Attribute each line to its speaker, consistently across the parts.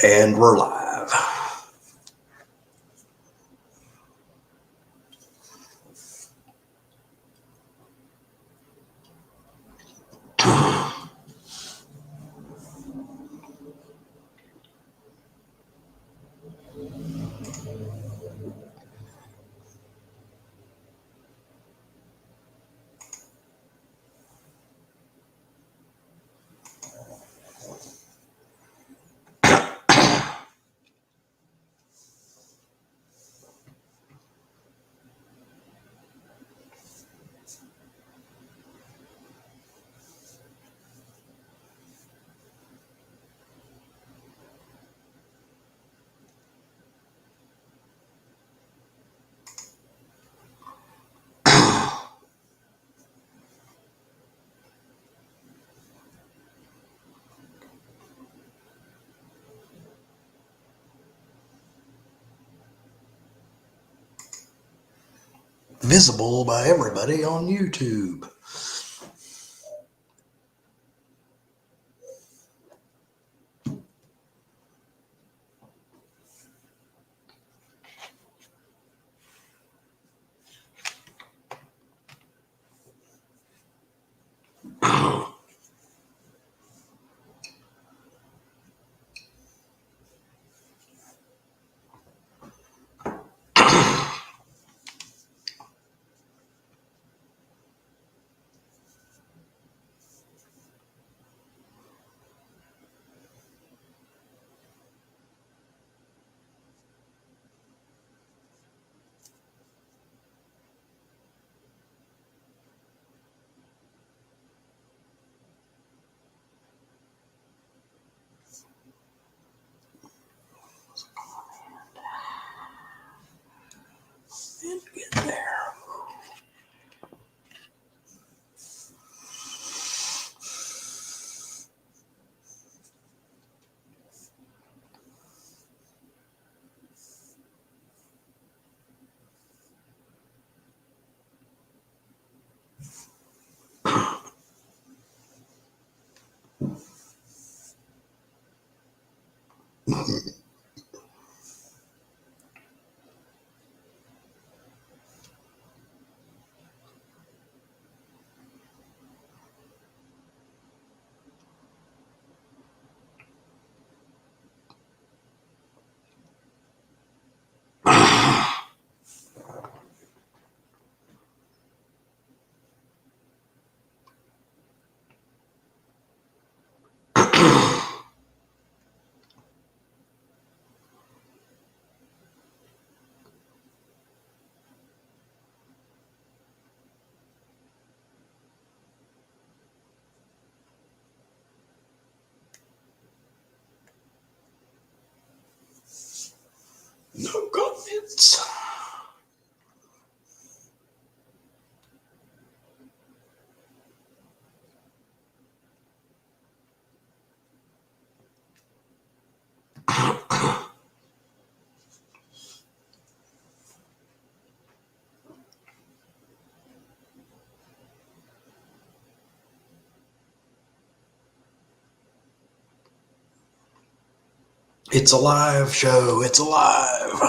Speaker 1: And we're live. Visible by everybody on YouTube. And get there. No comments. It's a live show. It's alive.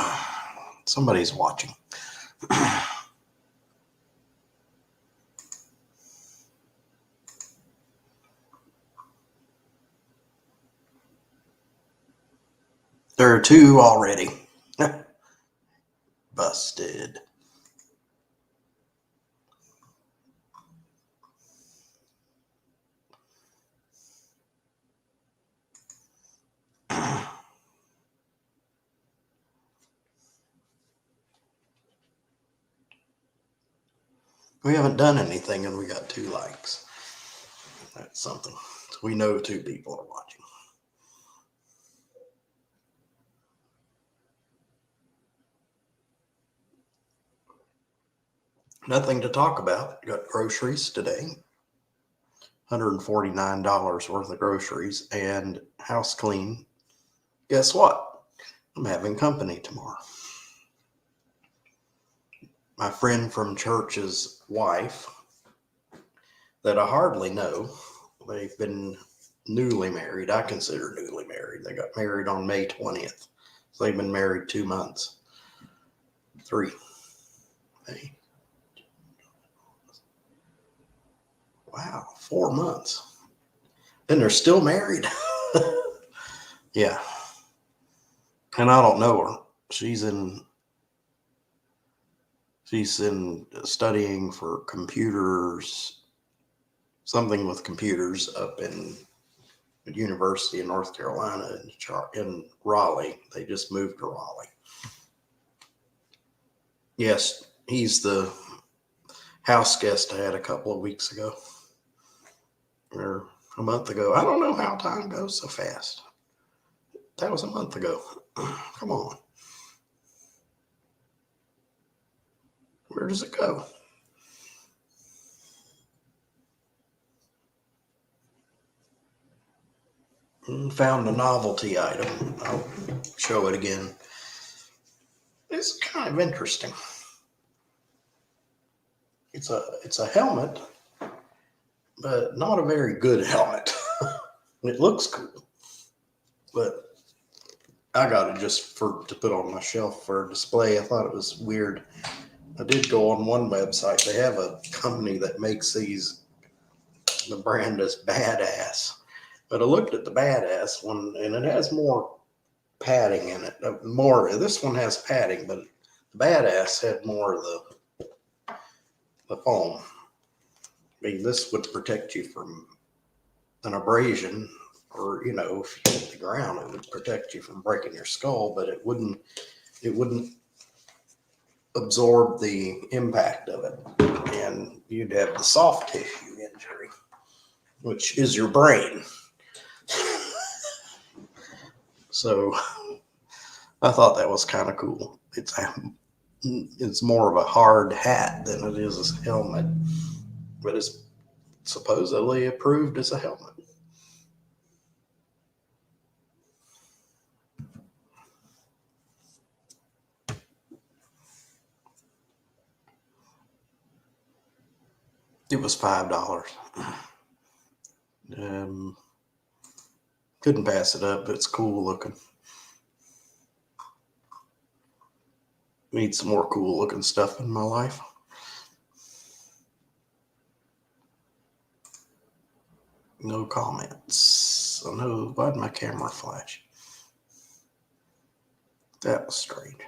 Speaker 1: Somebody's watching. There are two already. Busted. We haven't done anything and we got 2 likes. That's something. So we know 2 people are watching. Nothing to talk about. Got groceries today. $149 worth of groceries and house clean. Guess what? I'm having company tomorrow. My friend from church's wife that I hardly know. They've been newly married. I consider newly married. They got married on May 20th. So they've been married 2 months. 3. Hey. Wow, 4 months. And they're still married. Yeah. And I don't know her. She's in studying for computers, something with computers up in University of North Carolina in Raleigh. They just moved to Raleigh. Yes, he's the house guest I had a couple of weeks ago or a month ago. I don't know how time goes so fast. That was a month ago. Come on. Where does it go? Found a novelty item. I'll show it again. It's kind of interesting. It's a helmet, but not a very good helmet. It looks cool, but I got it just to put on my shelf for display. I thought it was weird. I did go on one website. They have a company that makes these. The brand is Badass. But I looked at the Badass one, and it has more padding in it. This one has padding, but the Badass had more of the foam. I mean, this would protect you from an abrasion, or if you hit the ground, it would protect you from breaking your skull, but it wouldn't absorb the impact of it, and you'd have the soft tissue injury, which is your brain. So I thought that was kind of cool. It's more of a hard hat than it is a helmet, but it's supposedly approved as a helmet. It was $5. Couldn't pass it up. It's cool looking. Need some more cool looking stuff in my life. No comments. Oh no, why'd my camera flash? That was strange.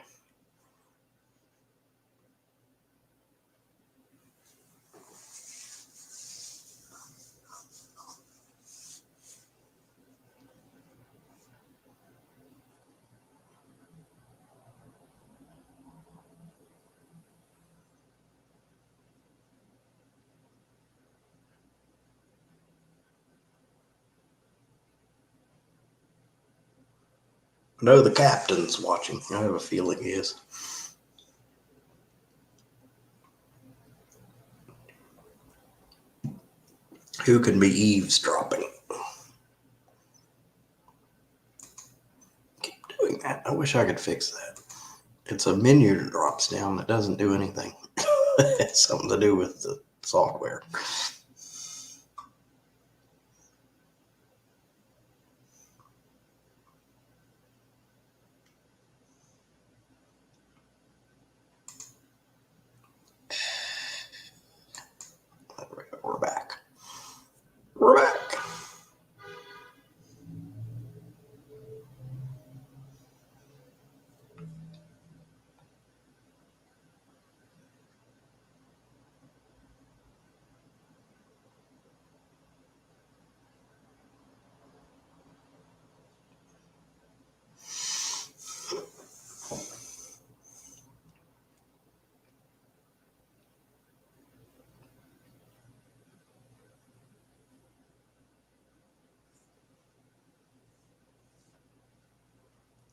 Speaker 1: I know the captain's watching. I have a feeling he is. Who can be eavesdropping? Keep doing that. I wish I could fix that. It's a menu that drops down that doesn't do anything. It's something to do with the software. We're back. We're back.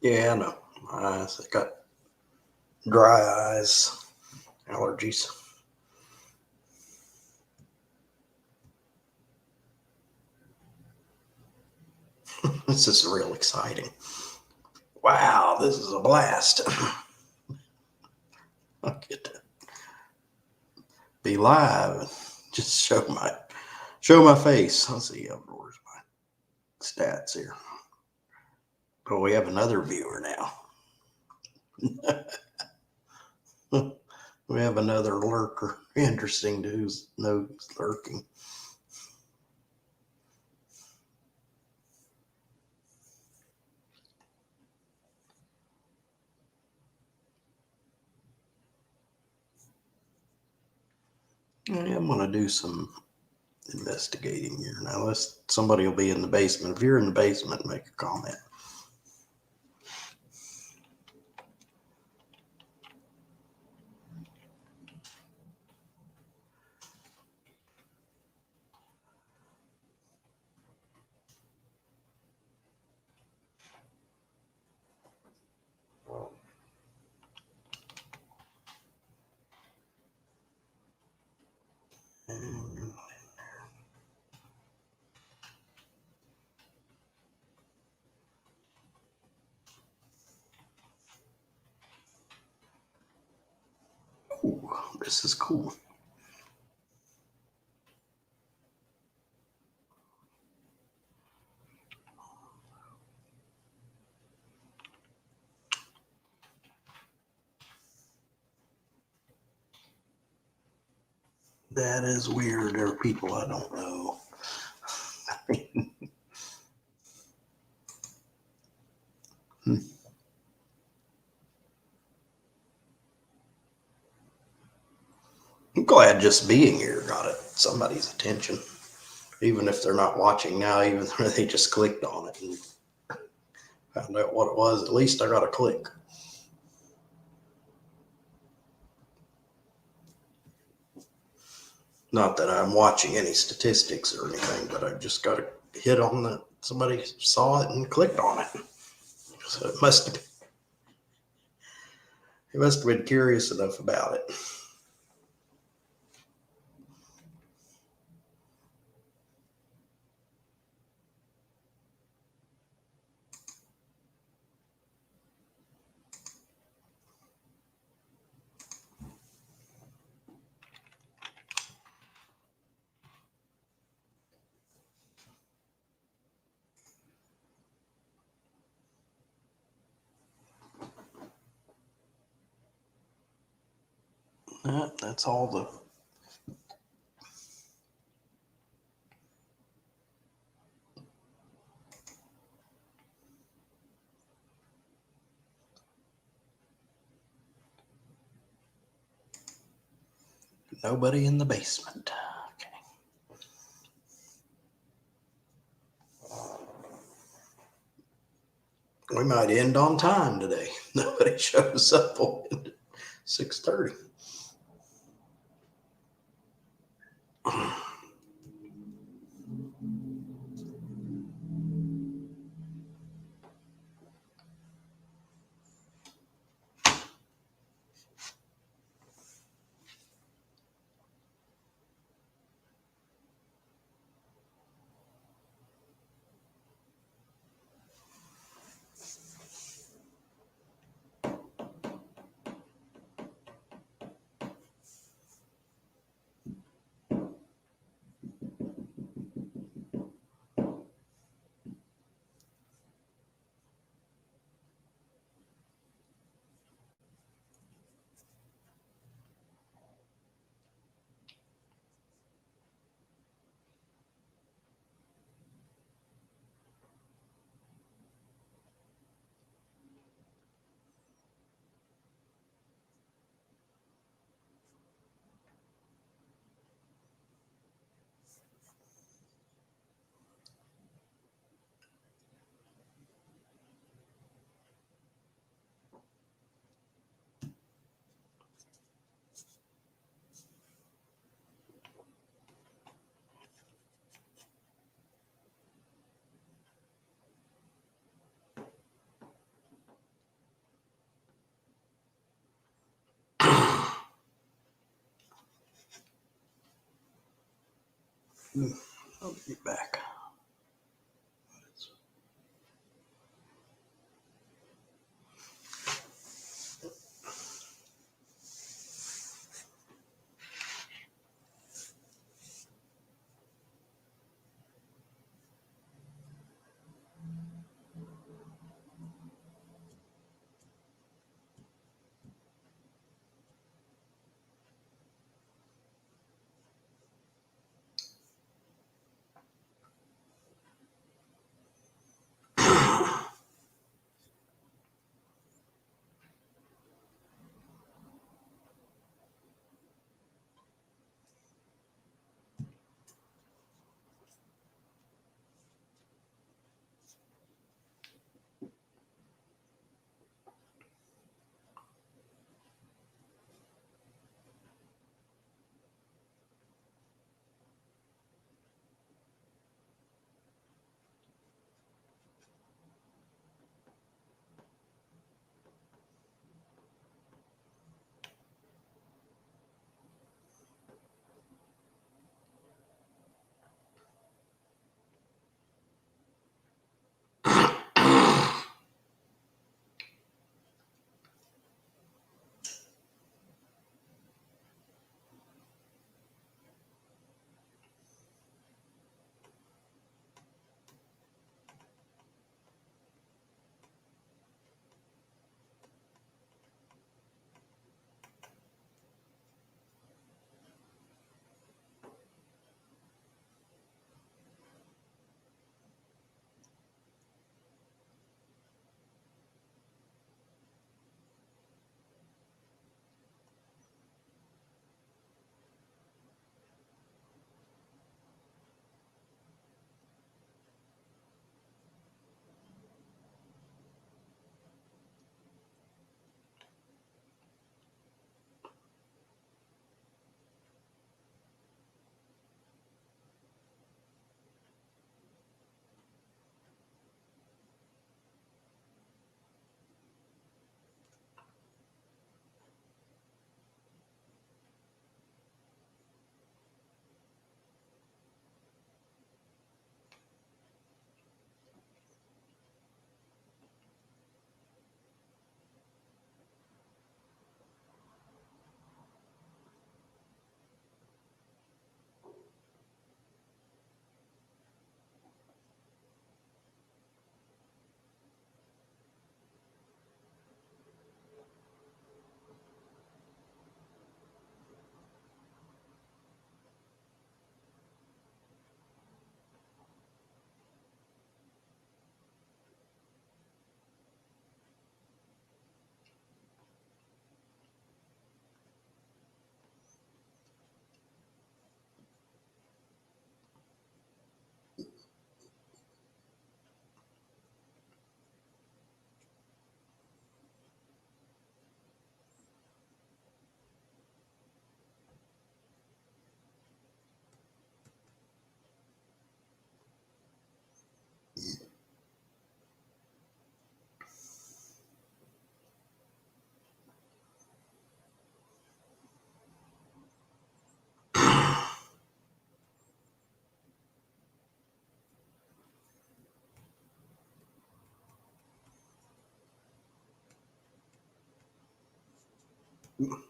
Speaker 1: Yeah, I know. I got dry eyes, allergies. This is real exciting. Wow, this is a blast. I get to be live and just show my face. Let's see, outdoors. stats here. But we have another viewer now. We have another lurker. Interesting who's lurking. I'm going to do some investigating here now. Somebody will be in the basement. If you're in the basement, make a comment. Ooh, this is cool. That is weird. There are people I don't know. I'm glad just being here got somebody's attention. Even if they're not watching now, even if they just clicked on it and found out what it was, at least I got a click. Not that I'm watching any statistics or anything, but I just got a hit on that. Somebody saw it and clicked on it. So it must have been curious enough about it. That's all the nobody in the basement. We might end on time today. Nobody shows up on 6:30. I'll be back.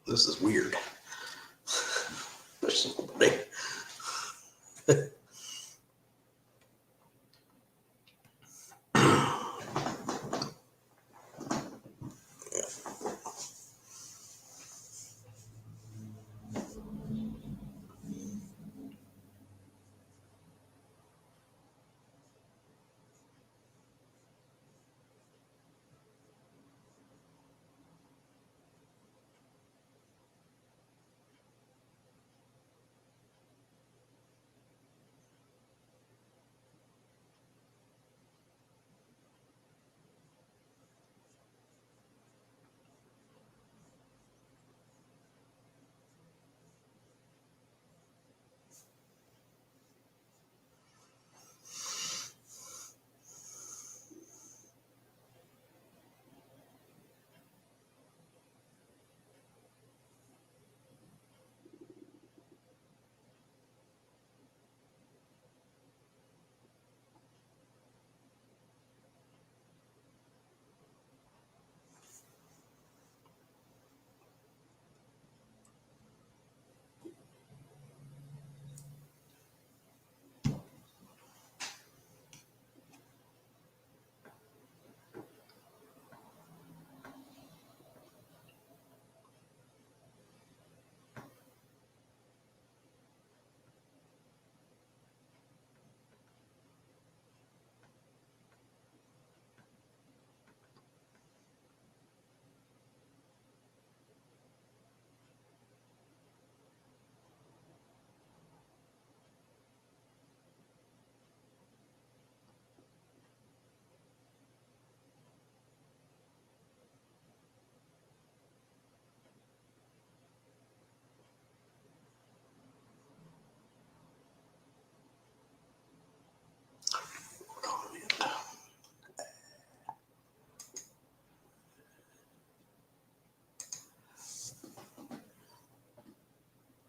Speaker 1: This is weird. There's somebody.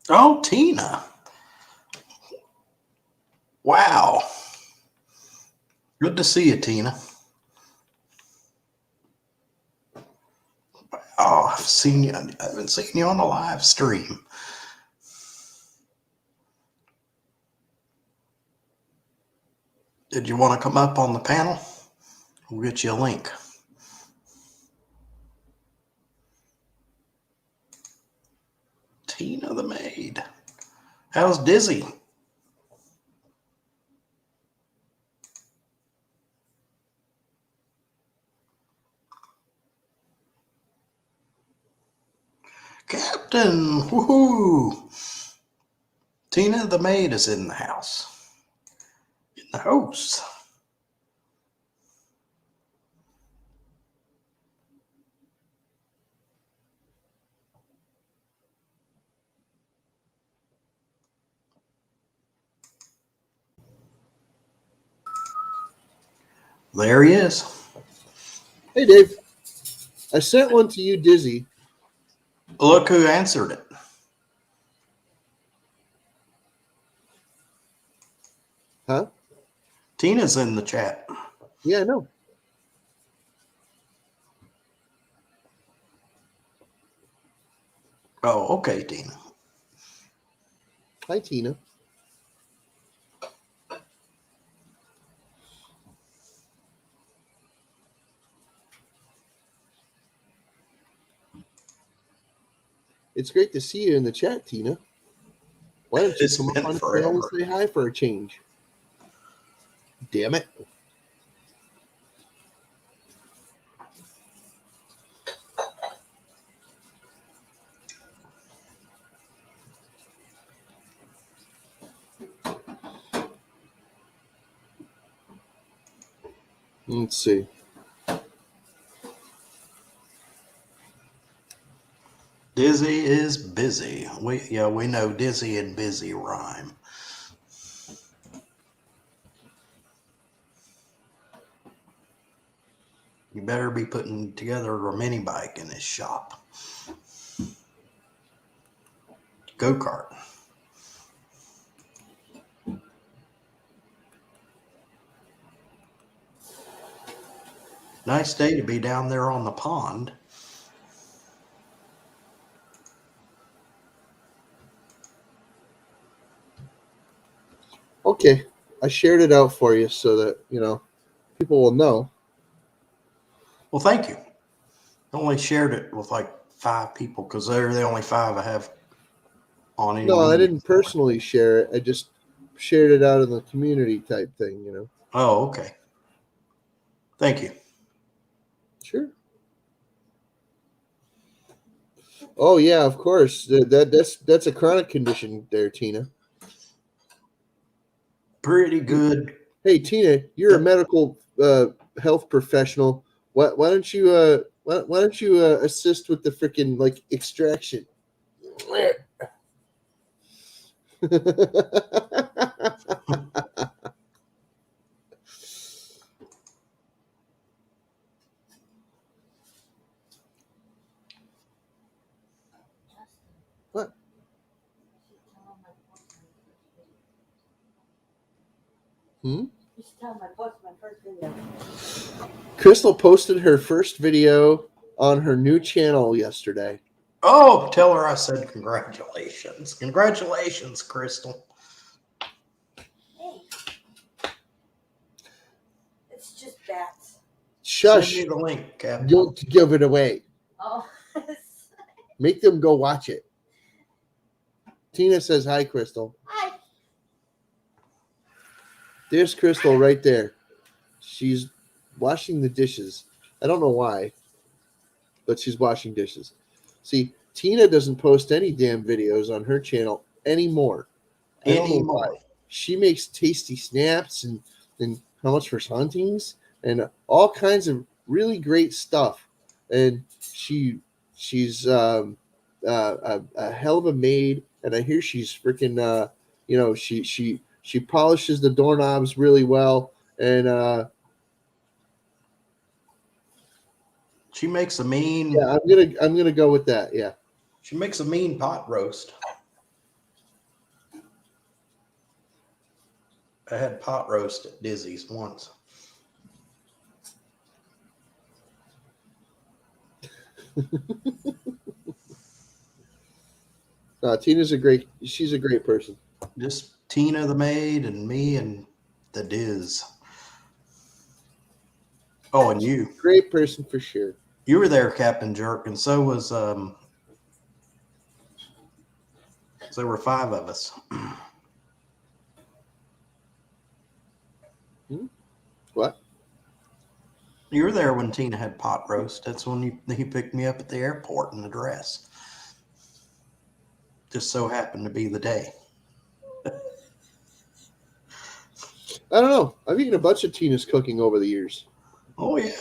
Speaker 1: Oh, Tina. Wow. Good to see you, Tina. Oh, I've seen you. I haven't seen you on the live stream. Did you want to come up on the panel? We'll get you a link. Tina the maid. How's Dizzy? Captain, woohoo! Tina the maid is in the house. In the house. There he is.
Speaker 2: Hey, Dave. I sent one to you, Dizzy.
Speaker 1: Look who answered it.
Speaker 2: Huh?
Speaker 1: Tina's in the chat.
Speaker 2: Yeah, I know.
Speaker 1: Oh, okay, Tina.
Speaker 2: Hi, Tina. It's great to see you in the chat, Tina. Why don't you
Speaker 1: It's
Speaker 2: come up
Speaker 1: been
Speaker 2: on the panel and
Speaker 1: forever.
Speaker 2: say hi for a change? Damn it. Let's see.
Speaker 1: Dizzy is busy. We know Dizzy and busy rhyme. You better be putting together a mini bike in his shop. Go-kart. Nice day to be down there on the pond.
Speaker 2: Okay. I shared it out for you so that, people will know.
Speaker 1: Well, thank you. I only shared it with like 5 people because they're the only 5 I have on any
Speaker 2: No, I
Speaker 1: media.
Speaker 2: didn't personally share it. I just shared it out in the community type thing.
Speaker 1: Oh, okay. Thank you.
Speaker 2: Sure. Oh yeah, of course. That's a chronic condition there, Tina.
Speaker 1: Pretty good.
Speaker 2: Hey Tina, you're a medical health professional. Why don't you why don't you assist with the freaking like extraction? What? Hmm? Crystal posted her first video on her new channel yesterday.
Speaker 1: Oh, tell her I said congratulations. Congratulations, Crystal.
Speaker 3: Hey, it's just bats.
Speaker 2: Shush!
Speaker 1: Send me the link, Captain.
Speaker 2: Don't give it away.
Speaker 3: Oh,
Speaker 2: Make them go watch it. Tina says hi, Crystal.
Speaker 3: hi.
Speaker 2: There's Crystal right there. She's washing the dishes. I don't know why, but she's washing dishes. See, Tina doesn't post any damn videos on her channel anymore. I don't know why.
Speaker 1: Anymore.
Speaker 2: She makes tasty snaps and how much for hauntings and all kinds of really great stuff. And she's a hell of a maid. And I hear she's freaking she polishes the doorknobs really well. And
Speaker 1: She makes a mean.
Speaker 2: yeah, I'm gonna go with that. Yeah.
Speaker 1: She makes a mean pot roast. I had pot roast at Dizzy's once.
Speaker 2: Tina's she's a great person.
Speaker 1: Just Tina the maid and me and the Diz. Oh, and you.
Speaker 2: Great person for sure.
Speaker 1: You were there, Captain Jerk, and so was there were 5 of us.
Speaker 2: What?
Speaker 1: You were there when Tina had pot roast. That's when he picked me up at the airport in the dress. Just so happened to be the day.
Speaker 2: I don't know. I've eaten a bunch of Tina's cooking over the years.
Speaker 1: Oh yeah.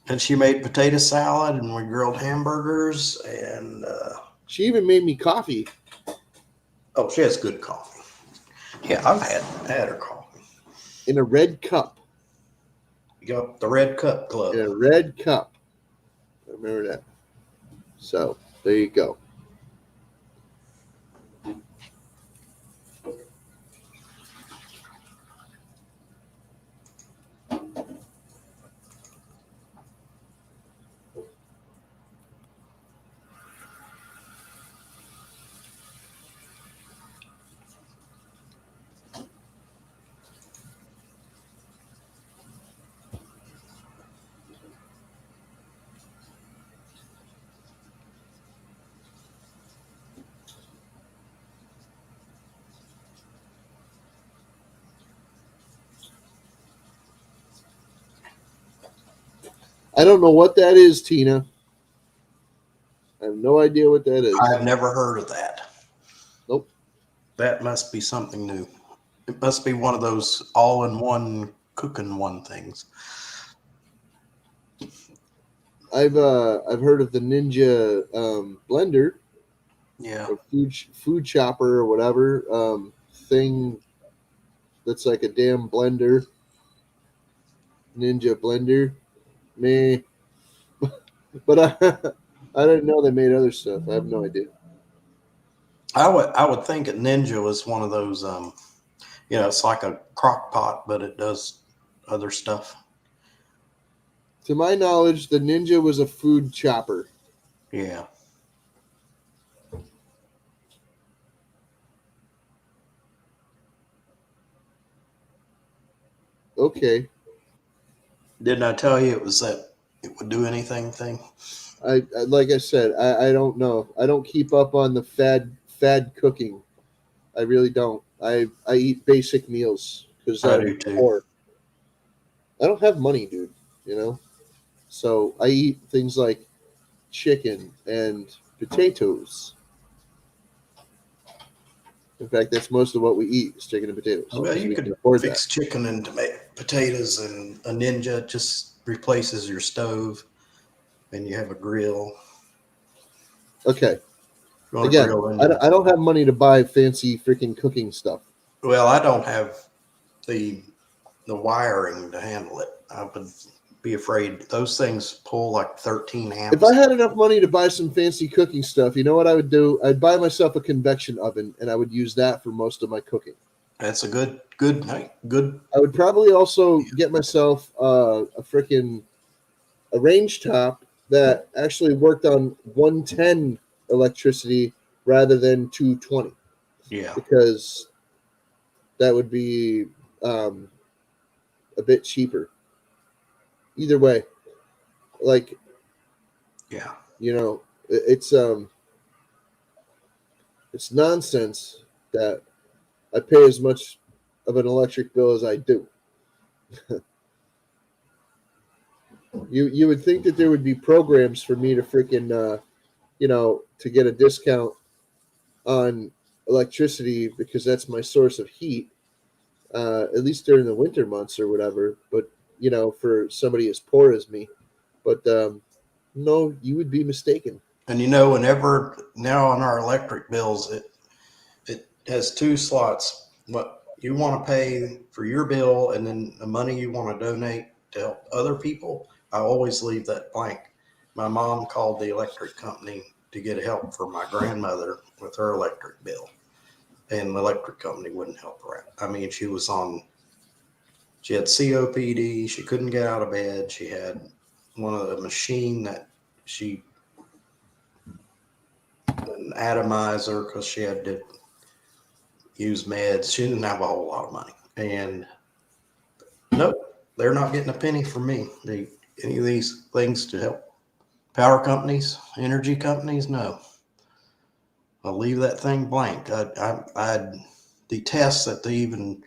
Speaker 1: And she made potato salad and we grilled hamburgers and
Speaker 2: She even made me coffee.
Speaker 1: oh, she has good coffee. Yeah, I've had her coffee.
Speaker 2: In a red cup.
Speaker 1: You got the Red Cup Club.
Speaker 2: In a red cup. I remember that. So there you go. I don't know what that is, Tina. I have no idea what that is.
Speaker 1: I've never heard of that.
Speaker 2: Nope.
Speaker 1: That must be something new. It must be one of those all-in-one cooking one things.
Speaker 2: I've heard of the Ninja blender,
Speaker 1: Yeah.
Speaker 2: or food chopper or whatever thing that's like a damn blender. Ninja blender. Meh. But I didn't know they made other stuff. I have no idea.
Speaker 1: I would think a Ninja was one of those it's like a crock pot, but it does other stuff.
Speaker 2: To my knowledge, the Ninja was a food chopper.
Speaker 1: Yeah.
Speaker 2: Okay.
Speaker 1: Didn't I tell you it was that it would do anything thing?
Speaker 2: I like I said, I don't know. I don't keep up on the fad cooking. I really don't. I eat basic meals because
Speaker 1: I
Speaker 2: I'm
Speaker 1: do too.
Speaker 2: poor. I don't have money, dude. You know, so I eat things like chicken and potatoes. In fact, that's most of what we eat is chicken and potatoes.
Speaker 1: Well,
Speaker 2: because
Speaker 1: you
Speaker 2: we can
Speaker 1: could
Speaker 2: afford
Speaker 1: fix chicken and potatoes, and a Ninja just replaces your stove, and you have a grill.
Speaker 2: that. Okay.
Speaker 1: You want a
Speaker 2: Again,
Speaker 1: grill in
Speaker 2: I don't have money to buy fancy freaking cooking stuff.
Speaker 1: Well, I don't have the wiring to handle it. I would be afraid those things pull like 13 amps.
Speaker 2: If I had enough money to buy some fancy cooking stuff, you know what I would do? I'd buy myself a convection oven, and I would use that for most of my cooking.
Speaker 1: That's a good.
Speaker 2: I would probably also get myself a freaking range top that actually worked on 110 electricity rather than 220,
Speaker 1: Yeah.
Speaker 2: because that would be a bit cheaper. Either way, like,
Speaker 1: Yeah.
Speaker 2: you know, it's nonsense that I pay as much of an electric bill as I do. You would think that there would be programs for me to freaking to get a discount on electricity because that's my source of heat, at least during the winter months or whatever. But for somebody as poor as me, but no, you would be mistaken.
Speaker 1: And whenever now on our electric bills, it has two slots. What you want to pay for your bill, and then the money you want to donate to help other people. I always leave that blank. My mom called the electric company to get help for my grandmother with her electric bill, and the electric company wouldn't help her out. I mean, she had COPD. She couldn't get out of bed. She had one of the machine that an atomizer because she had to use meds. She didn't have a whole lot of money, and nope, they're not getting a penny from me. Any of these things to help power companies, energy companies, no. I'll leave that thing blank. I'd detest that they even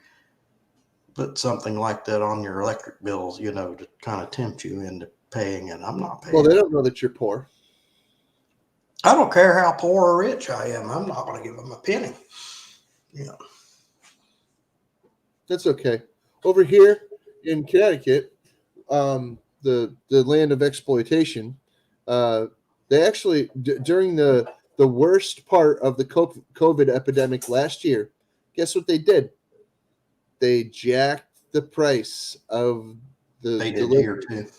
Speaker 1: put something like that on your electric bills, to kind of tempt you into paying, and I'm not paying.
Speaker 2: Well, they don't know that you're poor.
Speaker 1: I don't care how poor or rich I am. I'm not going to give them a penny. Yeah.
Speaker 2: That's okay. Over here in Connecticut, the land of exploitation, they actually during the worst part of the COVID epidemic last year, guess what they did? They jacked the price of the
Speaker 1: They did
Speaker 2: delivery.
Speaker 1: here too.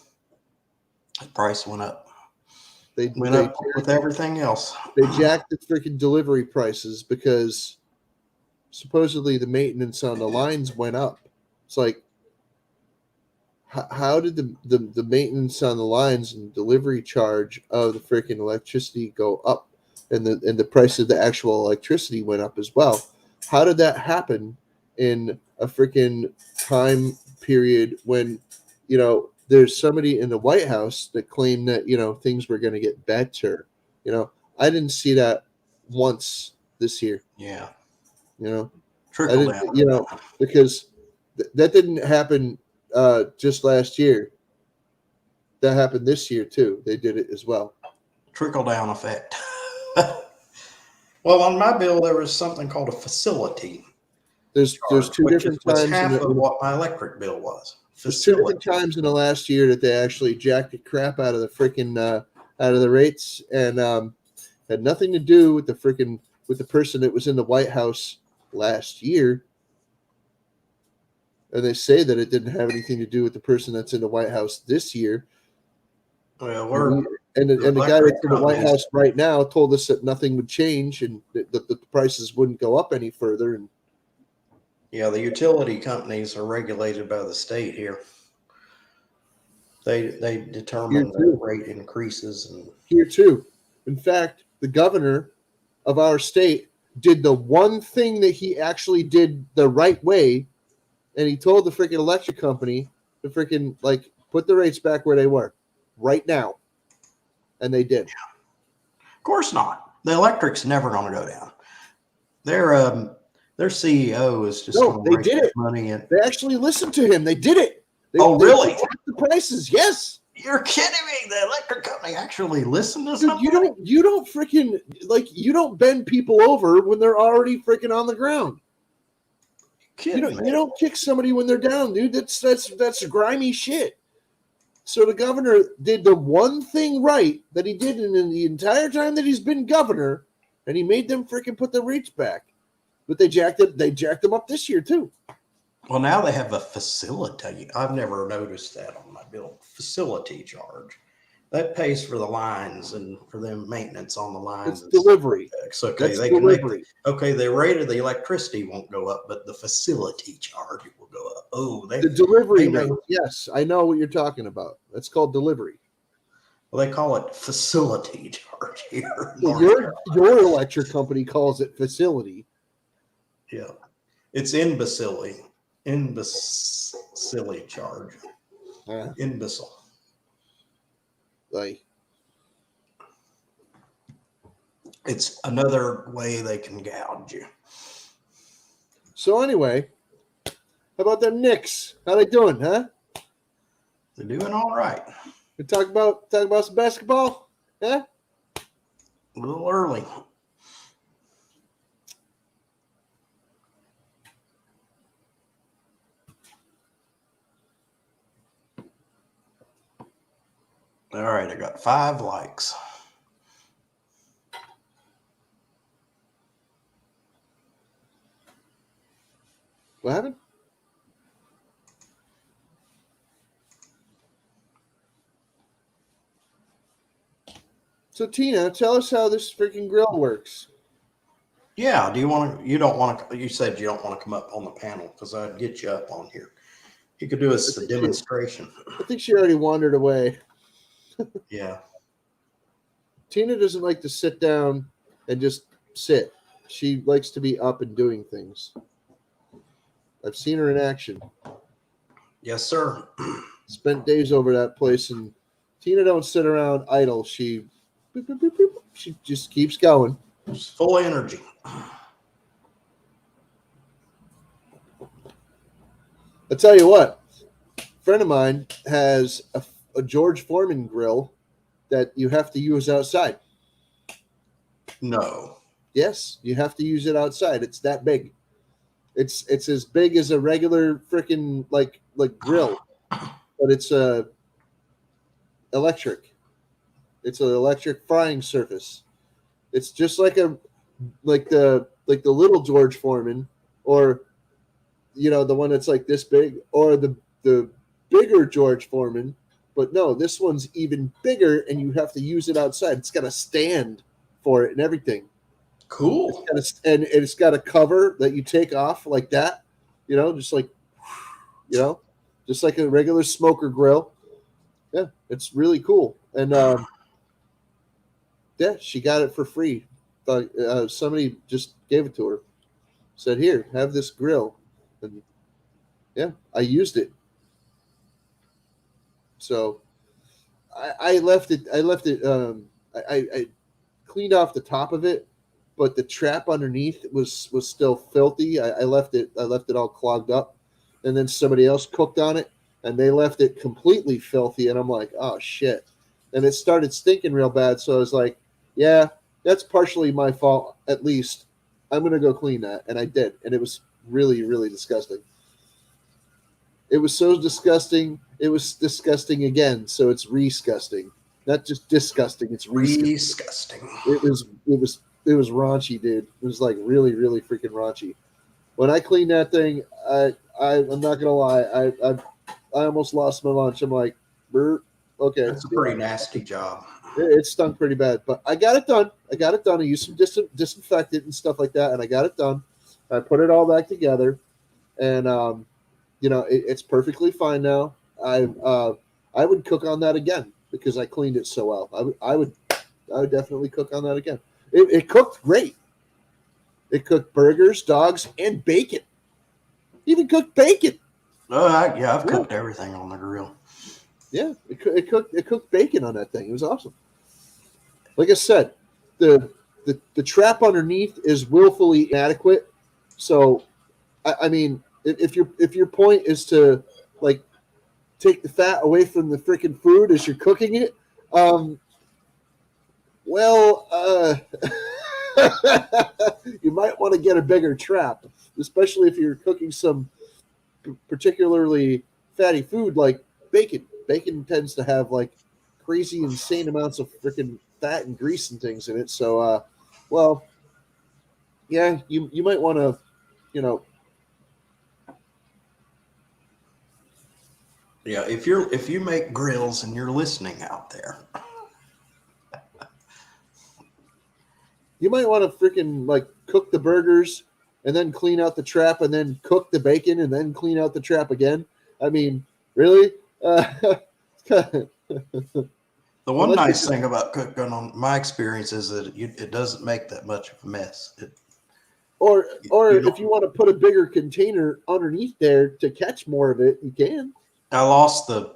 Speaker 1: The price went up.
Speaker 2: They
Speaker 1: Went up with everything else.
Speaker 2: They jacked the freaking delivery prices because supposedly the maintenance on the lines went up. It's like, how did the maintenance on the lines and delivery charge of the freaking electricity go up, and the price of the actual electricity went up as well? How did that happen in a freaking time period when there's somebody in the White House that claimed that things were going to get better? I didn't see that once this year.
Speaker 1: Yeah.
Speaker 2: Trickle down. Because that didn't happen just last year. That happened this year too. They did it as well.
Speaker 1: Trickle down effect. Well, on my bill, there was something called a facility.
Speaker 2: There's two different times.
Speaker 1: Half of what my electric bill was.
Speaker 2: There's two different times in the last year that they actually jacked the crap out of the freaking out of the rates, and had nothing to do with the person that was in the White House last year. And they say that it didn't have anything to do with the person that's in the White House this year.
Speaker 1: Well,
Speaker 2: the guy that's in the White House right now told us that nothing would change and that the prices wouldn't go up any further. And
Speaker 1: yeah, the utility companies are regulated by the state here. They determine the rate increases. And
Speaker 2: here too. In fact, the governor of our state did the one thing that he actually did the right way, and he told the freaking electric company to freaking like put the rates back where they were right now, and they did.
Speaker 1: Of course not. The electric's never going to go down. Their CEO is just
Speaker 2: No,
Speaker 1: going to
Speaker 2: they
Speaker 1: raise
Speaker 2: did it.
Speaker 1: money. And
Speaker 2: They actually listened to him. They did it.
Speaker 1: really?
Speaker 2: They dropped the prices. Yes.
Speaker 1: You're kidding me? The electric company actually listened to
Speaker 2: Dude,
Speaker 1: something?
Speaker 2: you don't freaking like you don't bend people over when they're already freaking on the ground. You don't kick somebody when they're down, dude. That's grimy shit. So the governor did the one thing right that he did in the entire time that he's been governor, and he made them freaking put the rates back. But they jacked them up this year too.
Speaker 1: Well, now they have a facility. I've never noticed that on my bill. Facility charge. That pays for the lines and for them maintenance on the lines.
Speaker 2: It's delivery.
Speaker 1: So, okay,
Speaker 2: That's
Speaker 1: they
Speaker 2: delivery.
Speaker 1: the rate of the electricity won't go up, but the facility charge will go up. Oh,
Speaker 2: The delivery
Speaker 1: they
Speaker 2: rate.
Speaker 1: know.
Speaker 2: Yes, I know what you're talking about. That's called delivery.
Speaker 1: Well, they call it facility charge here. in
Speaker 2: Well,
Speaker 1: North
Speaker 2: your electric company calls it facility.
Speaker 1: Yeah, it's imbecile charge. Imbecile.
Speaker 2: Like
Speaker 1: It's another way they can gouge you.
Speaker 2: so. Anyway, how about them Knicks? How they doing, huh?
Speaker 1: They're doing all right.
Speaker 2: We talk about some basketball, huh?
Speaker 1: A little early. All right, I got 5 likes.
Speaker 2: What happened? So Tina, tell us how this freaking grill works.
Speaker 1: Yeah, you don't want to, you said you don't want to come up on the panel because I'd get you up on here. You could do a demonstration.
Speaker 2: I think she already wandered away.
Speaker 1: Yeah.
Speaker 2: Tina doesn't like to sit down and just sit. She likes to be up and doing things. I've seen her in action.
Speaker 1: Yes, sir.
Speaker 2: Spent days over that place, and Tina don't sit around idle. She just keeps going.
Speaker 1: Just full of energy.
Speaker 2: I'll tell you what, a friend of mine has a George Foreman grill that you have to use outside.
Speaker 1: No.
Speaker 2: Yes, you have to use it outside. It's that big. It's as big as a regular freaking like grill, but it's electric. It's an electric frying surface. It's just like the little George Foreman, or the one that's like this big, or the bigger George Foreman. But no, this one's even bigger, and you have to use it outside. It's got a stand for it and everything.
Speaker 1: Cool.
Speaker 2: It's got a cover that you take off like that, just like a regular smoker grill. Yeah, it's really cool. And yeah, she got it for free. Somebody just gave it to her. Said, "Here, have this grill." And yeah, I used it. So I left it. I cleaned off the top of it, but the trap underneath was still filthy. I left it all clogged up, and then somebody else cooked on it, and they left it completely filthy. And I'm like, oh shit! And it started stinking real bad. So I was like, yeah, that's partially my fault. At least I'm gonna go clean that, and I did, and it was really, really disgusting. It was so disgusting. It was disgusting again. So it's re-sgusting, not just disgusting. It's
Speaker 1: Disgusting.
Speaker 2: It was raunchy, dude. It was like really, really freaking raunchy. When I cleaned that thing, I'm not gonna lie, I almost lost my lunch. I'm like, okay,
Speaker 1: That's a pretty nasty job.
Speaker 2: It stunk pretty bad, but I got it done. I used some disinfectant and stuff like that, and I got it done. I put it all back together, and it's perfectly fine now. I would cook on that again because I cleaned it so well. I would definitely cook on that again. It cooked great. It cooked burgers, dogs, and bacon. Even cooked bacon.
Speaker 1: I've
Speaker 2: Yeah.
Speaker 1: cooked everything on the grill.
Speaker 2: Yeah, it cooked bacon on that thing. It was awesome. Like I said, the trap underneath is willfully inadequate. So I mean, if your point is to like take the fat away from the freaking food as you're cooking it, um, well, you might want to get a bigger trap, especially if you're cooking some particularly fatty food like bacon. Bacon tends to have like crazy, insane amounts of freaking fat and grease and things in it. So, well, yeah, you might want to, you know,
Speaker 1: Yeah, if you make grills and you're listening out there,
Speaker 2: you might want to freaking like cook the burgers and then clean out the trap and then cook the bacon and then clean out the trap again. I mean, really?
Speaker 1: the one
Speaker 2: Unless
Speaker 1: nice
Speaker 2: you,
Speaker 1: thing about cooking on my experience is that it doesn't make that much of a mess.
Speaker 2: or
Speaker 1: You
Speaker 2: if
Speaker 1: don't.
Speaker 2: you want to put a bigger container underneath there to catch more of it, you can.
Speaker 1: I lost the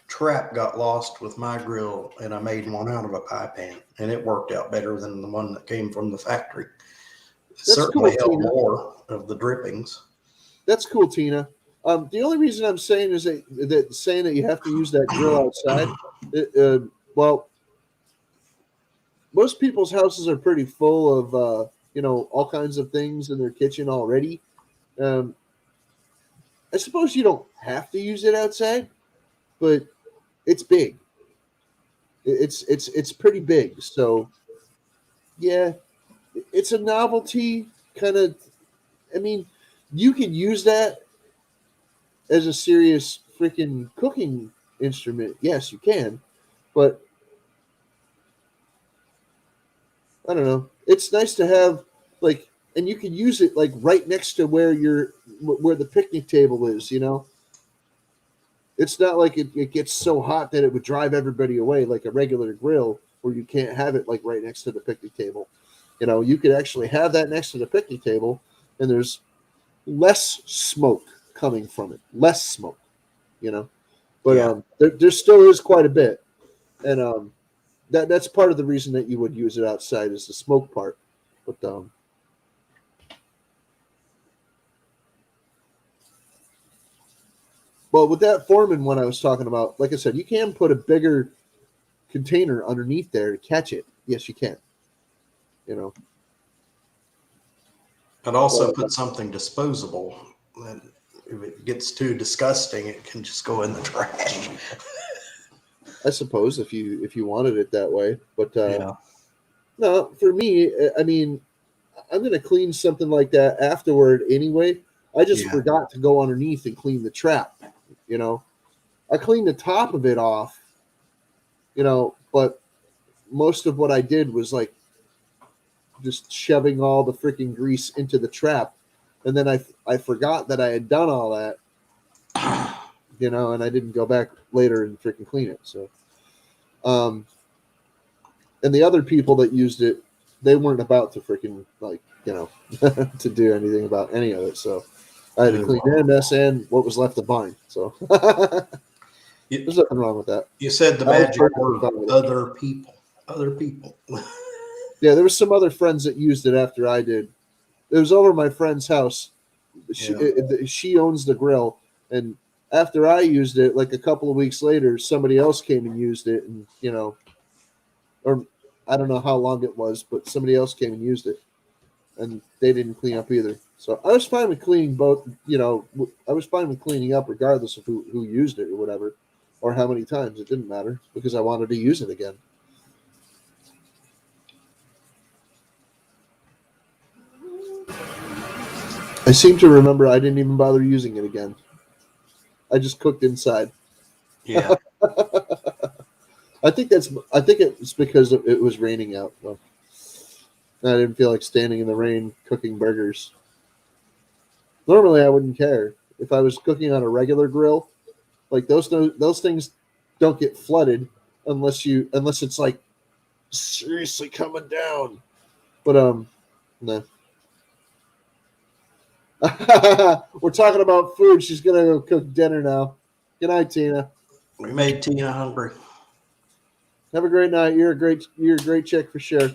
Speaker 1: trap got lost with my grill, and I made one out of a pie pan, and it worked out better than the one that came from the factory. It
Speaker 2: That's cool,
Speaker 1: certainly held
Speaker 2: Tina.
Speaker 1: more of the drippings.
Speaker 2: That's cool, Tina. The only reason I'm saying is that saying that you have to use that grill outside. Well, most people's houses are pretty full of all kinds of things in their kitchen already. Um, I suppose you don't have to use it outside, but it's big. It's pretty big. So yeah, it's a novelty kind of. I mean, you can use that as a serious freaking cooking instrument. Yes, you can, but I don't know. It's nice to have like, and you can use it like right next to where the picnic table is. It's not like it gets so hot that it would drive everybody away like a regular grill where you can't have it like right next to the picnic table. You could actually have that next to the picnic table, and there's less smoke coming from it. Less smoke, you know. But
Speaker 1: Yeah.
Speaker 2: there still is quite a bit, and that's part of the reason that you would use it outside is the smoke part. But well, with that Foreman one I was talking about, like I said, you can put a bigger container underneath there to catch it. Yes, you can. You know,
Speaker 1: I'd also
Speaker 2: but
Speaker 1: put something disposable that if it gets too disgusting, it can just go in the trash.
Speaker 2: I suppose if you wanted it that way, but
Speaker 1: Yeah.
Speaker 2: no, for me, I mean, I'm gonna clean something like that afterward anyway. I just
Speaker 1: Yeah.
Speaker 2: forgot to go underneath and clean the trap. You know, I cleaned the top of it off. But most of what I did was like just shoving all the freaking grease into the trap, and then I forgot that I had done all that. And I didn't go back later and freaking clean it. So, and the other people that used it, they weren't about to freaking like to do anything about any of it. So I had to clean their mess and what was left of mine. So
Speaker 1: You,
Speaker 2: there's nothing wrong with that.
Speaker 1: you said the
Speaker 2: I was
Speaker 1: magic
Speaker 2: perfectly
Speaker 1: word,
Speaker 2: fine with it.
Speaker 1: other people. Other people.
Speaker 2: Yeah, there was some other friends that used it after I did. It was over my friend's house. She owns the grill, and after I used it, like a couple of weeks later, somebody else came and used it, and or I don't know how long it was, but somebody else came and used it, and they didn't clean up either. So I was fine with cleaning both. I was fine with cleaning up regardless of who used it or whatever, or how many times. It didn't matter because I wanted to use it again. I seem to remember I didn't even bother using it again. I just cooked inside.
Speaker 1: Yeah.
Speaker 2: I think it's because it was raining out. So I didn't feel like standing in the rain cooking burgers. Normally, I wouldn't care if I was cooking on a regular grill. Like those things don't get flooded unless it's like seriously coming down. But no. We're talking about food. She's gonna go cook dinner now. Good night, Tina.
Speaker 1: We made Tina hungry.
Speaker 2: Have a great night. You're a great chick for sure.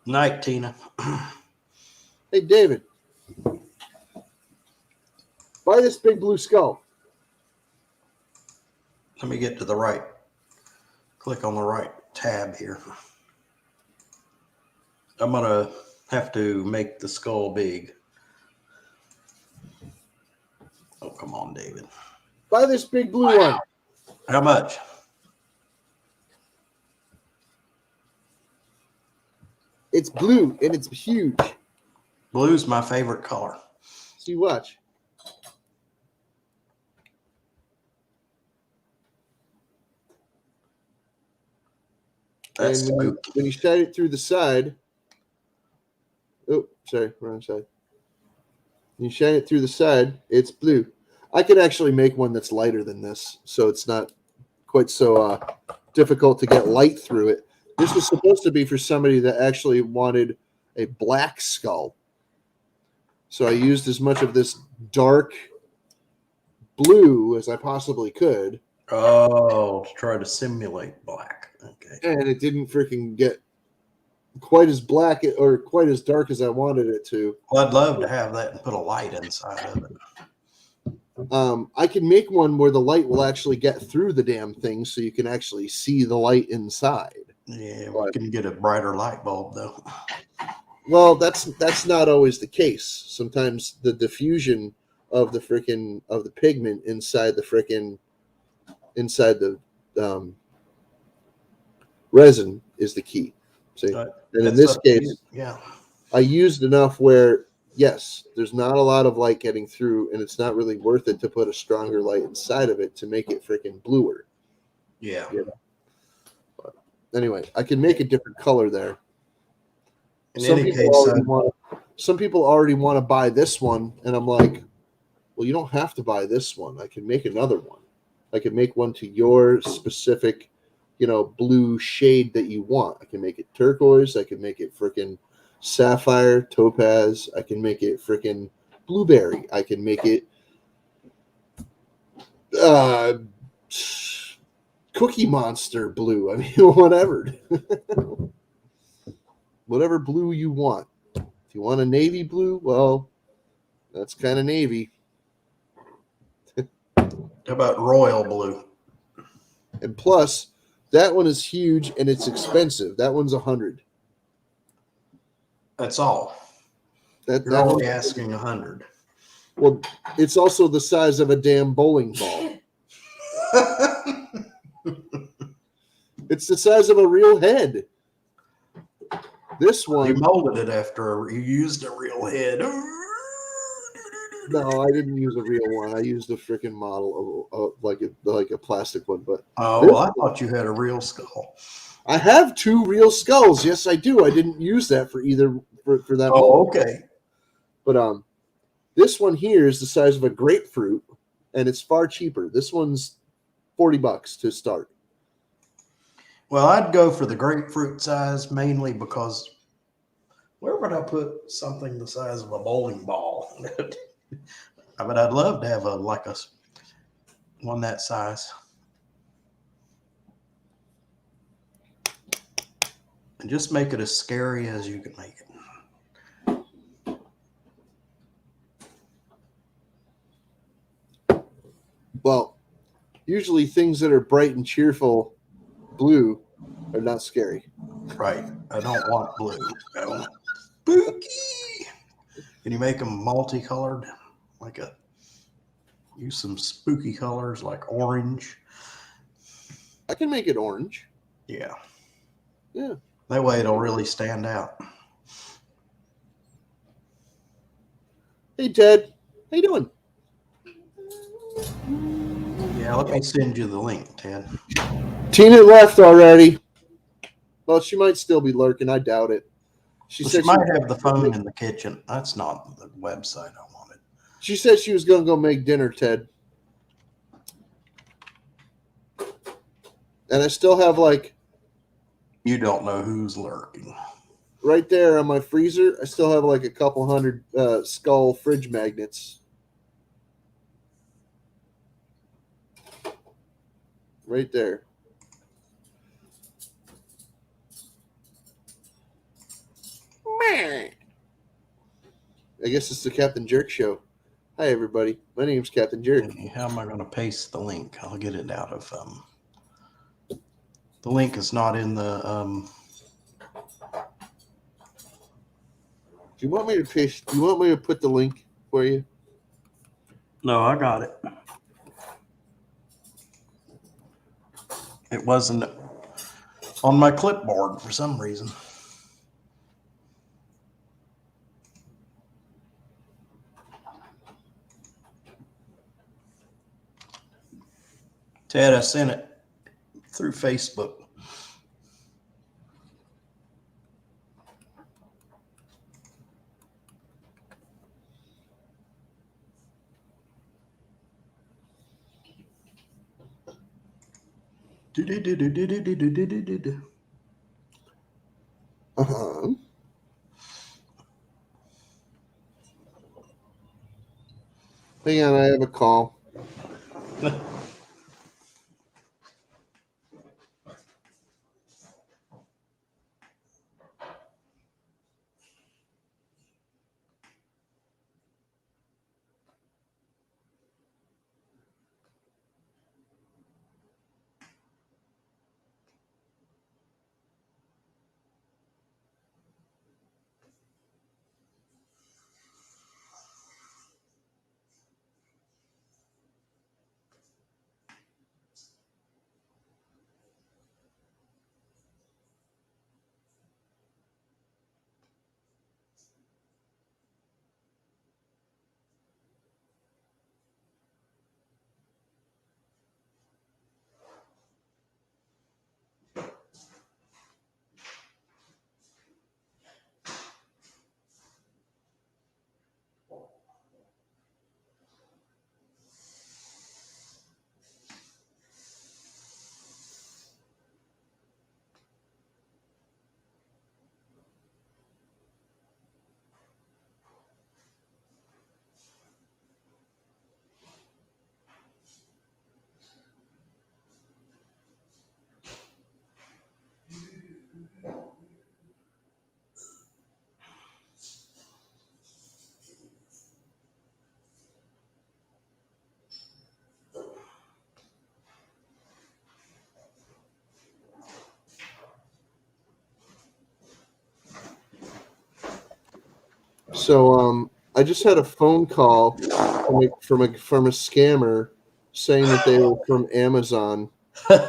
Speaker 1: Night, Tina.
Speaker 2: Hey, David, buy this big blue skull.
Speaker 1: Let me get to the right. Click on the right tab here. I'm gonna have to make the skull big. Oh, come on, David.
Speaker 2: Buy this big blue one.
Speaker 1: How much?
Speaker 2: It's blue and it's huge.
Speaker 1: Blue's my favorite color.
Speaker 2: See, watch.
Speaker 1: That's
Speaker 2: And when you shine it through the side, oh, sorry, wrong side. When you shine it through the side, it's blue. I could actually make one that's lighter than this, so it's not quite so difficult to get light through it. This was supposed to be for somebody that actually wanted a black skull. So I used as much of this dark blue as I possibly could.
Speaker 1: Oh, to try to simulate black. Okay.
Speaker 2: And it didn't freaking get quite as black or quite as dark as I wanted it to.
Speaker 1: Well, I'd love to have that and put a light inside of it.
Speaker 2: I can make one where the light will actually get through the damn thing so you can actually see the light inside.
Speaker 1: Yeah, we can get a brighter light bulb though.
Speaker 2: Well, that's not always the case. Sometimes the diffusion of the pigment inside the resin is the key. See? And in this case,
Speaker 1: yeah,
Speaker 2: I used enough where, yes, there's not a lot of light getting through, and it's not really worth it to put a stronger light inside of it to make it freaking bluer.
Speaker 1: yeah.
Speaker 2: But anyway, I can make a different color there.
Speaker 1: In any case,
Speaker 2: some people already want to buy this one, and I'm like, well, you don't have to buy this one. I can make another one. I can make one to your specific, blue shade that you want. I can make it turquoise. I can make it freaking sapphire, topaz. I can make it freaking blueberry. I can make it Cookie Monster blue. I mean, whatever. Whatever blue you want. If you want a navy blue, well, that's kind of navy.
Speaker 1: how about royal blue?
Speaker 2: And plus, that one is huge and it's expensive. That one's $100.
Speaker 1: That's all. You're only asking 100.
Speaker 2: Well, it's also the size of a damn bowling ball. It's the size of a real head. This one.
Speaker 1: You molded it after you used a real head.
Speaker 2: No, I didn't use a real one. I used a freaking model of like a plastic one. But
Speaker 1: well, I thought you had a real skull.
Speaker 2: I have 2 real skulls. Yes, I do. I didn't use that for either for that.
Speaker 1: Oh, okay.
Speaker 2: But this one here is the size of a grapefruit, and it's far cheaper. This one's $40 to start.
Speaker 1: Well, I'd go for the grapefruit size mainly because where would I put something the size of a bowling ball? I mean, I'd love to have a one that size. And just make it as scary as you can make
Speaker 2: it. Well, usually things that are bright and cheerful blue are not scary.
Speaker 1: Right. I don't want blue. I want spooky. Can you make them multicolored? Use some spooky colors like orange.
Speaker 2: I can make it orange.
Speaker 1: Yeah.
Speaker 2: Yeah.
Speaker 1: That way it'll really stand out.
Speaker 2: Hey, Ted. How you doing?
Speaker 1: Yeah, let me send you the link, Ted.
Speaker 2: Tina left already. Well, she might still be lurking. I doubt it.
Speaker 1: She might have the phone in the kitchen. That's not the website I wanted.
Speaker 2: She said she was going to go make dinner, Ted. And I still have
Speaker 1: You don't know who's lurking.
Speaker 2: right there on my freezer, I still have like a couple hundred Skull fridge magnets. Right there. I guess it's the Captain Jerk show. Hi, everybody. My name's Captain Jerk.
Speaker 1: How am I going to paste the link? I'll get it out of. The link is not in the.
Speaker 2: Do you want me to paste? Do you want me to put the link for you?
Speaker 1: No, I got it. It wasn't on my clipboard for some reason. Ted, I sent it through Facebook.
Speaker 2: Uh-huh. Hang on, I have a call. So I just had a phone call from a scammer saying that they were from Amazon and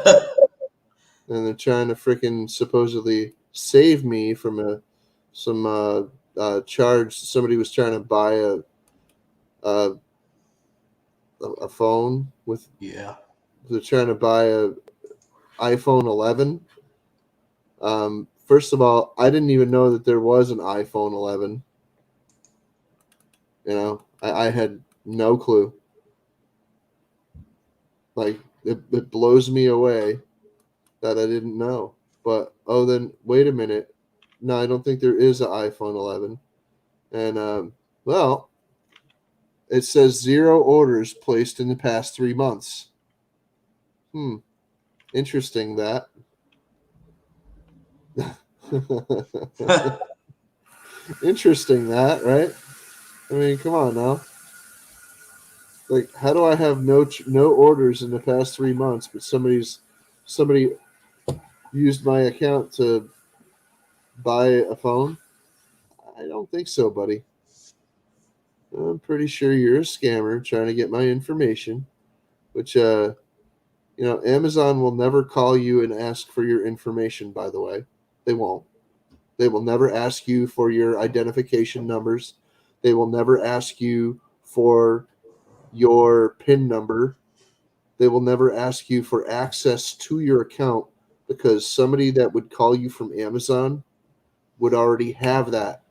Speaker 2: they're trying to freaking supposedly save me from some charge. Somebody was trying to buy a phone with.
Speaker 1: Yeah.
Speaker 2: They're trying to buy a iPhone 11. First of all, I didn't even know that there was an iPhone 11. You know, I had no clue. Like, it blows me away that I didn't know. But, then wait a minute. No, I don't think there is an iPhone 11. And, well, it says 0 orders placed in the past 3 months. Interesting that. Interesting that, right? I mean, come on now. Like, how do I have no orders in the past 3 months, but somebody used my account to buy a phone? I don't think so, buddy. I'm pretty sure you're a scammer trying to get my information, which Amazon will never call you and ask for your information, by the way. They won't. They will never ask you for your identification numbers. They will never ask you for your PIN number. They will never ask you for access to your account because somebody that would call you from Amazon would already have that.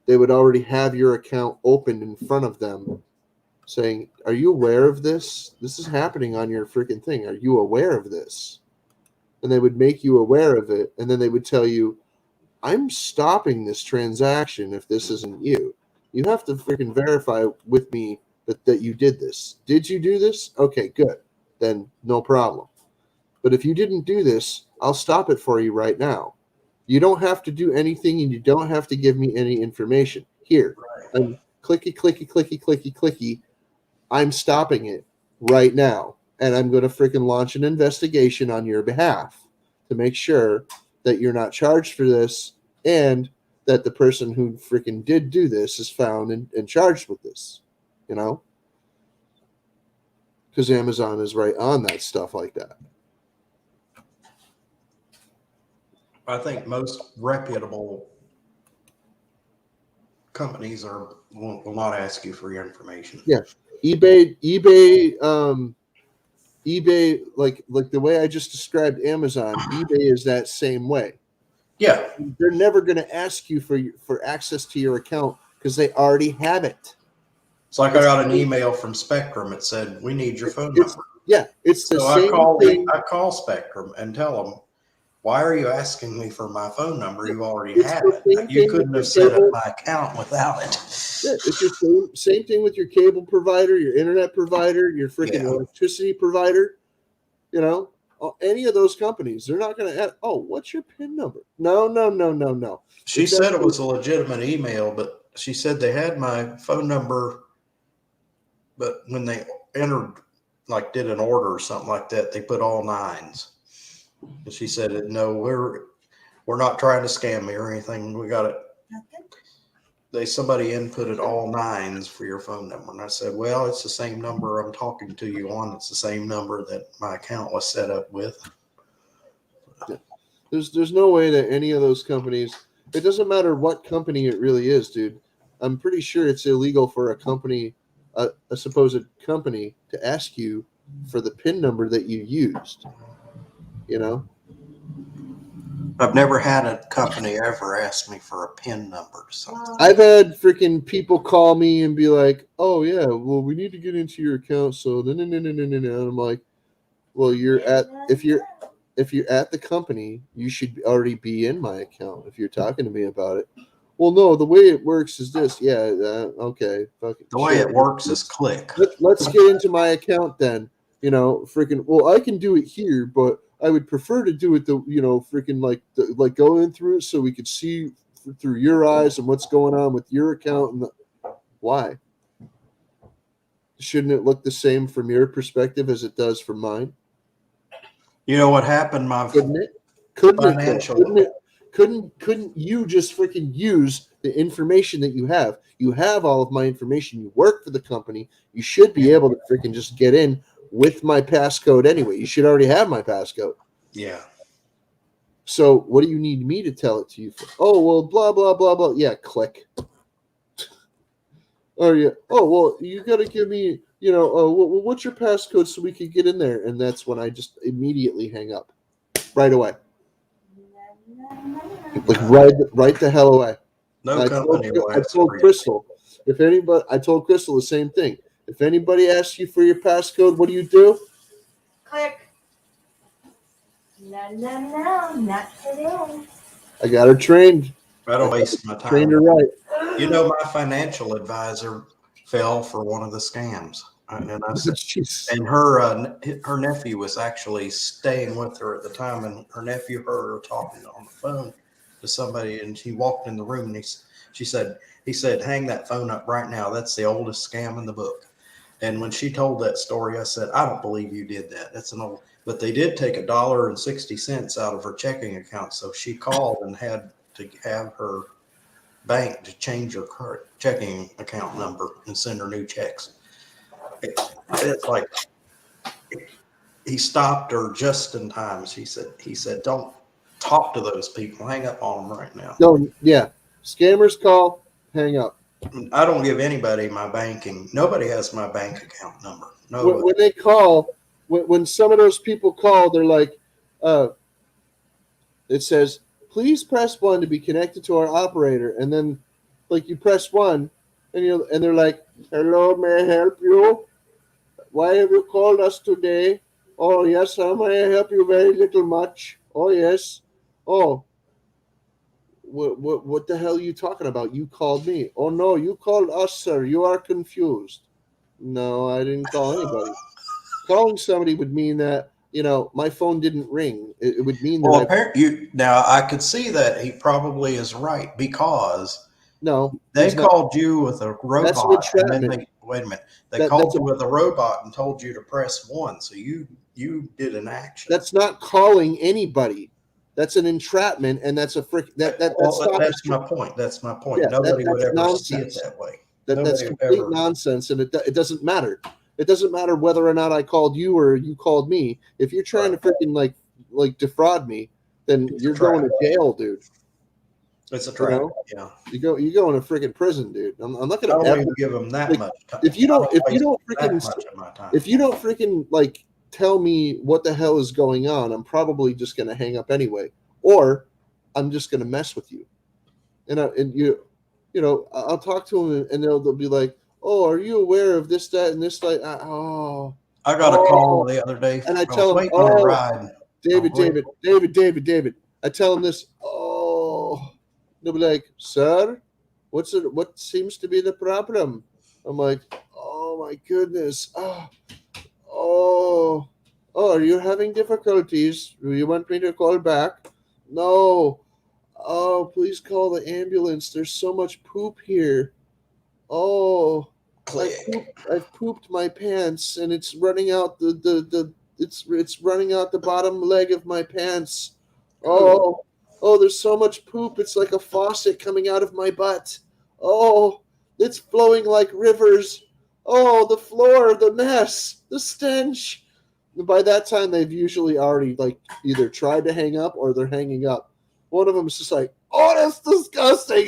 Speaker 2: They would already have your account opened in front of them saying, "Are you aware of this? This is happening on your freaking thing. Are you aware of this?" And they would make you aware of it, and then they would tell you, I'm stopping this transaction if this isn't you. You have to freaking verify with me that you did this. Did you do this? Okay, good. Then no problem. But if you didn't do this, I'll stop it for you right now. You don't have to do anything and you don't have to give me any information. Here, I'm clicky, clicky, clicky, clicky, clicky. I'm stopping it right now. And I'm going to freaking launch an investigation on your behalf to make sure that you're not charged for this and that the person who freaking did do this is found and charged with this, you know? Because Amazon is right on that stuff like that.
Speaker 1: I think most reputable companies will not ask you for your information.
Speaker 2: Yeah. eBay, like the way I just described Amazon, eBay is that same way.
Speaker 1: Yeah.
Speaker 2: They're never going to ask you for access to your account because they already have it.
Speaker 1: It's like I got an email from Spectrum. It said, "We need your phone number."
Speaker 2: Yeah, it's the
Speaker 1: So
Speaker 2: same thing.
Speaker 1: I call Spectrum and tell them, "Why are you asking me for my phone number? You already
Speaker 2: It's
Speaker 1: have
Speaker 2: the same
Speaker 1: it. You
Speaker 2: thing
Speaker 1: couldn't
Speaker 2: with
Speaker 1: have set
Speaker 2: cable.
Speaker 1: up my account without it."
Speaker 2: Yeah, it's your same thing with your cable provider, your internet provider, your freaking electricity provider. You know, any of those companies, they're not going to ask, "Oh, what's your PIN number?" No.
Speaker 1: She
Speaker 2: It's
Speaker 1: said
Speaker 2: actually-
Speaker 1: it was a legitimate email, but she said they had my phone number, but when they entered, like did an order or something like that, they put all nines. And she said, "No, we're not trying to scam me or anything. We got it." Somebody inputted all nines for your phone number. And I said, "Well, it's the same number I'm talking to you on. It's the same number that my account was set up with."
Speaker 2: There's no way that any of those companies, it doesn't matter what company it really is, dude. I'm pretty sure it's illegal for a company, a supposed company, to ask you for the PIN number that you used. You know?
Speaker 1: I've never had a company ever ask me for a PIN number or something.
Speaker 2: I've had freaking people call me and be like, "Oh yeah, well we need to get into your account." So no. And I'm like, "Well, if you're at the company, you should already be in my account if you're talking to me about it." "Well, no, the way it works is this." "Yeah, okay. Fuck it.
Speaker 1: The way it works is click.
Speaker 2: Let's get into my account then." You know, freaking. "Well, I can do it here, but I would prefer to do it freaking like go in through it so we could see through your eyes and what's going on with your account." And why? Shouldn't it look the same from your perspective as it does from mine?
Speaker 1: You know what happened?
Speaker 2: Couldn't it? Couldn't you just freaking use the information that you have? You have all of my information. You work for the company. You should be able to freaking just get in with my passcode anyway. You should already have my passcode.
Speaker 1: Yeah.
Speaker 2: So what do you need me to tell it to you for? "Oh, well, blah, blah, blah, blah." Yeah, click. Or yeah. "Oh, well, you got to give me, what's your passcode so we can get in there?" And that's when I just immediately hang up right away. Like right the hell away.
Speaker 1: No company will
Speaker 2: I
Speaker 1: ask
Speaker 2: told
Speaker 1: for you.
Speaker 2: Crystal, I told Crystal the same thing. If anybody asks you for your passcode, what do?
Speaker 3: Click. No, not today.
Speaker 2: I got her trained.
Speaker 1: I don't waste my
Speaker 2: Trained
Speaker 1: time.
Speaker 2: her right.
Speaker 1: You know, my financial advisor fell for one of the scams. And I said,
Speaker 2: Jeez.
Speaker 1: and her nephew was actually staying with her at the time, and her nephew heard her talking on the phone to somebody, and she walked in the room, and he said, "Hang that phone up right now. That's the oldest scam in the book." And when she told that story, I said, "I don't believe you did that. That's an old." But they did take $1.60 out of her checking account, so she called and had to have her bank to change her current checking account number and send her new checks. It's like he stopped her just in time. He said, "Don't talk to those people. Hang up on them right now."
Speaker 2: No, yeah. Scammers call, hang up.
Speaker 1: I don't give anybody my banking. Nobody has my bank account number. No.
Speaker 2: When they call, when some of those people call, they're like, it says, "Please press 1 to be connected to our operator." And then, like, you press 1, and they're like, "Hello, may I help you? Why have you called us today? Oh, yes, how may I help you? Very little much. Oh, yes. Oh, what the hell are you talking about? You called me. Oh no, you called us, sir. You are confused. No, I didn't call anybody. Calling somebody would mean that, my phone didn't ring. It would mean that
Speaker 1: Well, apparently, now I could see that he probably is right because
Speaker 2: no,
Speaker 1: they
Speaker 2: he's not.
Speaker 1: called you with a
Speaker 2: That's an
Speaker 1: robot, and then
Speaker 2: entrapment.
Speaker 1: wait a minute, they
Speaker 2: That
Speaker 1: called
Speaker 2: that's a,
Speaker 1: you with a robot and told you to press one, so you did an action.
Speaker 2: that's not calling anybody. That's an entrapment, and that's a frick. That's
Speaker 1: Well,
Speaker 2: not.
Speaker 1: that's my point. That's my point.
Speaker 2: Yeah,
Speaker 1: Nobody would
Speaker 2: that's
Speaker 1: ever see it
Speaker 2: nonsense.
Speaker 1: that way.
Speaker 2: That's
Speaker 1: Nobody
Speaker 2: complete
Speaker 1: ever.
Speaker 2: nonsense, and it doesn't matter. It doesn't matter whether or not I called you or you called me. If you're trying to freaking like defraud me, then
Speaker 1: It's a
Speaker 2: you're
Speaker 1: trap.
Speaker 2: going to jail, dude.
Speaker 1: It's a trap. Yeah.
Speaker 2: You go in a freaking prison, dude. I'm not
Speaker 1: I
Speaker 2: gonna
Speaker 1: don't
Speaker 2: ever
Speaker 1: even give them that
Speaker 2: like,
Speaker 1: much time.
Speaker 2: if you don't
Speaker 1: waste that
Speaker 2: freaking
Speaker 1: much of my time.
Speaker 2: if you don't freaking like tell me what the hell is going on, I'm probably just gonna hang up anyway, or I'm just gonna mess with you. I'll talk to them and they'll be like, "Oh, are you aware of this, that, and this?" Like,
Speaker 1: I got a call the other day.
Speaker 2: and I
Speaker 1: I
Speaker 2: tell
Speaker 1: was
Speaker 2: them,
Speaker 1: waiting on a ride.
Speaker 2: David. I tell them this. Oh, they'll be like, "Sir, what seems to be the problem?" I'm like, "Oh my goodness. Oh, are you having difficulties? Do you want me to call back?" No. Oh, please call the ambulance. There's so much poop here. Oh,
Speaker 1: Click.
Speaker 2: I've pooped my pants and it's running out it's running out the bottom leg of my pants. Oh, there's so much poop. It's like a faucet coming out of my butt. Oh, it's flowing like rivers. Oh, the floor, the mess, the stench. By that time, they've usually already like either tried to hang up or they're hanging up. One of them is just like, "Oh, that's disgusting."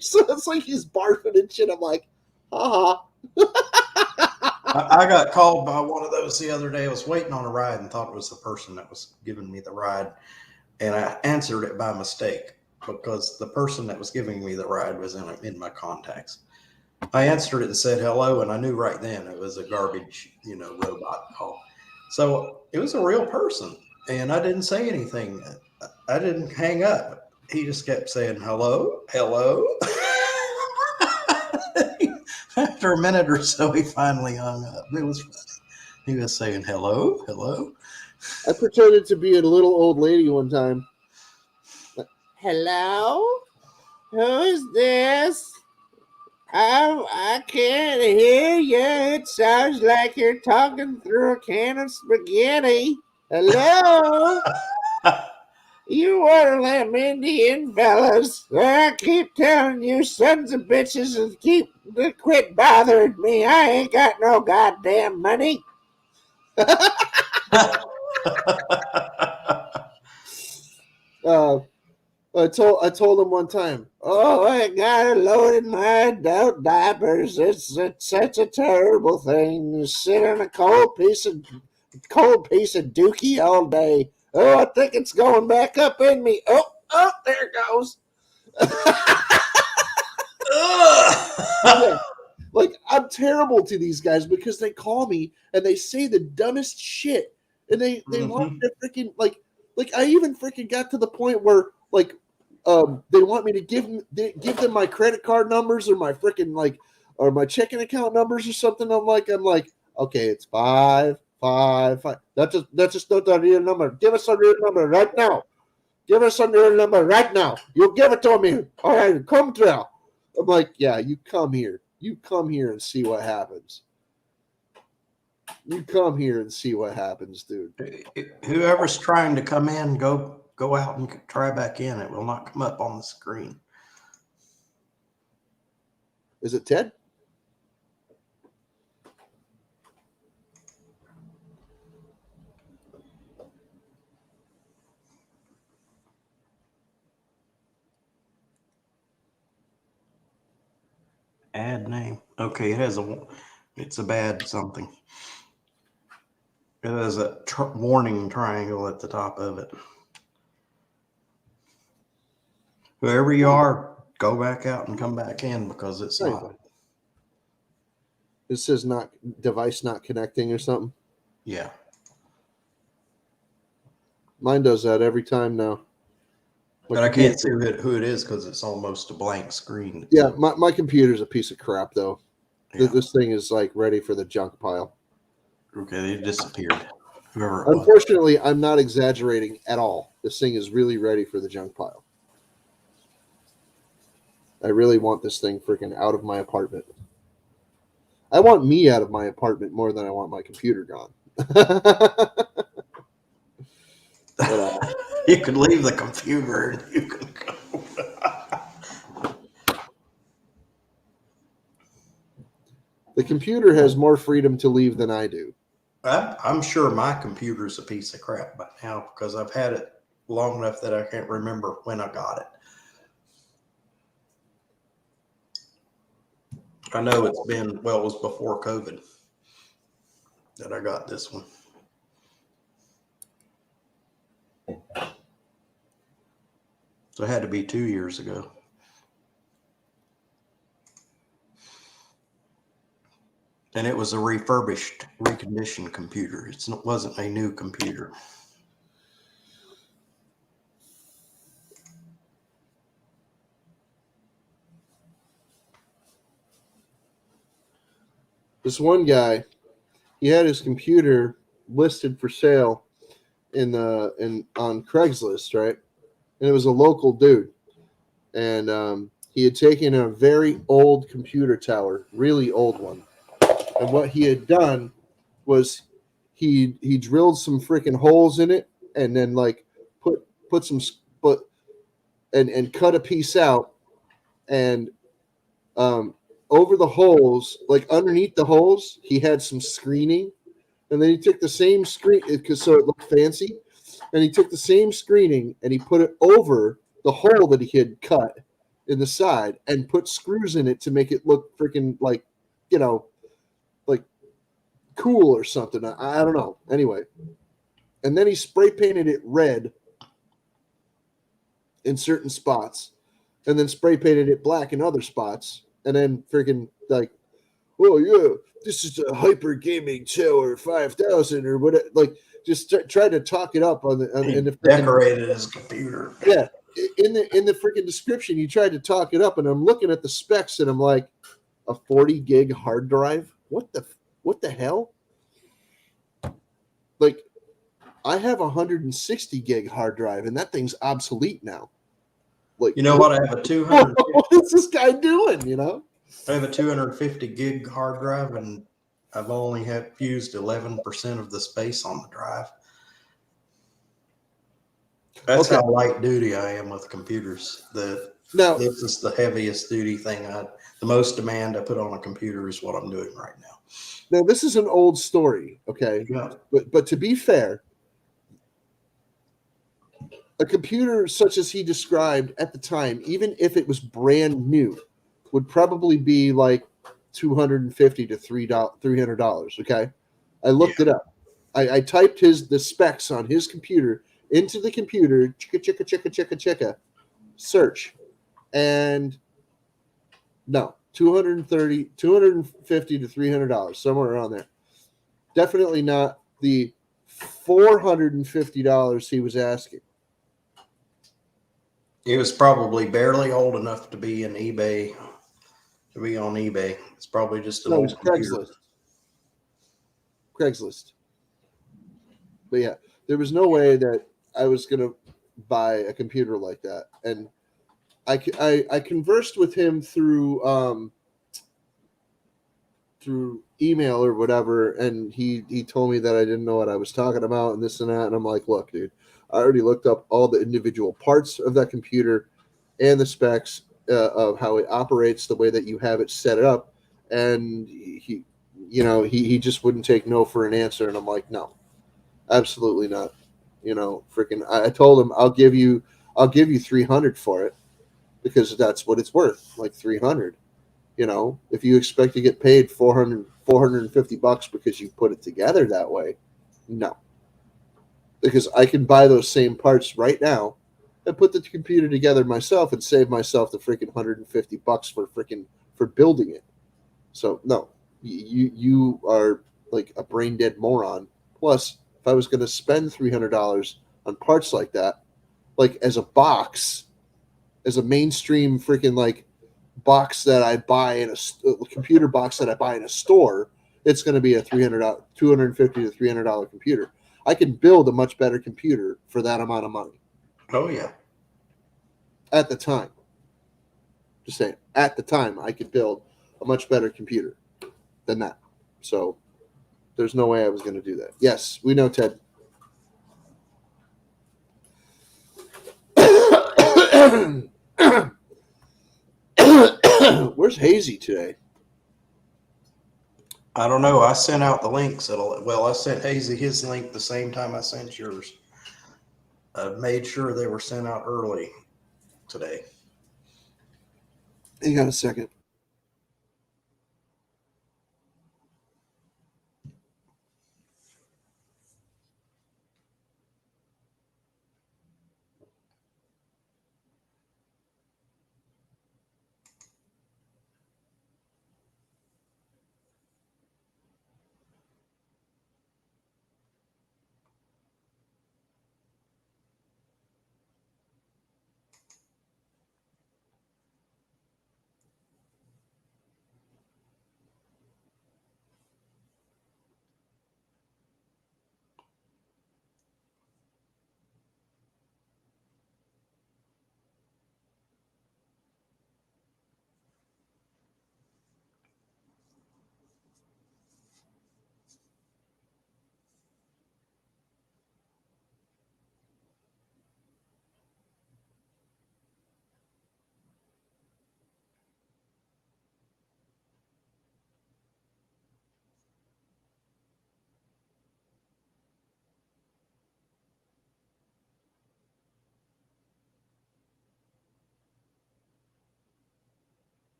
Speaker 2: So it's like he's barfing and shit. I'm like, haha.
Speaker 1: I got called by one of those the other day. I was waiting on a ride and thought it was the person that was giving me the ride. And I answered it by mistake because the person that was giving me the ride was in my contacts. I answered it and said hello, and I knew right then it was a garbage, robot call. So it was a real person, and I didn't say anything. I didn't hang up. He just kept saying hello, hello. After a minute or so, he finally hung up. It was funny. He was saying hello, hello.
Speaker 2: I pretended to be a little old lady one time. Hello? Who is this? I can't hear you. It sounds like you're talking through a can of spaghetti. Hello? You want them Indian fellas. I keep telling you sons of bitches to quit bothering me. I ain't got no goddamn money. I told him one time, "Oh, I got a load in my adult diapers. It's such a terrible thing to sit on a cold piece of dookie all day. Oh, I think it's going back up in me. Oh, there it goes." Yeah. Like, I'm terrible to these guys because they call me and they say the dumbest shit, and they want to freaking like I even freaking got to the point where like they want me to give them my credit card numbers or my freaking or my checking account numbers or something. I'm like, okay, it's 555. That's just not the real number. Give us a real number right now. Give us a real number right now. You give it to me. All right, come through. I'm like, yeah, you come here. You come here and see what happens. You come here and see what happens, dude.
Speaker 1: Whoever's trying to come in, go out and try back in. It will not come up on the screen.
Speaker 2: Is it Ted?
Speaker 1: Add name. Okay, it's a bad something. It has a warning triangle at the top of it. Whoever you are, go back out and come back in because it's not.
Speaker 2: It says device not connecting or something.
Speaker 1: Yeah.
Speaker 2: Mine does that every time now.
Speaker 1: But I can't see who it is because it's almost a blank screen.
Speaker 2: Yeah, my computer's a piece of crap though.
Speaker 1: Yeah.
Speaker 2: This thing is like ready for the junk pile.
Speaker 1: Okay, they disappeared. Whoever it was.
Speaker 2: Unfortunately, I'm not exaggerating at all. This thing is really ready for the junk pile. I really want this thing freaking out of my apartment. I want me out of my apartment more than I want my computer gone. But,
Speaker 1: You could leave the computer and you could go.
Speaker 2: the computer has more freedom to leave than I do.
Speaker 1: I'm sure my computer's a piece of crap by now because I've had it long enough that I can't remember when I got it. I know it was before COVID that I got this one. So it had to be 2 years ago. And it was a refurbished, reconditioned computer. It wasn't a new computer.
Speaker 2: This one guy, he had his computer listed for sale on Craigslist, right? And it was a local dude, and he had taken a very old computer tower, really old one, and what he had done was he drilled some freaking holes in it, and then like put some and cut a piece out, and over the holes, like underneath the holes, he had some screening, and then he took the same screen so it looked fancy, and he took the same screening and he put it over the hole that he had cut in the side and put screws in it to make it look freaking like, like cool or something. I don't know. Anyway, and then he spray painted it red in certain spots, and then spray painted it black in other spots. And then freaking like, oh yeah, this is a Hyper Gaming Tower 5000 or whatever. Like, just try to talk it up on the
Speaker 1: Decorated his computer.
Speaker 2: Yeah, in the freaking description, you tried to talk it up, and I'm looking at the specs, and I'm like, a 40 gig hard drive. What the hell? Like, I have a 160 gig hard drive, and that thing's obsolete now. Like,
Speaker 1: you know what? I have a 200.
Speaker 2: What is this guy doing?
Speaker 1: I have a 250 gig hard drive, and I've only used 11% of the space on the drive. That's how light duty I am with computers. This is the heaviest duty thing. The most demand I put on a computer is what I'm doing right now.
Speaker 2: Now, this is an old story, okay?
Speaker 1: Yeah.
Speaker 2: But to be fair, a computer such as he described at the time, even if it was brand new, would probably be like $250 to $300. Okay, I looked it up. I typed the specs on his computer into the computer, chicka, search, and no, $250 to $300, somewhere around there. Definitely not the $450 he was asking.
Speaker 1: He was probably barely old enough to be in eBay, to be on eBay. It's probably just an old computer.
Speaker 2: Craigslist. But yeah, there was no way that I was going to buy a computer like that. And I conversed with him through email or whatever, and he told me that I didn't know what I was talking about and this and that. And I'm like, look, dude, I already looked up all the individual parts of that computer and the specs of how it operates, the way that you have it set up, and he just wouldn't take no for an answer. And I'm like, no, absolutely not. I told him I'll give you $300 for it because that's what it's worth, like $300. If you expect to get paid $450 because you put it together that way, no. Because I can buy those same parts right now and put the computer together myself and save myself the freaking $150 for building it. So no, you are like a brain dead moron. Plus, if I was going to spend $300 on parts like that, like as a box, as a mainstream freaking like box that I buy in a computer box that I buy in a store, it's going to be a $300, $250 to $300 computer. I can build a much better computer for that amount of money
Speaker 1: Oh yeah.
Speaker 2: at the time. Just saying, at the time, I could build a much better computer than that. So there's no way I was going to do that. Yes, we know, Ted. Where's Hazy today?
Speaker 1: I don't know. I sent out the links. I sent Hazy his link the same time I sent yours. I made sure they were sent out early today.
Speaker 2: Hang on a second.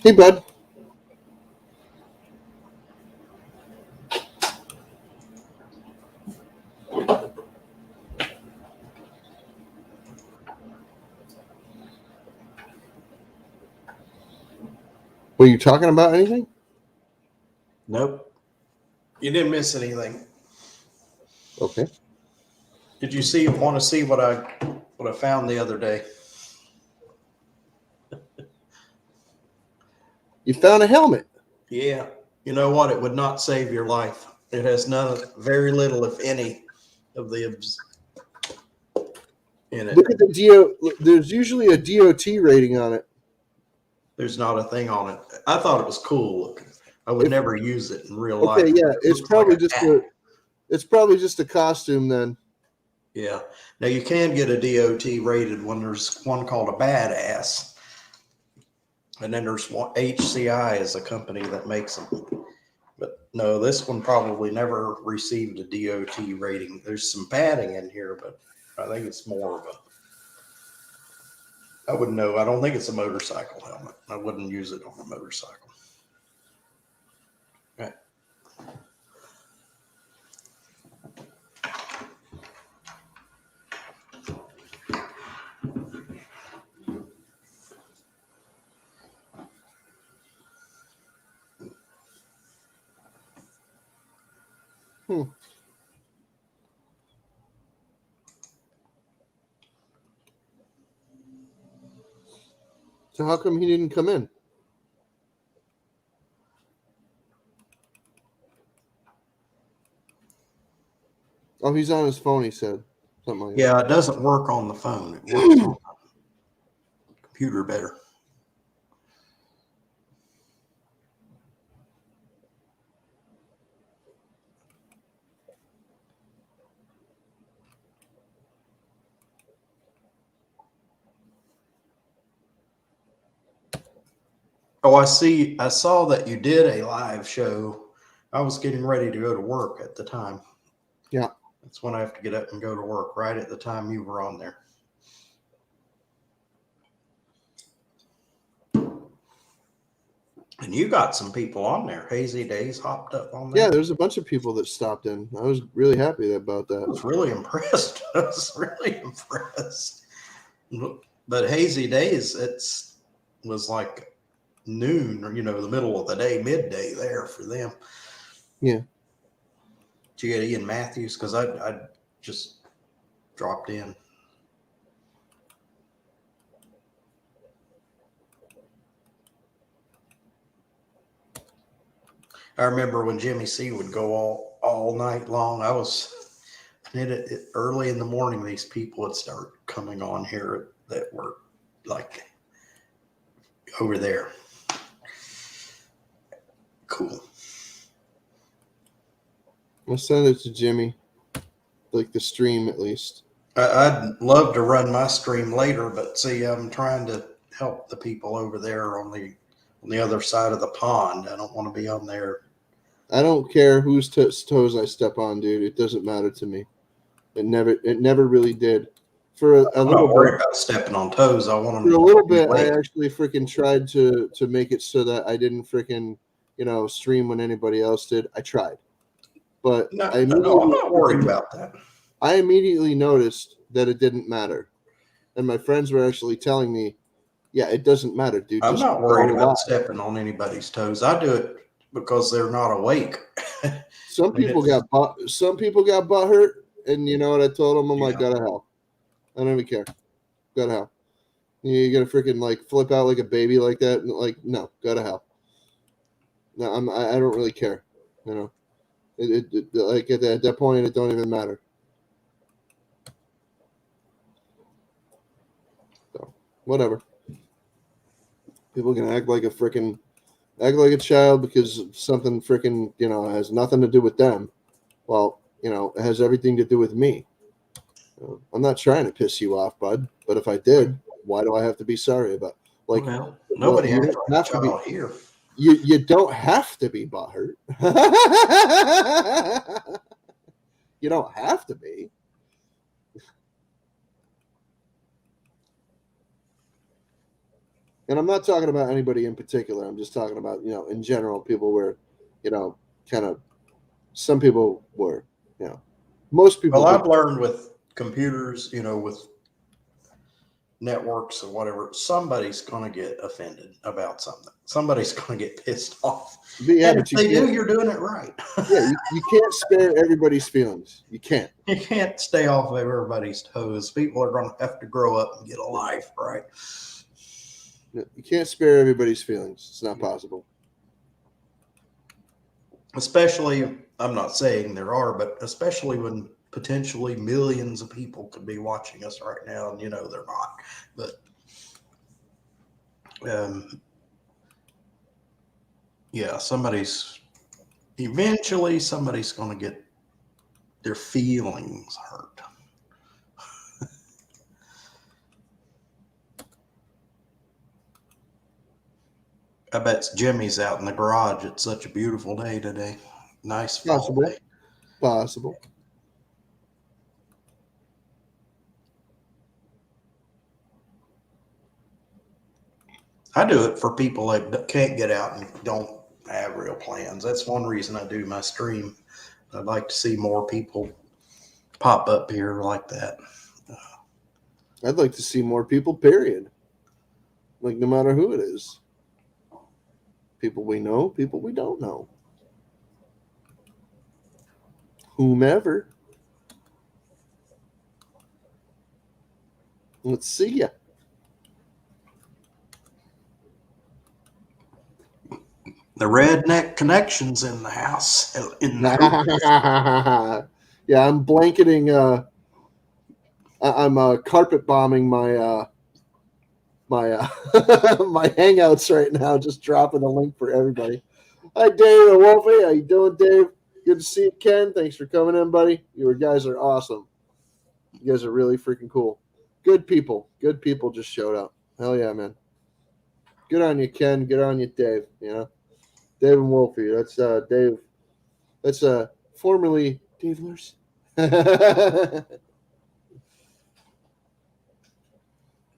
Speaker 2: Hey, bud. Were you talking about anything?
Speaker 1: Nope. You didn't miss anything.
Speaker 2: Okay.
Speaker 1: Did you want to see what I found the other day?
Speaker 2: You found a helmet.
Speaker 1: Yeah. You know what? It would not save your life. It has very little, if any, of the in it.
Speaker 2: Look at the DO. There's usually a DOT rating on it.
Speaker 1: There's not a thing on it. I thought it was cool looking. I would never use it in real life.
Speaker 2: Okay, yeah,
Speaker 1: It
Speaker 2: it's
Speaker 1: looks
Speaker 2: probably
Speaker 1: like a
Speaker 2: just
Speaker 1: hat.
Speaker 2: it's probably just a costume then.
Speaker 1: Yeah. Now you can get a DOT rated when there's one called a Badass. And then there's one, HCI is a company that makes them. But no, this one probably never received a DOT rating. There's some padding in here, but I think it's more of I wouldn't know. I don't think it's a motorcycle helmet. I wouldn't use it on a motorcycle. Okay.
Speaker 2: So how come he didn't come in? Oh, he's on his phone. He said something like that.
Speaker 1: Yeah, it doesn't work on the phone. It works on the computer better. Oh, I see. I saw that you did a live show. I was getting ready to go to work at the time.
Speaker 2: Yeah.
Speaker 1: That's when I have to get up and go to work, right at the time you were on there. And you got some people on there. Hazy Days hopped up on there.
Speaker 2: Yeah, there's a bunch of people that stopped in. I was really happy about
Speaker 1: I
Speaker 2: that.
Speaker 1: was really impressed. I was really impressed. But Hazy Days, was like noon or the middle of the day, midday there for them.
Speaker 2: Yeah.
Speaker 1: Did you get Ian Matthews? Because I just dropped in. I remember when Jimmy C would go all night long. I did it early in the morning. These people would start coming on here that were like over there. Cool.
Speaker 2: I'll send it to Jimmy, like the stream at least.
Speaker 1: I'd love to run my stream later, but see, I'm trying to help the people over there on the other side of the pond. I don't want to be on there.
Speaker 2: I don't care whose toes I step on, dude. It doesn't matter to me. It never really did. For a
Speaker 1: I'm
Speaker 2: little
Speaker 1: not worried
Speaker 2: bit,
Speaker 1: about stepping on toes. I want them
Speaker 2: for a
Speaker 1: to
Speaker 2: little bit,
Speaker 1: wait.
Speaker 2: I actually freaking tried to make it so that I didn't freaking stream when anybody else did. I tried, but
Speaker 1: No,
Speaker 2: I'm
Speaker 1: not worried about that.
Speaker 2: I immediately noticed that it didn't matter, and my friends were actually telling me, "Yeah, it doesn't matter, dude.
Speaker 1: I'm
Speaker 2: Just
Speaker 1: not worried
Speaker 2: go
Speaker 1: about
Speaker 2: live."
Speaker 1: stepping on anybody's toes. I do it because they're not awake.
Speaker 2: Some people got butt hurt, and you know what I told them? I'm like,
Speaker 1: Yeah.
Speaker 2: go to hell. I don't even care. Go to hell. You gonna freaking like flip out like a baby like that? Like, no, go to hell. No, I don't really care. You know, like at that point, it don't even matter. So whatever. People can act like a child because something freaking has nothing to do with them. Well, it has everything to do with me. I'm not trying to piss you off, bud. But if I did, why do I have to be sorry about? Like,
Speaker 1: Well, nobody
Speaker 2: you
Speaker 1: acts
Speaker 2: don't
Speaker 1: like
Speaker 2: have
Speaker 1: a
Speaker 2: to be.
Speaker 1: child here.
Speaker 2: You don't have to be butthurt. You don't have to be. And I'm not talking about anybody in particular. I'm just talking about, in general, people were, kind of, some people were, most people.
Speaker 1: Well,
Speaker 2: did.
Speaker 1: I've learned with computers, with networks or whatever, somebody's going to get offended about something. Somebody's going to get pissed off.
Speaker 2: But yeah,
Speaker 1: and
Speaker 2: but
Speaker 1: if
Speaker 2: you
Speaker 1: they do,
Speaker 2: can't.
Speaker 1: you're doing it right.
Speaker 2: Yeah, you can't spare everybody's feelings. You can't.
Speaker 1: You can't stay off of everybody's toes. People are going to have to grow up and get a life, right?
Speaker 2: You can't spare everybody's feelings. It's not possible.
Speaker 1: Especially, I'm not saying there are, but especially when potentially millions of people could be watching us right now, and they're not. But yeah, eventually somebody's going to get their feelings hurt. I bet Jimmy's out in the garage. It's such a beautiful day today. Nice fall day.
Speaker 2: Possible.
Speaker 1: I do it for people that can't get out and don't have real plans. That's one reason I do my stream. I'd like to see more people pop up here like that.
Speaker 2: I'd like to see more people, period. Like, no matter who it is. People we know, people we don't know. Whomever. Let's see ya.
Speaker 1: The Redneck Connection's in the house.
Speaker 2: Yeah, I'm blanketing. I'm carpet bombing my my hangouts right now. Just dropping a link for everybody. Hi, Dave and Wolfie. How you doing, Dave? Good to see you, Ken. Thanks for coming in, buddy. You guys are awesome. You guys are really freaking cool. Good people. Good people just showed up. Hell yeah, man. Good on you, Ken. Good on you, Dave. You know, Dave and Wolfie. That's Dave. That's formerly Dave Larson.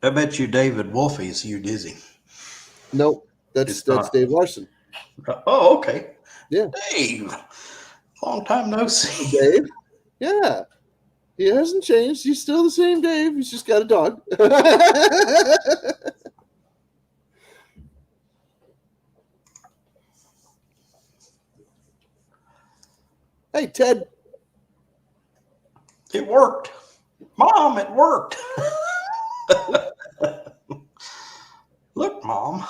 Speaker 1: I bet you David Wolfie is you dizzy.
Speaker 2: Nope,
Speaker 1: It's
Speaker 2: that's
Speaker 1: not.
Speaker 2: Dave Larson.
Speaker 1: Oh, okay.
Speaker 2: Yeah,
Speaker 1: Dave. Long time no see.
Speaker 2: Dave. Yeah, he hasn't changed. He's still the same Dave. He's just got a dog. Hey, Ted.
Speaker 1: It worked. Mom, it worked. Look, Mom.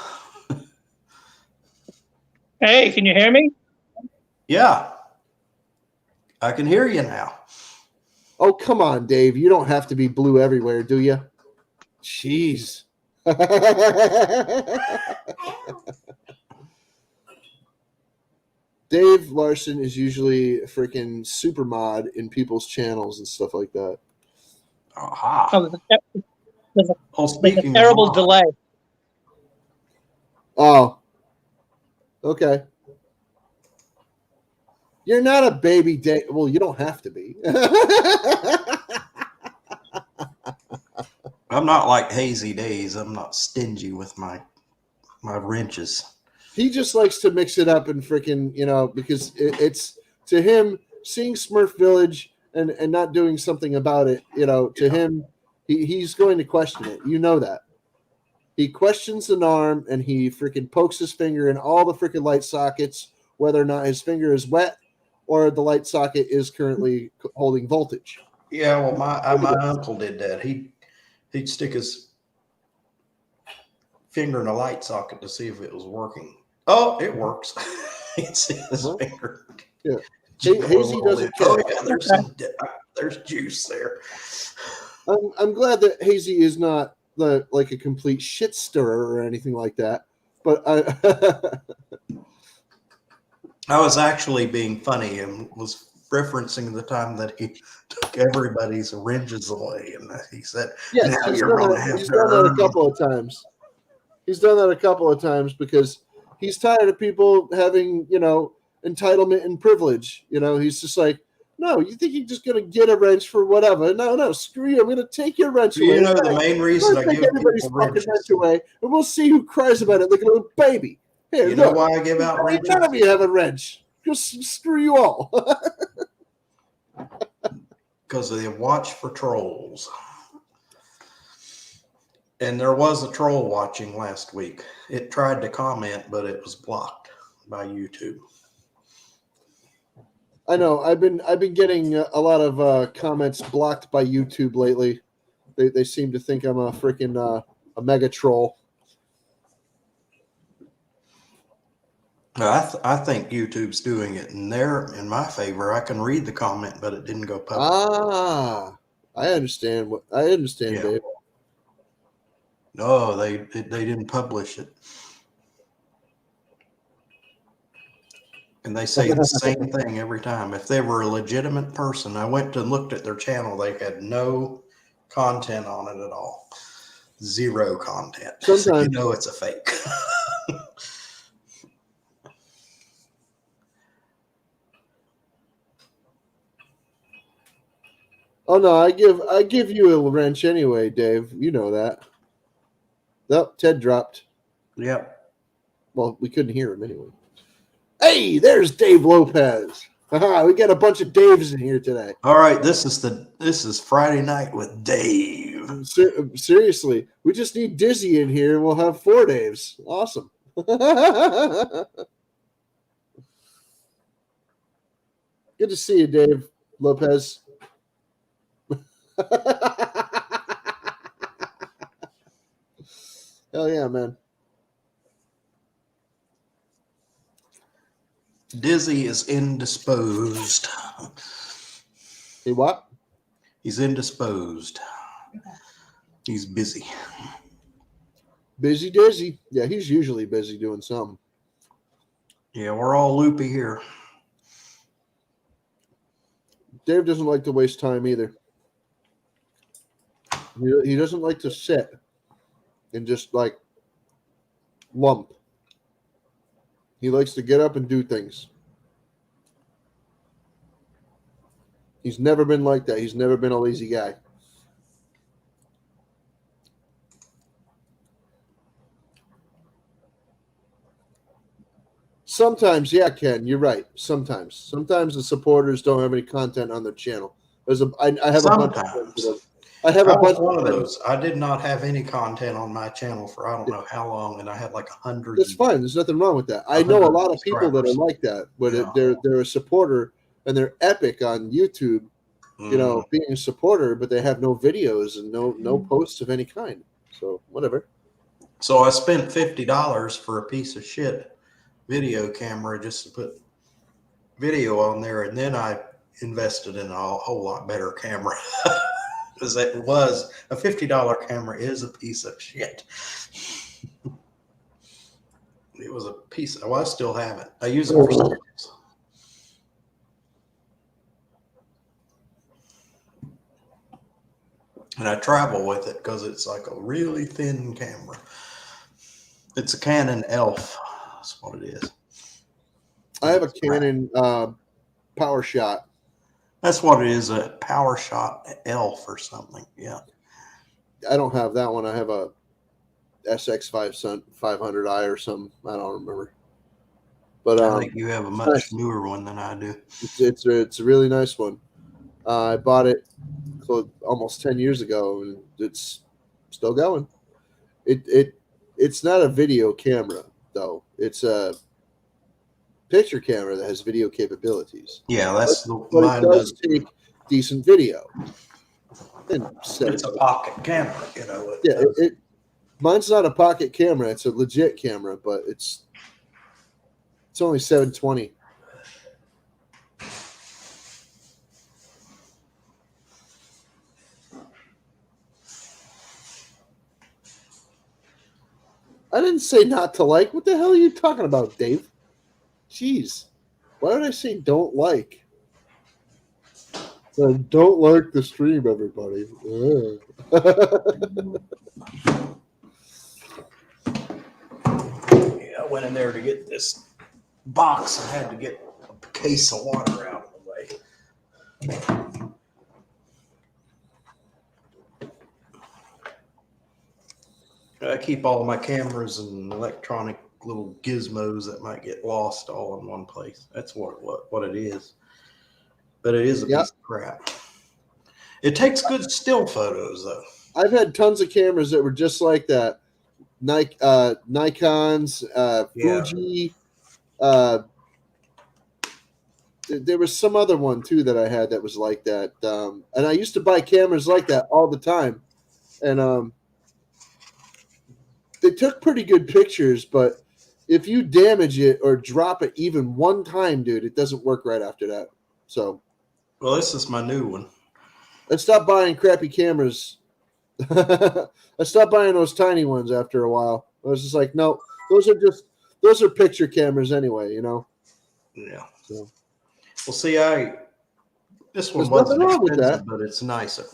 Speaker 4: Hey, can you hear me?
Speaker 1: Yeah. I can hear you now.
Speaker 2: Oh, come on, Dave. You don't have to be blue everywhere, do you? Jeez. Dave Larson is usually a freaking super mod in people's channels and stuff like that.
Speaker 1: Aha.
Speaker 4: Oh, there's
Speaker 1: Oh,
Speaker 4: a
Speaker 1: speaking
Speaker 4: terrible
Speaker 1: of Mom,
Speaker 4: delay.
Speaker 2: Oh, okay. You're not a baby Dave. Well, you don't have to be.
Speaker 1: I'm not like Hazy Days. I'm not stingy with my wrenches.
Speaker 2: He just likes to mix it up and freaking, you know, because it's to him seeing Smurf Village and not doing something about it, you know, to him, he's going to question it. You know that. He questions an arm and he freaking pokes his finger in all the freaking light sockets, whether or not his finger is wet or the light socket is currently holding voltage.
Speaker 1: Yeah, well, my uncle did that. He'd stick his finger in a light socket to see if it was working. Oh, it works. He'd see his finger.
Speaker 2: Yeah. Hazy doesn't care.
Speaker 1: Oh yeah, there's juice there.
Speaker 2: I'm glad that Hazy is not like a complete shit stirrer or anything like that. But
Speaker 1: I was actually being funny and was referencing the time that he took everybody's wrenches away, and he said,
Speaker 2: yes,
Speaker 1: "Now
Speaker 2: he's
Speaker 1: you're
Speaker 2: done
Speaker 1: going to
Speaker 2: that,
Speaker 1: have
Speaker 2: he's
Speaker 1: to
Speaker 2: done that
Speaker 1: earn
Speaker 2: a couple of times. He's done that a couple of times because he's tired of people having, you know, entitlement and privilege. You know, he's just like, no, you think you're just going to get a wrench for whatever? No, screw you. I'm going to take your wrench away.
Speaker 1: You know the main reason I
Speaker 2: take
Speaker 1: give
Speaker 2: everybody's
Speaker 1: people
Speaker 2: fucking
Speaker 1: wrenches.
Speaker 2: wrench away, and we'll see who cries about it like a little baby. Here,
Speaker 1: You know
Speaker 2: look,
Speaker 1: why I give out wrenches?
Speaker 2: none of you have a wrench. Just screw you all.
Speaker 1: Because they watch for trolls. And there was a troll watching last week. It tried to comment, but it was blocked by YouTube.
Speaker 2: I know. I've been getting a lot of comments blocked by YouTube lately. They seem to think I'm a freaking a mega troll.
Speaker 1: I think YouTube's doing it in my favor. I can read the comment, but it didn't go public.
Speaker 2: Ah, I understand. I understand,
Speaker 1: Yeah.
Speaker 2: Dave.
Speaker 1: No, they didn't publish it. And they say the same thing every time. If they were a legitimate person, I went and looked at their channel. They had no content on it at all. Zero content.
Speaker 2: Sometimes
Speaker 1: So you know it's a fake.
Speaker 2: Oh no, I give you a wrench anyway, Dave. You know that. Nope, Ted dropped.
Speaker 1: Yep.
Speaker 2: Well, we couldn't hear him anyway. Hey, there's Dave Lopez. Haha, we got a bunch of Daves in here today.
Speaker 1: All right, this is Friday night with Dave.
Speaker 2: Seriously, we just need Dizzy in here, and we'll have 4 Daves. Awesome. Good to see you, Dave Lopez. Hell yeah, man.
Speaker 1: Dizzy is indisposed.
Speaker 2: Hey, what?
Speaker 1: He's indisposed. He's busy.
Speaker 2: Busy Dizzy. Yeah, he's usually busy doing something.
Speaker 1: Yeah, we're all loopy here.
Speaker 2: Dave doesn't like to waste time either. He doesn't like to sit and just like lump. He likes to get up and do things. He's never been like that. He's never been a lazy guy. Sometimes, yeah, Ken, you're right. Sometimes the supporters don't have any content on their channel. I have a bunch.
Speaker 1: Sometimes.
Speaker 2: I have
Speaker 1: I
Speaker 2: a
Speaker 1: was
Speaker 2: bunch
Speaker 1: one of
Speaker 2: of
Speaker 1: those. I did not have any content on my channel for I don't know how long, and I had like 100.
Speaker 2: That's fine. There's nothing wrong with that. I know a lot of people that are
Speaker 1: subscribers.
Speaker 2: like that, but
Speaker 1: Yeah.
Speaker 2: they're a supporter and they're epic on YouTube. You know, being a supporter, but they have no videos and no posts of any kind. So whatever.
Speaker 1: So I spent $50 for a piece of shit video camera just to put video on there, and then I invested in a whole lot better camera because it was a $50 camera is a piece of shit. It was a piece. Well, I still have it. I use it for sales. And I travel with it because it's like a really thin camera. It's a Canon ELPH. That's what it is.
Speaker 2: I have a Canon PowerShot.
Speaker 1: That's what it is, a PowerShot ELPH or something. Yeah.
Speaker 2: I don't have that one. I have a SX500i or something. I don't remember. But
Speaker 1: I think you have a much newer one than I do.
Speaker 2: It's a really nice one. I bought it almost 10 years ago, and it's still going. It's not a video camera though. It's a picture camera that has video capabilities.
Speaker 1: Yeah, that's
Speaker 2: but
Speaker 1: mine.
Speaker 2: It does take decent video.
Speaker 1: It's a pocket camera, you know.
Speaker 2: Mine's not a pocket camera. It's a legit camera, but it's only 720. I didn't say not to like. What the hell are you talking about, Dave? Jeez. Why did I say don't like? Don't like the stream, everybody.
Speaker 1: Yeah, I went in there to get this box. I had to get a case of water out of the way. I keep all my cameras and electronic little gizmos that might get lost all in one place. That's what it is. But it is a piece of crap. It takes good still photos, though.
Speaker 2: I've had tons of cameras that were just like that. Nikon's, Fuji. There was some other one, too, that I had that was like that. And I used to buy cameras like that all the time. And they took pretty good pictures, but if you damage it or drop it even one time, dude, it doesn't work right after that. So,
Speaker 1: well, this is my new one.
Speaker 2: I stopped buying crappy cameras. I stopped buying those tiny ones after a while. I was just like, no, those are picture cameras anyway, you know.
Speaker 1: Yeah.
Speaker 2: So.
Speaker 1: Well, see, this one
Speaker 2: There's
Speaker 1: wasn't
Speaker 2: nothing wrong with
Speaker 1: expensive,
Speaker 2: that.
Speaker 1: but it's nicer.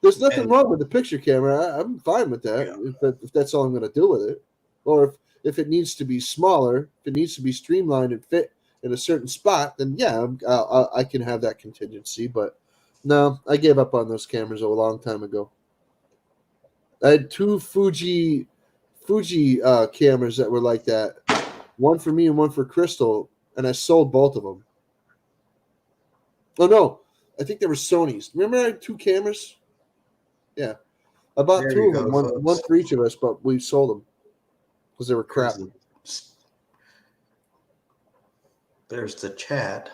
Speaker 2: There's nothing wrong with the picture camera. I'm fine with that, if that's all I'm going to do with it. Or if it needs to be smaller, if it needs to be streamlined and fit in a certain spot, then yeah, I can have that contingency. But no, I gave up on those cameras a long time ago. I had two Fuji cameras that were like that, one for me and one for Crystal, and I sold both of them. Oh no, I think they were Sony's. Remember I had two cameras? Yeah, I bought two of them, one for each of us, but we sold them because they were crap.
Speaker 1: There's the chat,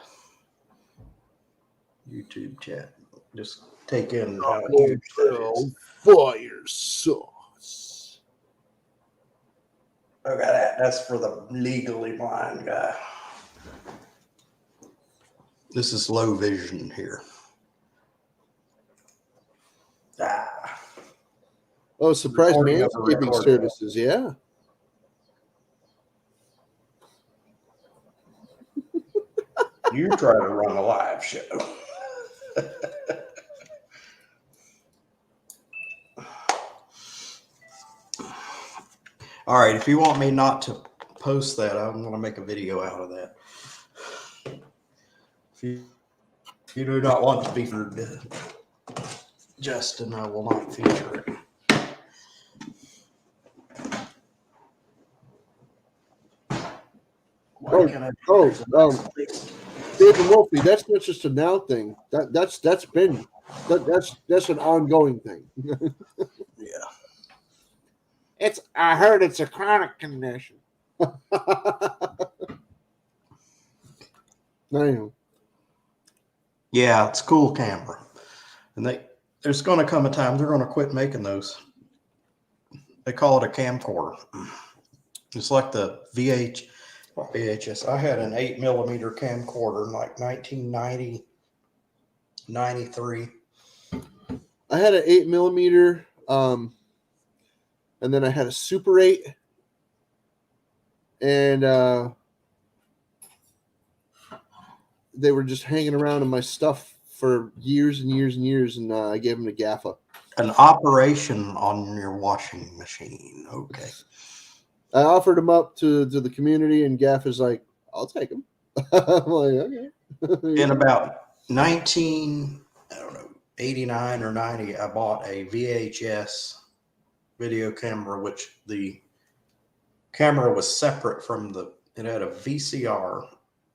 Speaker 1: YouTube chat. Just take in how huge that is.
Speaker 2: Fire sauce.
Speaker 1: Look at that. That's for the legally blind guy. This is low vision here.
Speaker 2: Oh, surprise
Speaker 1: Recording of a
Speaker 2: manscaping
Speaker 1: recording.
Speaker 2: services, yeah.
Speaker 1: You try to run a live show. All right, if you want me not to post that, I'm going to make a video out of that. If you do not want to be featured, Justin, I will not feature it. Why can't I-
Speaker 2: David Wolfie, that's not just a now thing. That's an ongoing thing.
Speaker 1: Yeah.
Speaker 2: I heard it's a chronic condition. I know.
Speaker 1: Yeah, it's a cool camera. And there's going to come a time they're going to quit making those. They call it a camcorder. It's like the VHS. I had an 8mm camcorder in like 1990, 93.
Speaker 2: I had an 8mm, and then I had a Super 8, and they were just hanging around in my stuff for years and years and years, and I gave them to Gaffa.
Speaker 1: An operation on your washing machine. Okay.
Speaker 2: I offered them up to the community, and Gaffa's like, "I'll take them." I'm like, "Okay."
Speaker 1: In about 89 or 90, I bought a VHS video camera, which the camera was separate from it had a VCR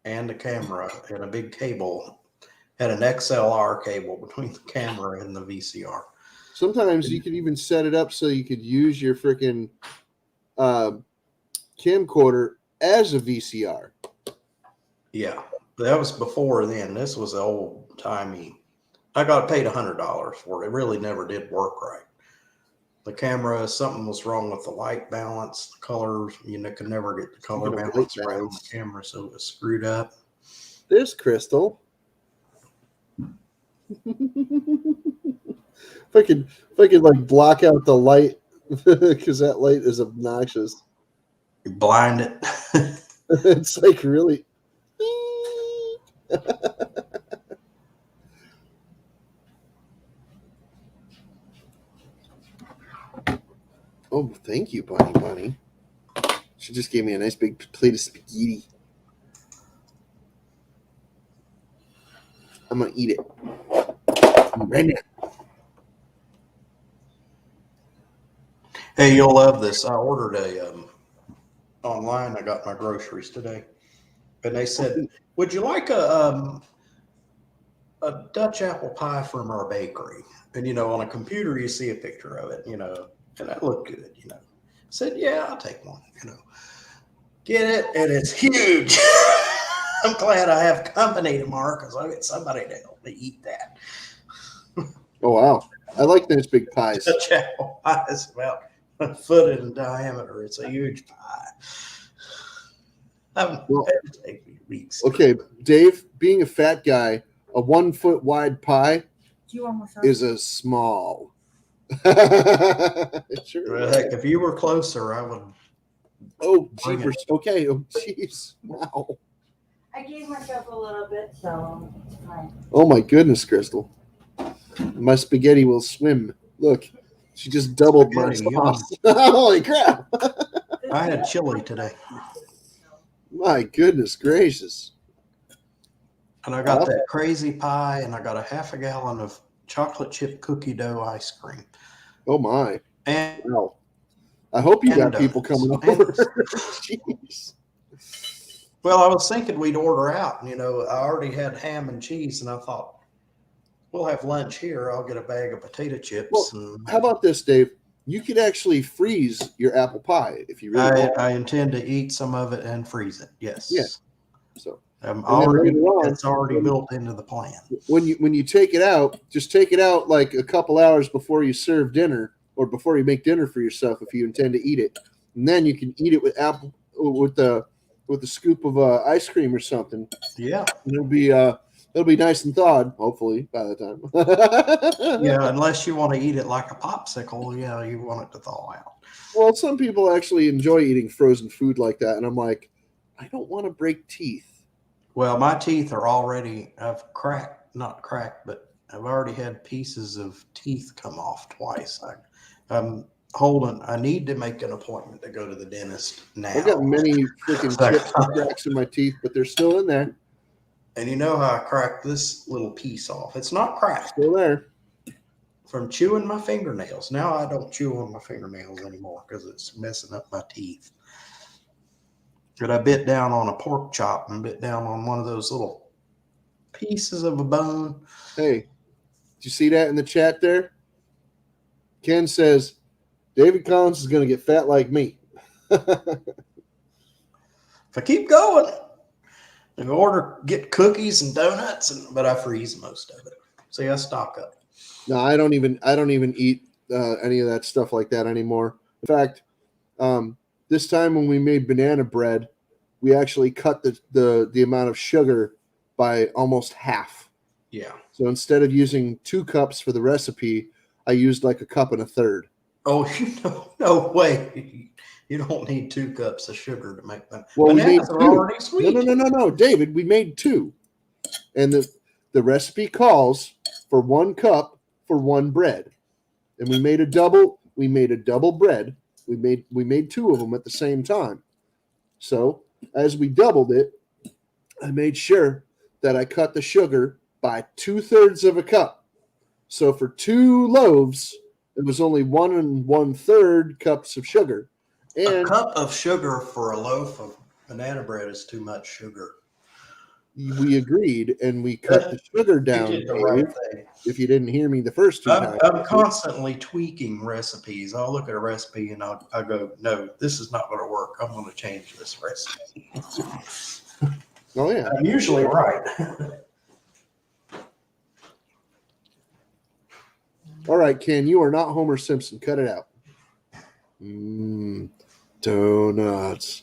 Speaker 1: and a camera and a big cable, had an XLR cable between the camera and the VCR.
Speaker 2: Sometimes you could even set it up so you could use your freaking camcorder as a VCR.
Speaker 1: Yeah, that was before then. This was old timey. I got paid $100 for it. It really never did work right. The camera, something was wrong with the light balance, the colors. Could never get the color balance right on the camera, so it was screwed up.
Speaker 2: There's Crystal. If I could like block out the light, because that light is obnoxious.
Speaker 1: You blind it.
Speaker 2: It's like really. Oh, thank you, Bunny. She just gave me a nice big plate of spaghetti. I'm gonna eat it right now.
Speaker 1: Hey, you'll love this. I ordered online. I got my groceries today, and they said, "Would you like a Dutch apple pie from our bakery?" And on a computer you see a picture of it, and that looked good. I said, "Yeah, I'll take one." Get it, and it's huge. I'm glad I have company tomorrow because I get somebody to help me eat that.
Speaker 2: Oh wow, I like those big pies.
Speaker 1: Dutch apple pie is about a foot in diameter. It's a huge pie. It take me weeks.
Speaker 2: Okay, Dave, being a fat guy, a 1 foot wide pie
Speaker 3: Do you almost
Speaker 2: is a small. Sure.
Speaker 1: Well, heck, if you were closer, I would.
Speaker 2: Oh,
Speaker 1: Bring it.
Speaker 2: jeepers. Okay. Oh, jeez. Wow.
Speaker 3: I gave myself a little bit, so it's fine.
Speaker 2: Oh, my goodness, Crystal. My spaghetti will swim. Look, she just doubled my
Speaker 1: Spaghetti,
Speaker 2: sauce. Holy crap.
Speaker 1: I had chili today,
Speaker 2: My goodness gracious.
Speaker 1: and I got that crazy pie, and I got a half a gallon of chocolate chip cookie dough ice cream.
Speaker 2: Oh, my.
Speaker 1: And
Speaker 2: Wow. I hope you got
Speaker 1: donuts.
Speaker 2: people coming over. Jeez.
Speaker 1: well, I was thinking we'd order out. I already had ham and cheese, and I thought we'll have lunch here. I'll get a bag of potato chips.
Speaker 2: How about this, Dave? You could actually freeze your apple pie if you really want.
Speaker 1: I intend to eat some of it and freeze it. Yes.
Speaker 2: Yeah. So
Speaker 1: it's already built into the plan.
Speaker 2: when you take it out, just take it out like a couple hours before you serve dinner or before you make dinner for yourself if you intend to eat it, and then you can eat it with a scoop of ice cream or something.
Speaker 1: Yeah.
Speaker 2: It'll be nice and thawed, hopefully by the time.
Speaker 1: Yeah, unless you want to eat it like a popsicle, you want it to thaw out.
Speaker 2: Well, some people actually enjoy eating frozen food like that, and I'm like, I don't want to break teeth.
Speaker 1: Well, my teeth are already, not cracked, but I've already had pieces of teeth come off twice. Holden, I need to make an appointment to go to the dentist now.
Speaker 2: I've got many freaking chips and cracks in my teeth, but they're still in there.
Speaker 1: And you know how I cracked this little piece off? It's not cracked.
Speaker 2: Still there.
Speaker 1: From chewing my fingernails. Now I don't chew on my fingernails anymore because it's messing up my teeth. But I bit down on a pork chop and bit down on one of those little pieces of a bone.
Speaker 2: Hey, did you see that in the chat there? Ken says, David Collins is going to get fat like me.
Speaker 1: If I keep going, I get cookies and donuts, but I freeze most of it. See, I stock up.
Speaker 2: No, I don't even eat any of that stuff like that anymore. In fact, this time when we made banana bread, we actually cut the amount of sugar by almost half.
Speaker 1: Yeah.
Speaker 2: So instead of using 2 cups for the recipe, I used like 1.25 cups.
Speaker 1: Oh, no way. You don't need 2 cups of sugar to make them.
Speaker 2: Well,
Speaker 1: Bananas
Speaker 2: we
Speaker 1: are
Speaker 2: made 2.
Speaker 1: already sweet.
Speaker 2: No, David, we made 2. And the recipe calls for 1 cup for 1 bread. And we made a double bread. We made 2 of them at the same time. So as we doubled it, I made sure that I cut the sugar by 2/3 cup. So for 2 loaves, it was only 1 1/3 cups of sugar.
Speaker 1: A
Speaker 2: And
Speaker 1: cup of sugar for a loaf of banana bread is too much sugar.
Speaker 2: we agreed, and we cut the sugar down.
Speaker 1: You did the
Speaker 2: Dave,
Speaker 1: right thing.
Speaker 2: if you didn't hear me the first 2 times.
Speaker 1: I'm constantly tweaking recipes. I'll look at a recipe and I'll go, no, this is not going to work. I'm going to change this recipe.
Speaker 2: Oh, yeah.
Speaker 1: I'm usually right.
Speaker 2: All right, Ken, you are not Homer Simpson. Cut it out. Donuts.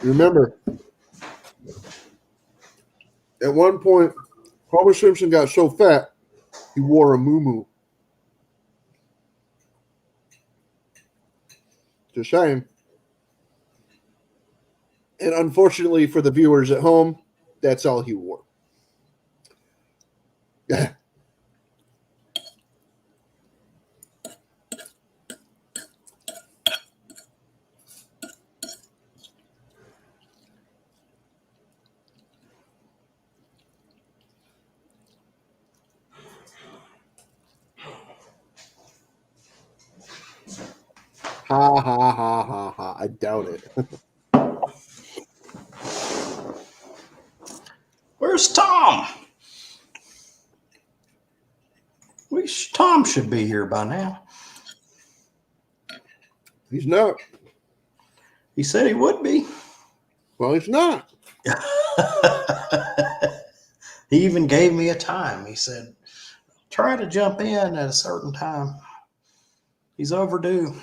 Speaker 2: Remember, at one point, Homer Simpson got so fat, he wore a muumuu. Just saying. And unfortunately for the viewers at home, that's all he wore. Ha ha ha ha ha. I doubt it.
Speaker 1: Where's Tom? Tom should be here by now.
Speaker 2: He's not.
Speaker 1: He said he would be.
Speaker 2: Well, he's not.
Speaker 1: He even gave me a time. He said, try to jump in at a certain time. He's overdue.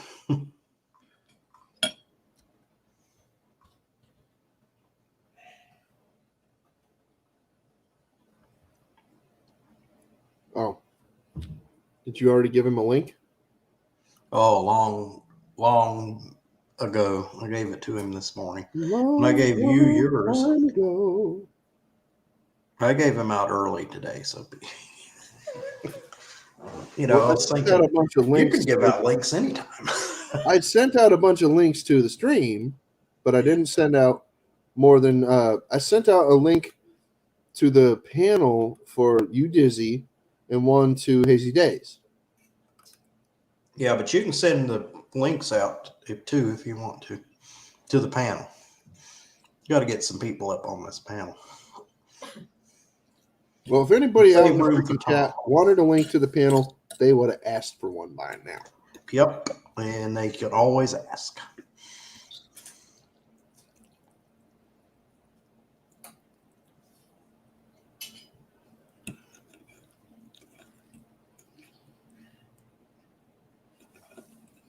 Speaker 2: Oh. Did you already give him a link?
Speaker 1: Oh, long ago. I gave it to him this morning. And I gave you yours.
Speaker 2: Long ago.
Speaker 1: I gave him out early today, so you know,
Speaker 2: Well,
Speaker 1: I was
Speaker 2: sent
Speaker 1: thinking
Speaker 2: out a bunch of
Speaker 1: you
Speaker 2: links.
Speaker 1: can give out links anytime.
Speaker 2: I sent out a bunch of links to the stream, but I didn't send out more than I sent out a link to the panel for You Dizzy and one to Hazy Days.
Speaker 1: Yeah, but you can send the links out too if you want to the panel. You got to get some people up on this panel.
Speaker 2: Well, if anybody out in the
Speaker 1: Room for
Speaker 2: freaking chat
Speaker 1: Tom.
Speaker 2: wanted a link to the panel, they would have asked for one by now.
Speaker 1: Yep, and they can always ask.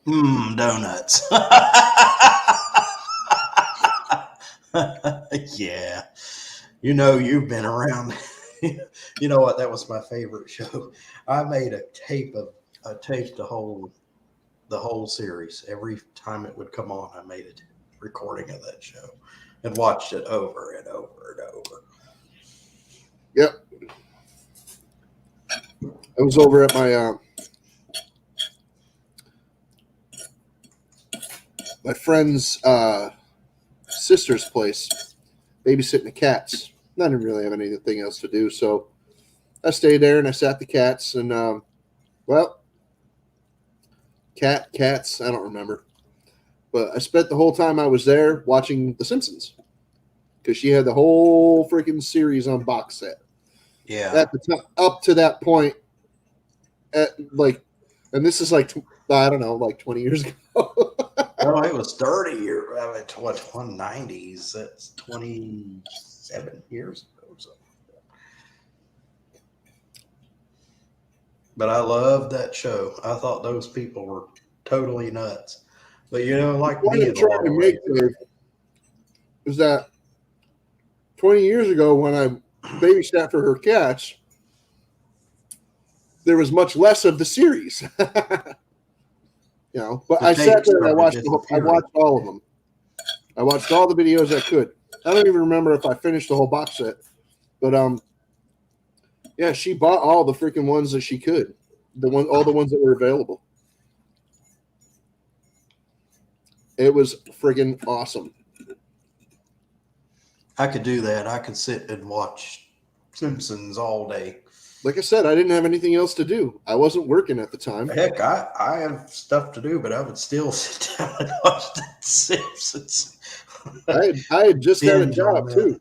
Speaker 1: Donuts. Yeah. You know, you've been around You know what? That was my favorite show. I taped the whole series. Every time it would come on, I made a recording of that show and watched it over and over and over.
Speaker 2: Yep. I was over at my friend's sister's place, babysitting the cats. I didn't really have anything else to do, so I stayed there and I sat the cats. And cats, I don't remember, but I spent the whole time I was there watching The Simpsons because she had the whole freaking series on box set.
Speaker 1: Yeah.
Speaker 2: At the time, up to that point, and this is like I don't know, like 20 years ago.
Speaker 1: Well, it was 30 years. I mean, what, 190s? That's 27 years ago. So. But I loved that show. I thought those people were totally nuts. But you know, like
Speaker 2: What
Speaker 1: me,
Speaker 2: I'm
Speaker 1: in a
Speaker 2: trying
Speaker 1: lot
Speaker 2: to
Speaker 1: of
Speaker 2: make
Speaker 1: ways.
Speaker 2: there is that 20 years ago when I babysat for her cats, there was much less of the series. But
Speaker 1: The
Speaker 2: I sat
Speaker 1: tapes
Speaker 2: there and I watched
Speaker 1: started
Speaker 2: I watched all of them. I watched all the videos I could. I don't even remember if I finished the whole box set. But yeah, she bought all the freaking ones that she could. All the ones that were available. It was friggin' awesome.
Speaker 1: I could do that. I could sit and watch Simpsons all day.
Speaker 2: Like I said, I didn't have anything else to do. I wasn't working at the time.
Speaker 1: Heck, I have stuff to do, but I would still sit down and watch the Simpsons.
Speaker 2: I had just had a
Speaker 1: Binge on
Speaker 2: job
Speaker 1: that.
Speaker 2: too.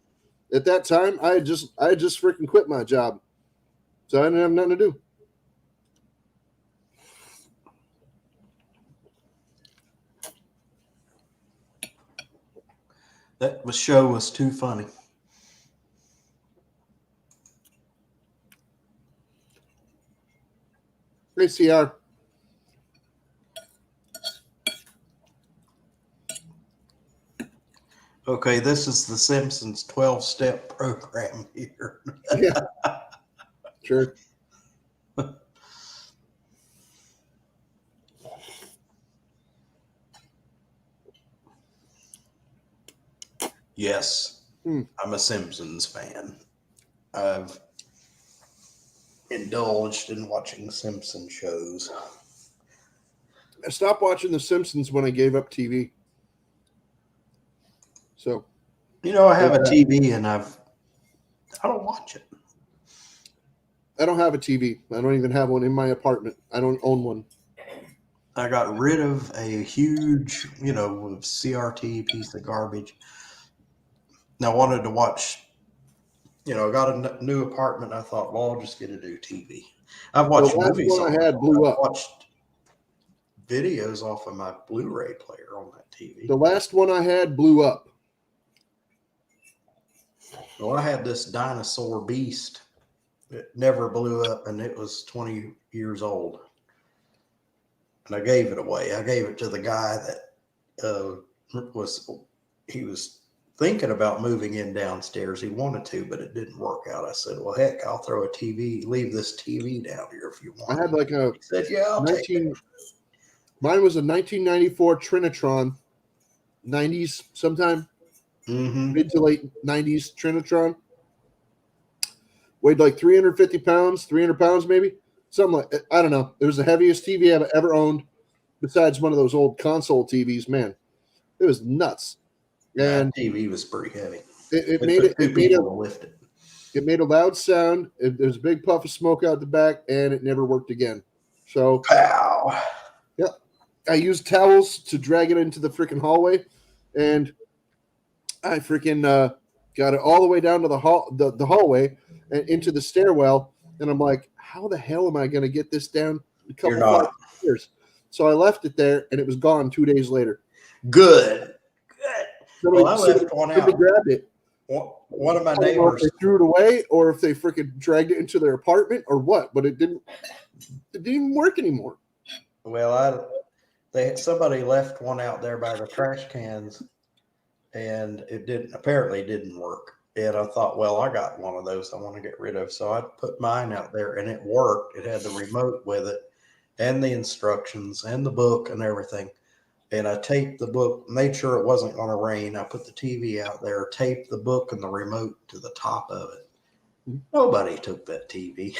Speaker 2: At that time, I had just freaking quit my job, so I didn't have nothing to do.
Speaker 1: That show was too funny.
Speaker 2: Hey, CR.
Speaker 1: Okay, this is the Simpsons 12-step program here.
Speaker 2: Yeah, sure.
Speaker 1: Yes,
Speaker 2: Hmm.
Speaker 1: I'm a Simpsons fan. I've indulged in watching Simpson shows.
Speaker 2: I stopped watching The Simpsons when I gave up TV. So
Speaker 1: You know, I have a TV and I don't watch it.
Speaker 2: I don't have a TV. I don't even have one in my apartment. I don't own one.
Speaker 1: I got rid of a huge, CRT piece of garbage. And I wanted to watch, I got a new apartment. I thought, well, I'll just get a new TV. I've watched
Speaker 2: The last
Speaker 1: movies.
Speaker 2: one I had blew up.
Speaker 1: I've watched videos off of my Blu-ray player on that TV.
Speaker 2: The last one I had blew up.
Speaker 1: Well, I had this dinosaur beast. It never blew up, and it was 20 years old. And I gave it away. I gave it to the guy that he was thinking about moving in downstairs. He wanted to, but it didn't work out. I said, well, heck, I'll throw leave this TV down here if you want.
Speaker 2: I had like a
Speaker 1: He said, yeah, I'll take it.
Speaker 2: Mine was a 1994 Trinitron, 90s sometime, mid to late 90s Trinitron. Weighed like 350 pounds, 300 pounds maybe. Something like, I don't know. It was the heaviest TV I've ever owned besides one of those old console TVs. Man, it was nuts. And
Speaker 1: That TV was pretty heavy.
Speaker 2: it made a loud sound. There was a big puff of smoke out the back, and it never worked again. So
Speaker 1: Pow.
Speaker 2: I used towels to drag it into the freaking hallway, and I freaking got it all the way down to the hallway and into the stairwell. And I'm like, how the hell am I going to get this down a couple
Speaker 1: You're not.
Speaker 2: stairs? So I left it there, and it was gone 2 days later.
Speaker 1: Good.
Speaker 2: Somebody,
Speaker 1: Well, I left one
Speaker 2: somebody
Speaker 1: out.
Speaker 2: grabbed it.
Speaker 1: One of my
Speaker 2: I don't know if
Speaker 1: neighbors.
Speaker 2: they threw it away or if they freaking dragged it into their apartment or what, but it didn't even work anymore.
Speaker 1: Well, somebody left one out there by the trash cans, and it didn't. Apparently, it didn't work. And I thought, well, I got one of those I want to get rid of. So I put mine out there and it worked. It had the remote with it and the instructions and the book and everything. And I taped the book, made sure it wasn't going to rain. I put the TV out there, taped the book and the remote to the top of it. Nobody took that TV.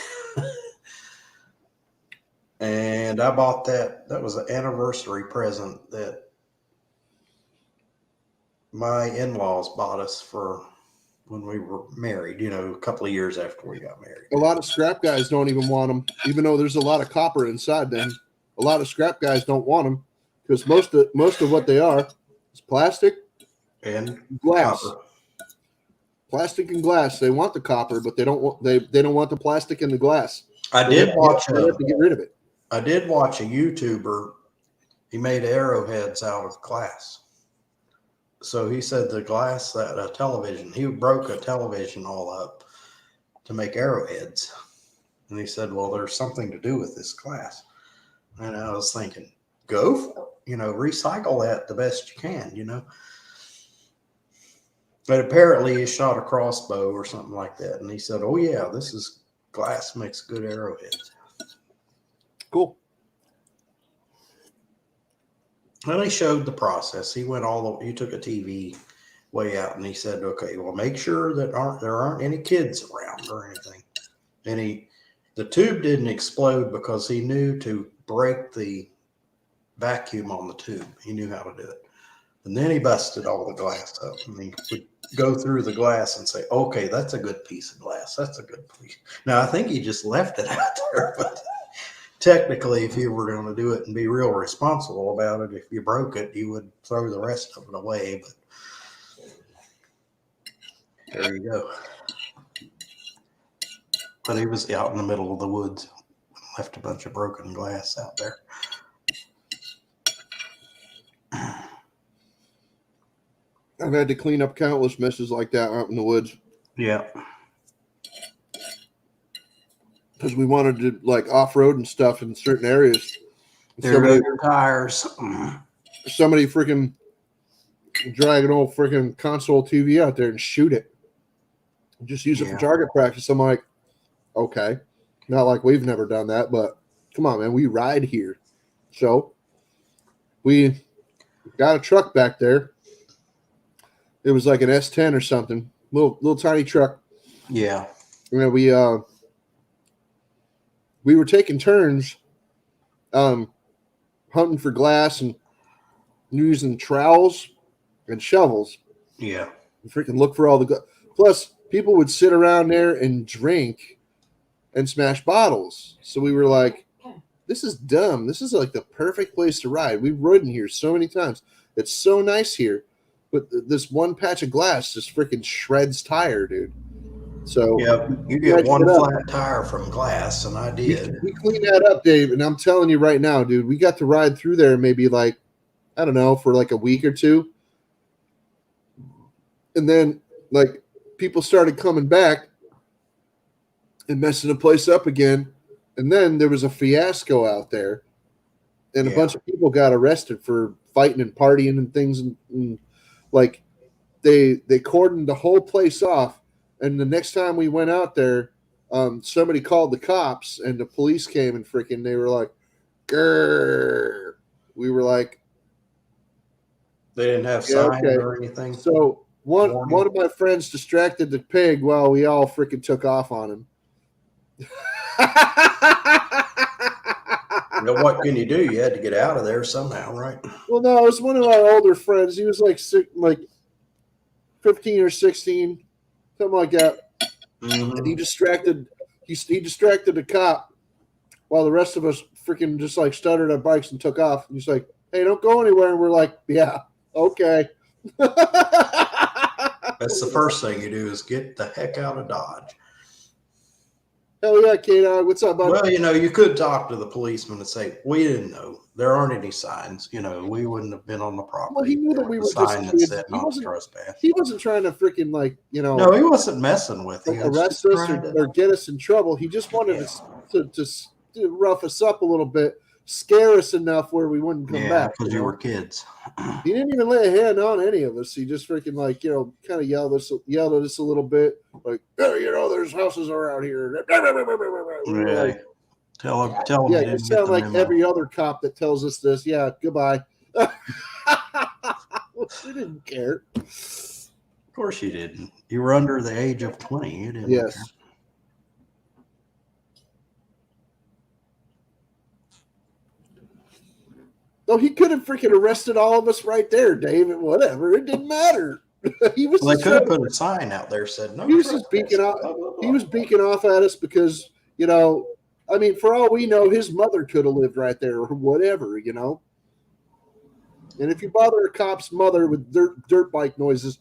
Speaker 1: And I bought that. That was an anniversary present that my in-laws bought us for when we were married, a couple of years after we got married.
Speaker 2: A lot of scrap guys don't even want them, even though there's a lot of copper inside them. A lot of scrap guys don't want them because most of what they are is plastic
Speaker 1: And
Speaker 2: glass.
Speaker 1: copper.
Speaker 2: Plastic and glass. They want the copper, but they don't want the plastic and the glass.
Speaker 1: I did watch
Speaker 2: They have to get rid of it.
Speaker 1: I did watch a YouTuber. He made arrowheads out of glass. So he said the glass that a television, he broke a television all up to make arrowheads. And he said, well, there's something to do with this glass. And I was thinking, recycle that the best you can. But apparently he shot a crossbow or something like that. And he said, oh, yeah, this is glass makes good arrowheads.
Speaker 2: Cool.
Speaker 1: Well, he showed the process. He went he took a TV way out and he said, okay, well, make sure that there aren't any kids around or anything. And the tube didn't explode because he knew to break the vacuum on the tube. He knew how to do it. And then he busted all the glass up and he would go through the glass and say, okay, that's a good piece of glass. That's a good piece. Now, I think he just left it out there, but technically, if you were going to do it and be real responsible about it, if you broke it, you would throw the rest of it away. But there you go. But he was out in the middle of the woods, left a bunch of broken glass out there.
Speaker 2: I've had to clean up countless messes like that out in the woods
Speaker 1: Yeah.
Speaker 2: because we wanted to like off-road and stuff in certain areas.
Speaker 1: There go your tires.
Speaker 2: Somebody freaking drag an old freaking console TV out there and shoot it. Just use it for target practice. I'm like, okay. Not like we've never done that, but come on, man. We ride here. So we got a truck back there. It was like an S10 or something. Little tiny truck.
Speaker 1: Yeah.
Speaker 2: And we were taking turns hunting for glass and using trowels and shovels.
Speaker 1: Yeah.
Speaker 2: And freaking look for all the plus people would sit around there and drink and smash bottles. So we were like, this is dumb. This is like the perfect place to ride. We've ridden here so many times. It's so nice here. But this one patch of glass just freaking shreds tire, dude. So
Speaker 1: yeah, you get one flat tire from glass, and I did.
Speaker 2: We cleaned that up, Dave, and I'm telling you right now, dude, we got to ride through there maybe like, I don't know, for like a week or two. And then like people started coming back and messing the place up again. And then there was a fiasco out there, and a bunch of people got arrested for fighting and partying and things. And like they cordoned the whole place off. And the next time we went out there, somebody called the cops, and the police came and freaking they were like, grrr. We were like,
Speaker 1: they didn't have signs or anything.
Speaker 2: So one of my friends distracted the pig while we all freaking took off on him.
Speaker 1: What can you do? You had to get out of there somehow, right?
Speaker 2: Well, no, it was one of our older friends. He was like 15 or 16, something like that. Mm-hmm. And he distracted the cop while the rest of us freaking just like stuttered our bikes and took off. And he's like, hey, don't go anywhere. And we're like, yeah, okay.
Speaker 1: That's the first thing you do is get the heck out of Dodge.
Speaker 2: Hell yeah, K-Dog. What's up, buddy?
Speaker 1: Well, you could talk to the policeman and say, we didn't know. There aren't any signs. We wouldn't have been on the property.
Speaker 2: Well, he knew that we were
Speaker 1: sign that said not trespass.
Speaker 2: He wasn't trying to freaking
Speaker 1: No, he wasn't messing with you.
Speaker 2: Arrest us or get us in trouble. He just wanted to rough us up a little bit scare us enough where we wouldn't come
Speaker 1: Yeah,
Speaker 2: back.
Speaker 1: because you were kids.
Speaker 2: He didn't even lay a hand on any of us. He just freaking kind of yelled at us a little bit, like, oh, there's houses around here.
Speaker 1: Really? Tell him
Speaker 2: Yeah,
Speaker 1: he
Speaker 2: you
Speaker 1: didn't get
Speaker 2: sound
Speaker 1: the
Speaker 2: like
Speaker 1: memo.
Speaker 2: every other cop that tells us this. Yeah, goodbye. We didn't care.
Speaker 1: Of course you didn't. You were under the age of 20. You didn't care.
Speaker 2: Yes. No, he could have freaking arrested all of us right there, David. Whatever, it didn't matter. He was.
Speaker 1: Well, they
Speaker 2: just
Speaker 1: could have
Speaker 2: trying-
Speaker 1: put a sign out there said no.
Speaker 2: He was just beaking off. He was beaking off at us because I mean, for all we know, his mother could have lived right there or whatever, And if you bother a cop's mother with dirt bike noises,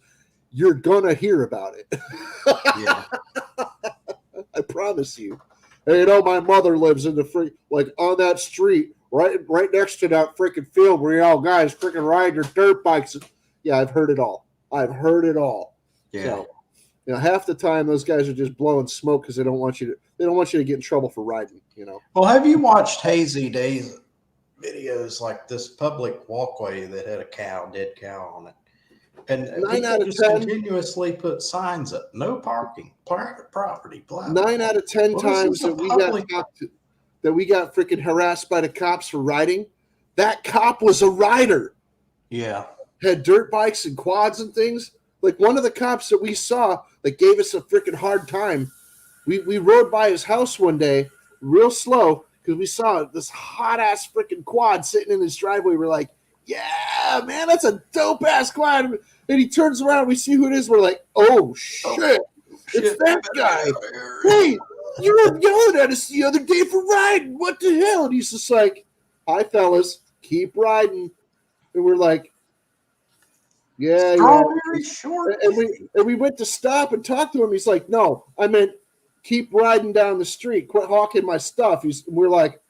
Speaker 2: you're gonna hear about it.
Speaker 1: Yeah.
Speaker 2: I promise you. Hey, my mother lives in the on that street, right next to that freaking field where y'all guys freaking ride your dirt bikes. Yeah, I've heard it all.
Speaker 1: Yeah.
Speaker 2: So, half the time those guys are just blowing smoke because they don't want you to get in trouble for riding.
Speaker 1: Well, have you watched Hazy Days videos like this public walkway that had a dead cow on it? And
Speaker 2: 9
Speaker 1: people
Speaker 2: out of
Speaker 1: just
Speaker 2: 10
Speaker 1: continuously put signs up: no parking, private property. Blah, blah,
Speaker 2: 9 out of 10
Speaker 1: Well, this
Speaker 2: times
Speaker 1: is a
Speaker 2: that we got freaking harassed by the cops for riding, that cop was a rider.
Speaker 1: Yeah.
Speaker 2: Had dirt bikes and quads and things. Like one of the cops that we saw that gave us a freaking hard time, we rode by his house one day real slow because we saw this hot ass freaking quad sitting in his driveway. We're like, yeah, man, that's a dope ass quad. And he turns around and we see who it is. We're like, oh shit, it's that guy. Hey, you were yelling at us the other day for riding. What the hell? And he's just like, hi fellas, keep riding. And we're like, yeah.
Speaker 1: Strawberry short.
Speaker 2: And we went to stop and talk to him. He's like, no, I meant keep riding down the street. Quit hawking my stuff. We're like,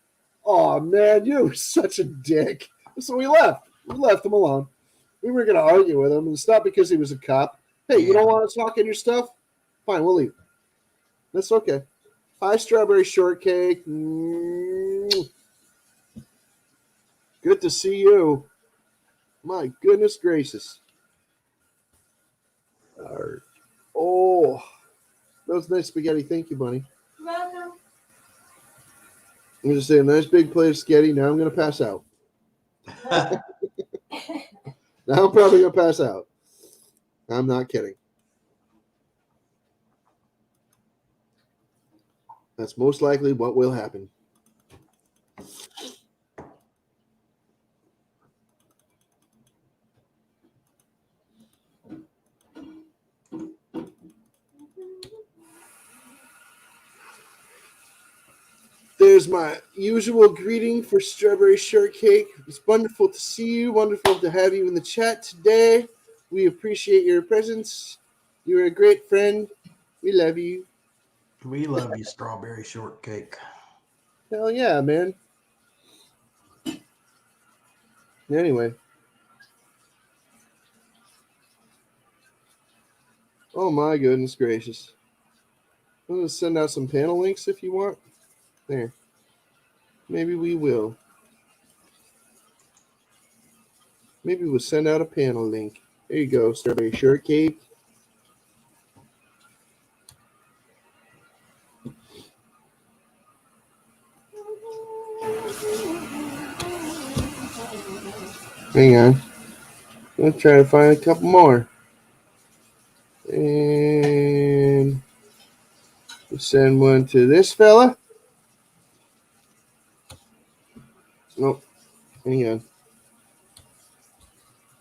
Speaker 2: oh man, you're such a dick. So we left. We left him alone. We were going to argue with him, and it's not because he was a cop. Hey, you don't want us hawking your stuff? Fine, we'll leave. That's okay. Hi, strawberry shortcake. Good to see you. My goodness gracious. All right. Oh, that was nice spaghetti. Thank you, buddy.
Speaker 3: Welcome.
Speaker 2: I'm just saying, a nice big plate of spaghetti. Now I'm going to pass out. Now I'm probably going to pass out. I'm not kidding. That's most likely what will happen. There's my usual greeting for Strawberry Shortcake. It's wonderful to see you. Wonderful to have you in the chat today. We appreciate your presence. You're a great friend. We love you.
Speaker 1: We love you, strawberry shortcake.
Speaker 2: Hell yeah, man. Anyway. Oh my goodness gracious. I'm going to send out some panel links if you want. There. Maybe we will. Maybe we'll send out a panel link. There you go, Strawberry Shortcake. Hang on. I'm going to try to find a couple more. And we'll send one to this fella. Oh, hang on.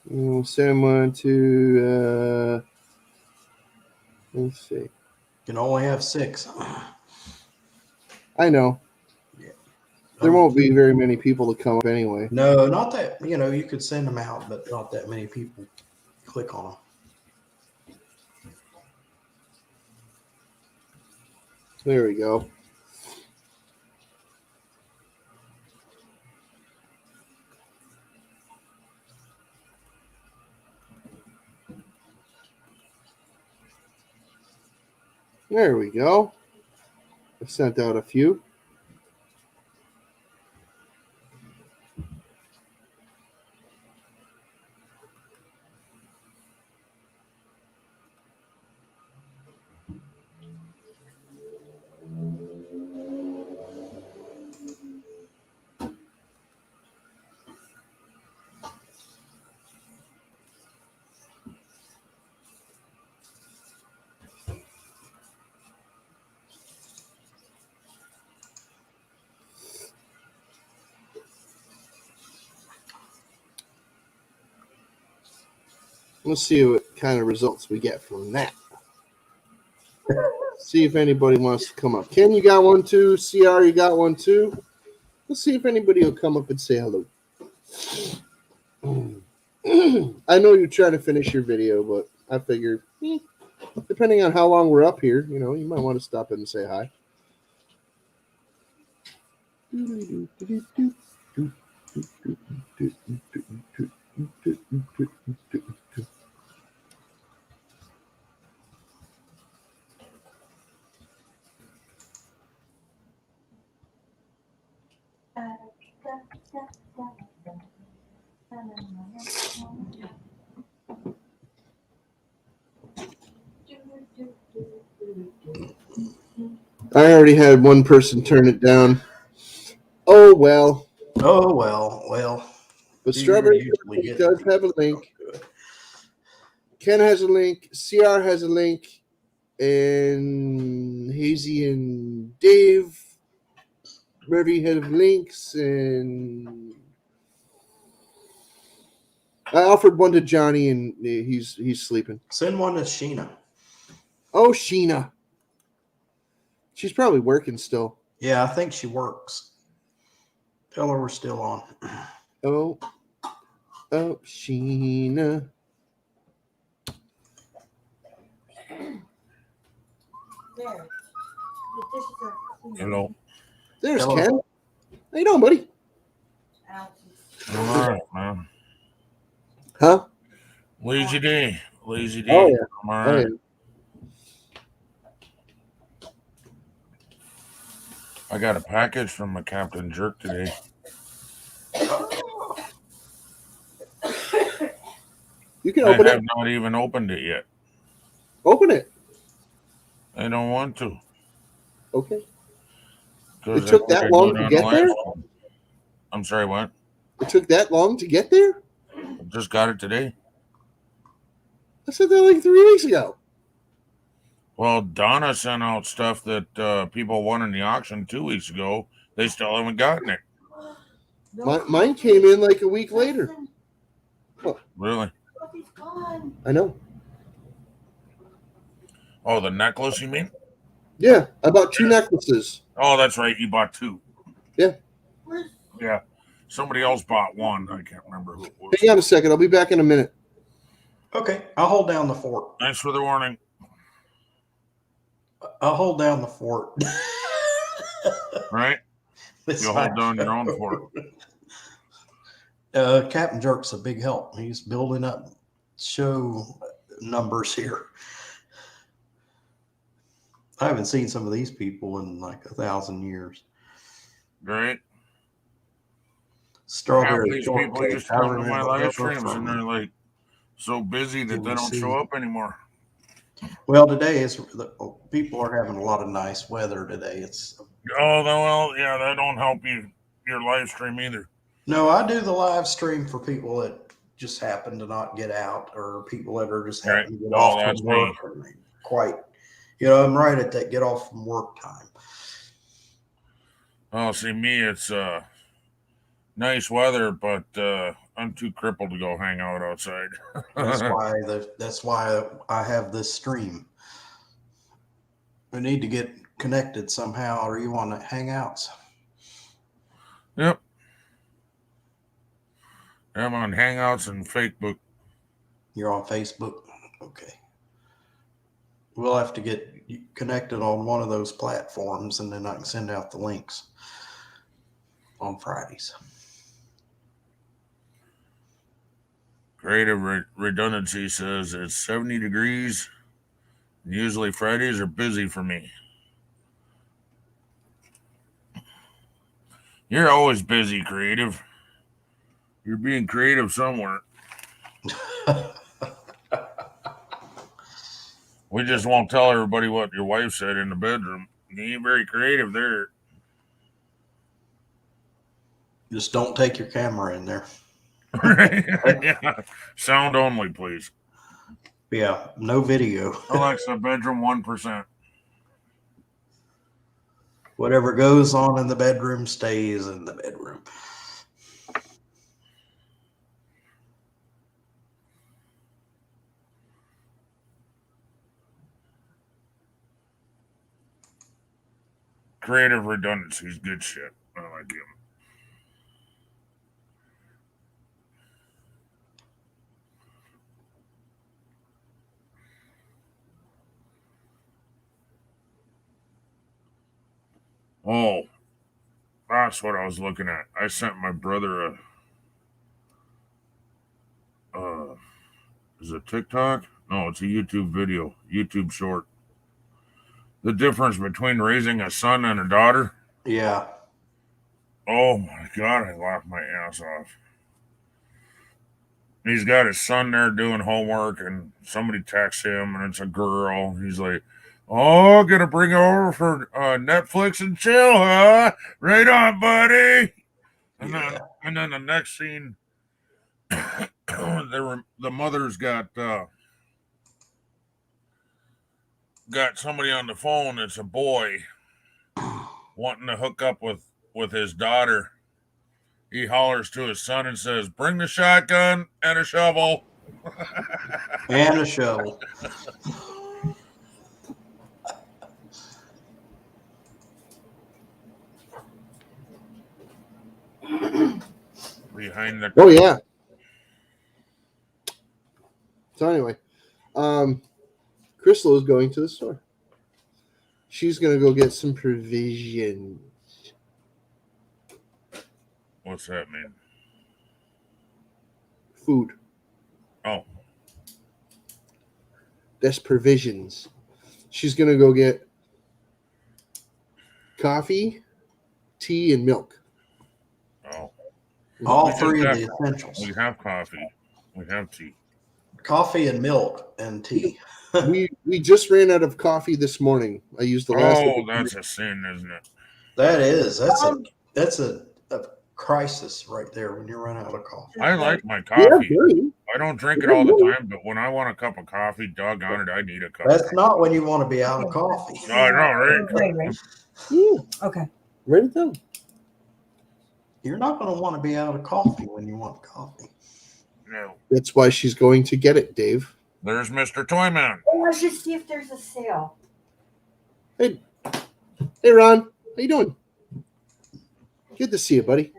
Speaker 2: And we'll send one to, let's see.
Speaker 1: You can only have 6.
Speaker 2: I know. There won't be very many people to come up anyway.
Speaker 1: No, not that, you could send them out, but not that many people click on them.
Speaker 2: There we go. There we go. I sent out a few. Let's see what kind of results we get from that. See if anybody wants to come up. Ken, you got one too. CR, you got one too. Let's see if anybody will come up and say hello. I know you're trying to finish your video, but I figured, depending on how long we're up here, you might want to stop in and say hi. I already had one person turn it down. Oh, well.
Speaker 1: Oh, well.
Speaker 2: But
Speaker 1: You're
Speaker 2: Strawberry
Speaker 1: usually getting
Speaker 2: does have a link. Ken has a link. CR has a link. And Hazy and Dave already have links. And I offered one to Johnny, and he's sleeping.
Speaker 1: Send one to Sheena.
Speaker 2: Oh, Sheena. She's probably working still.
Speaker 1: Yeah, I think she works. Tell her we're still on.
Speaker 2: Oh, Sheena.
Speaker 3: There. The dishes are clean.
Speaker 5: Hello.
Speaker 2: There's
Speaker 1: Hello.
Speaker 2: Ken. How you doing, buddy?
Speaker 3: Ouch.
Speaker 5: I'm all right, man.
Speaker 2: Huh?
Speaker 5: Lazy day. Lazy day.
Speaker 2: Oh, yeah.
Speaker 5: I'm all
Speaker 2: Oh,
Speaker 5: right.
Speaker 2: yeah.
Speaker 5: I got a package from a Captain Jerk today.
Speaker 2: You can
Speaker 5: I
Speaker 2: open
Speaker 5: have
Speaker 2: it.
Speaker 5: not even opened it yet.
Speaker 2: Open it.
Speaker 5: I don't want to.
Speaker 2: Okay.
Speaker 5: 'Cause
Speaker 2: It took
Speaker 5: I
Speaker 2: that
Speaker 5: think I
Speaker 2: long
Speaker 5: do it
Speaker 2: to
Speaker 5: on
Speaker 2: get
Speaker 5: the
Speaker 2: there?
Speaker 5: live stream. I'm sorry, what?
Speaker 2: It took that long to get there?
Speaker 5: Just got it today.
Speaker 2: I said that like 3 weeks ago.
Speaker 5: Well, Donna sent out stuff that people won in the auction 2 weeks ago. They still haven't gotten it.
Speaker 2: Mine came in like a week later.
Speaker 5: Really?
Speaker 3: Fluffy's gone.
Speaker 2: I know.
Speaker 5: Oh, the necklace, you mean?
Speaker 2: Yeah, I bought 2 necklaces.
Speaker 5: Oh, that's right. You bought 2.
Speaker 3: Where's
Speaker 5: Yeah. Somebody else bought 1. I can't remember who it was.
Speaker 2: Hang on a second. I'll be back in a minute.
Speaker 1: Okay, I'll hold down the fort.
Speaker 5: Thanks for the warning.
Speaker 1: I'll hold down the fort.
Speaker 5: Right?
Speaker 1: This
Speaker 5: You'll hold down your own fort.
Speaker 1: Captain Jerk's a big help. He's building up show numbers here. I haven't seen some of these people in like 1,000 years.
Speaker 5: Right? Half
Speaker 1: Strawberry
Speaker 5: these people
Speaker 1: shortcake.
Speaker 5: just
Speaker 1: I
Speaker 5: come to my
Speaker 1: remember
Speaker 5: live
Speaker 1: her
Speaker 5: streams and
Speaker 1: from-
Speaker 5: they're like so busy that
Speaker 1: Can
Speaker 5: they
Speaker 1: you
Speaker 5: don't
Speaker 1: see?
Speaker 5: show up anymore.
Speaker 1: Well, today is people are having a lot of nice weather today. It's
Speaker 5: Oh, well, yeah, that don't help your live stream either.
Speaker 1: no, I do the live stream for people that just happen to not get out, or people that are just happen to get
Speaker 5: Oh,
Speaker 1: off
Speaker 5: that's
Speaker 1: from work. And they quite, I'm right at that get off from work time.
Speaker 5: Oh, see, me, it's nice weather, but I'm too crippled to go hang out outside.
Speaker 1: That's why I have this stream. We need to get connected somehow, or you want to hangouts?
Speaker 5: Yep. I'm on Hangouts and Facebook.
Speaker 1: You're on Facebook. Okay. We'll have to get connected on one of those platforms, and then I can send out the links on Fridays.
Speaker 5: Creative Redundancy says it's 70 degrees. And usually Fridays are busy for me. You're always busy, Creative. You're being creative somewhere. We just won't tell everybody what your wife said in the bedroom. You ain't very creative there.
Speaker 1: Just don't take your camera in there.
Speaker 5: Yeah. Sound only, please.
Speaker 1: Yeah, no video.
Speaker 5: Alexa, bedroom 1%.
Speaker 1: Whatever goes on in the bedroom stays in the bedroom.
Speaker 5: creative redundancy is good shit. I like him. Oh, that's what I was looking at. I sent my brother a is it TikTok? No, it's a YouTube video, YouTube short. The difference between raising a son and a daughter.
Speaker 1: Yeah.
Speaker 5: Oh my god, I laughed my ass off. He's got his son there doing homework, and somebody texts him, and it's a girl. He's like, "Oh, gonna bring her over for Netflix and chill, huh? Right on, buddy." And then the next scene, the mother's got somebody on the phone. It's a boy wanting to hook up with his daughter. He hollers to his son and says, "Bring the shotgun and a shovel."
Speaker 1: And a shovel.
Speaker 5: Behind the
Speaker 2: Oh yeah. So anyway, Crystal is going to the store. She's gonna go get some provisions.
Speaker 5: What's that mean?
Speaker 2: Food.
Speaker 5: Oh,
Speaker 2: That's provisions. She's gonna go get coffee, tea, and milk.
Speaker 5: oh.
Speaker 1: All
Speaker 5: We just
Speaker 1: three of
Speaker 5: have-
Speaker 1: the essentials.
Speaker 5: We have coffee. We have tea.
Speaker 1: Coffee and milk and tea.
Speaker 2: we just ran out of coffee this morning. I used the last.
Speaker 5: Oh, that's a sin, isn't it?
Speaker 1: That is. That's a crisis right there when you run out of coffee.
Speaker 5: I like my
Speaker 2: Yeah,
Speaker 5: coffee.
Speaker 2: buddy.
Speaker 5: I don't drink it all the time, but when I want a cup of coffee, doggone it, I need a cup.
Speaker 1: That's not when you want to be out of coffee.
Speaker 5: I know, right?
Speaker 3: Right.
Speaker 2: Yeah,
Speaker 3: Okay.
Speaker 2: write it down.
Speaker 1: You're not going to want to be out of coffee when you want coffee.
Speaker 5: No.
Speaker 2: That's why she's going to get it, Dave.
Speaker 5: There's Mr. Toyman.
Speaker 3: Let's just see if there's a sale.
Speaker 2: Hey, Ron, how you doing? Good to see you, buddy.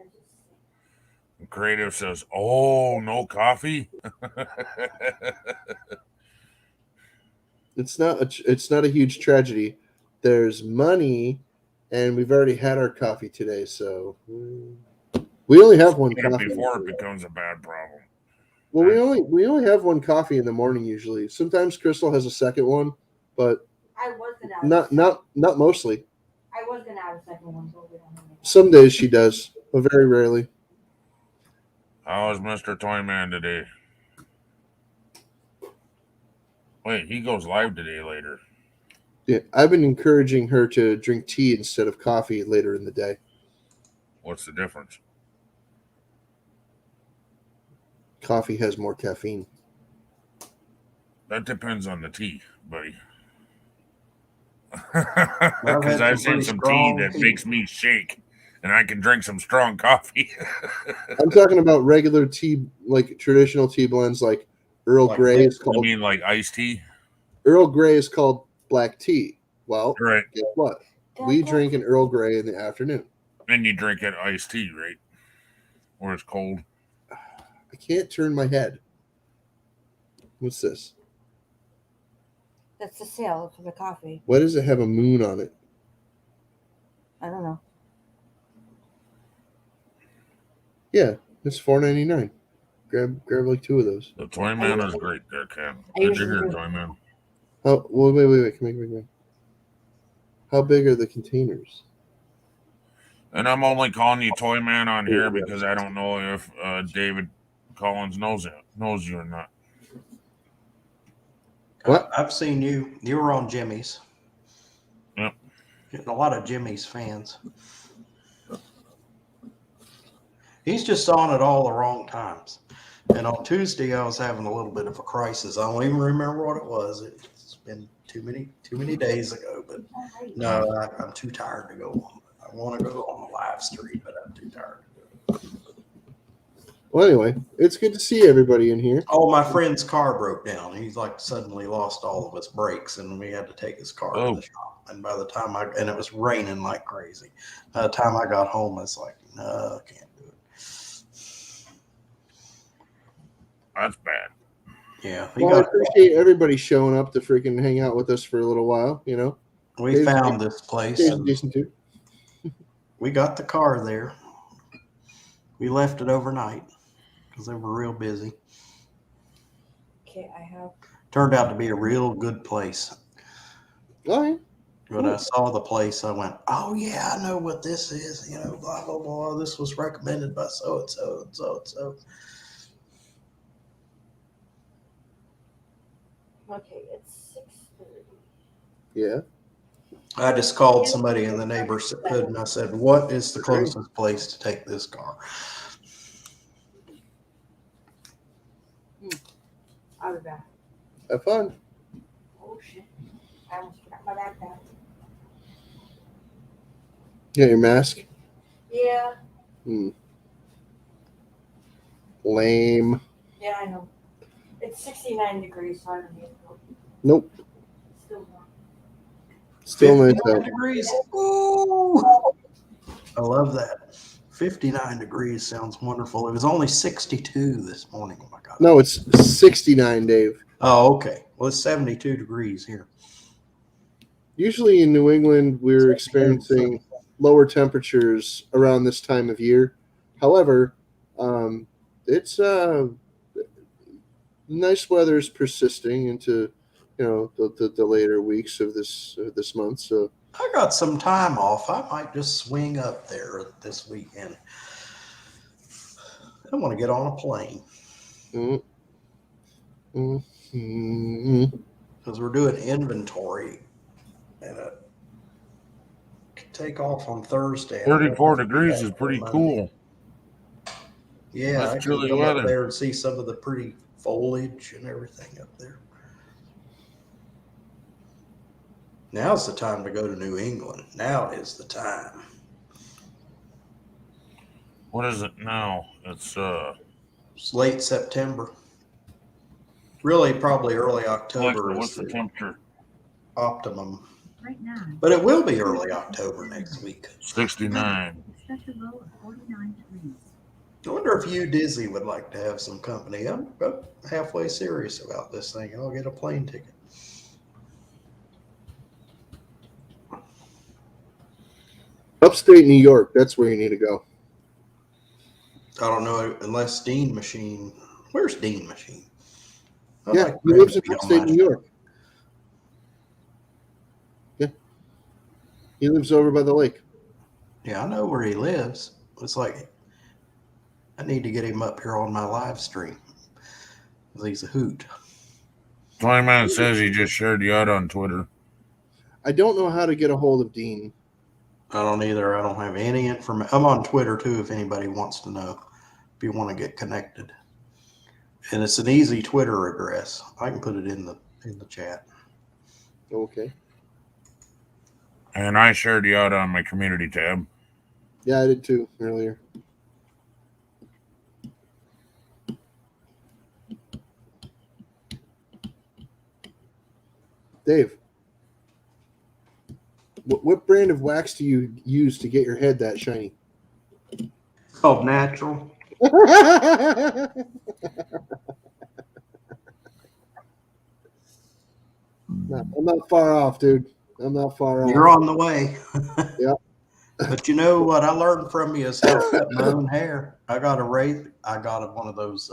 Speaker 5: Creative says, "Oh, no coffee."
Speaker 2: It's not a huge tragedy. There's money, and we've already had our coffee today, so we only have one
Speaker 5: You know,
Speaker 2: coffee.
Speaker 5: before it becomes a bad problem.
Speaker 2: Well, we only have one coffee in the morning usually. Sometimes Crystal has a second one, but
Speaker 3: I was gonna have
Speaker 2: not mostly.
Speaker 3: I was gonna have a second one, but we don't have it.
Speaker 2: Some days she does, but very rarely.
Speaker 5: How is Mr. Toyman today? Wait, he goes live today later.
Speaker 2: Yeah, I've been encouraging her to drink tea instead of coffee later in the day.
Speaker 5: What's the difference?
Speaker 2: Coffee has more caffeine.
Speaker 5: That depends on the tea, buddy.
Speaker 1: had
Speaker 5: Because
Speaker 1: some
Speaker 5: I've seen
Speaker 1: pretty
Speaker 5: some tea
Speaker 1: strong
Speaker 5: that
Speaker 1: tea.
Speaker 5: makes me shake, and I can drink some strong coffee.
Speaker 2: I'm talking about regular tea, like traditional tea blends, like Earl
Speaker 1: Like
Speaker 2: Grey is
Speaker 5: You
Speaker 2: called
Speaker 5: mean like iced tea?
Speaker 2: Earl Grey is called black tea. Well,
Speaker 5: Right.
Speaker 2: guess what? We drink an Earl Grey in the afternoon.
Speaker 5: And you drink it iced tea, right? Or it's cold.
Speaker 2: I can't turn my head. What's this?
Speaker 3: That's the sale for the coffee.
Speaker 2: Why does it have a moon on it?
Speaker 3: I don't know.
Speaker 2: Yeah, it's $4.99. Grab like two of those.
Speaker 5: The Toy Man is great there, Ken.
Speaker 3: I
Speaker 5: Did you
Speaker 3: usually
Speaker 5: hear
Speaker 3: do.
Speaker 5: Toy Man?
Speaker 2: Oh, well, wait. Come here. How big are the containers?
Speaker 5: And I'm only calling you Toy Man on here because I don't know if David Collins knows you or not.
Speaker 2: What?
Speaker 1: I've seen you. You were on Jimmy's.
Speaker 5: Yep.
Speaker 1: Getting a lot of Jimmy's fans. He's just on at all the wrong times. And on Tuesday, I was having a little bit of a crisis. I don't even remember what it was. It's been too many days ago. But no, I'm too tired to go on. I want to go on the live stream, but I'm too tired to go.
Speaker 2: Well, anyway, it's good to see everybody in here.
Speaker 1: Oh, my friend's car broke down. He's like suddenly lost all of his brakes, and we had to take his car to
Speaker 5: Oh.
Speaker 1: the shop. And by the time and it was raining like crazy. By the time I got home, I was like, no, I can't do it.
Speaker 5: That's bad.
Speaker 1: Yeah,
Speaker 2: Well, I appreciate everybody showing up to freaking hang out with us for a little while. You know,
Speaker 1: we found this place.
Speaker 2: Dave's
Speaker 1: And
Speaker 2: decent too.
Speaker 1: we got the car there. We left it overnight because they were real busy.
Speaker 3: Okay, I have.
Speaker 1: Turned out to be a real good place.
Speaker 2: All right.
Speaker 1: When I saw the place, I went, oh, yeah, I know what this is. You know, blah, blah, blah. This was recommended by so-and-so and so-and-so.
Speaker 3: Okay, it's 6:30.
Speaker 2: Yeah.
Speaker 1: I just called somebody in the neighborhood and I said, what is the closest place to take this car?
Speaker 3: I'll be back.
Speaker 2: Have fun.
Speaker 3: Oh shit! I almost forgot my backpack.
Speaker 2: You got your mask?
Speaker 3: Yeah.
Speaker 2: Lame.
Speaker 3: Yeah, I know. It's 69 degrees, so I don't need to go.
Speaker 2: Nope.
Speaker 3: It's still warm.
Speaker 2: Still nice
Speaker 1: 59
Speaker 2: out.
Speaker 1: degrees. Ooh. I love that. 59 degrees sounds wonderful. It was only 62 this morning. Oh my God.
Speaker 2: No, it's 69, Dave.
Speaker 1: Oh, okay. Well, it's 72 degrees here.
Speaker 2: Usually in New England, we're experiencing lower temperatures around this time of year. However, it's nice weather is persisting into the later weeks of this month. So
Speaker 1: I got some time off. I might just swing up there this weekend. I want to get on a plane because we're doing inventory and take off on Thursday.
Speaker 5: 34 degrees is pretty cool.
Speaker 1: Yeah,
Speaker 5: That's
Speaker 1: I can
Speaker 5: chilly
Speaker 1: go
Speaker 5: weather.
Speaker 1: up there and see some of the pretty foliage and everything up there. Now's the time to go to New England. Now is the time.
Speaker 5: What is it now? It's
Speaker 1: It's late September. Really, probably early October
Speaker 5: Alexa,
Speaker 1: is
Speaker 5: what's the
Speaker 1: the
Speaker 5: temperature?
Speaker 1: optimum.
Speaker 6: Right now,
Speaker 1: But it will be early October next week.
Speaker 5: 69.
Speaker 6: expect a low of 49 degrees.
Speaker 1: I wonder if you, Dizzy, would like to have some company. I'm halfway serious about this thing. I'll get a plane ticket.
Speaker 2: upstate New York, that's where you need to go.
Speaker 1: I don't know unless Dean Machine. Where's Dean Machine? I'd
Speaker 2: Yeah,
Speaker 1: like
Speaker 2: he
Speaker 1: for him
Speaker 2: lives
Speaker 1: to
Speaker 2: in
Speaker 1: be on
Speaker 2: upstate
Speaker 1: my
Speaker 2: New York. Yeah, he lives over by the lake.
Speaker 1: Yeah, I know where he lives. It's like I need to get him up here on my live stream. He's a hoot.
Speaker 5: 20 Man says he just shared you out on Twitter.
Speaker 2: I don't know how to get a hold of Dean.
Speaker 1: I don't either. I don't have any information. I'm on Twitter too if anybody wants to know. If you want to get connected. And it's an easy Twitter address. I can put it in the chat.
Speaker 2: Okay.
Speaker 5: And I shared you out on my community tab.
Speaker 2: Yeah, I did too earlier. Dave, what brand of wax do you use to get your head that shiny?
Speaker 1: It's called Natural.
Speaker 2: No, I'm not far off, dude. I'm not far off.
Speaker 1: You're on the way.
Speaker 2: Yep.
Speaker 1: But you know what I learned from you is how to cut my own hair. I got one of those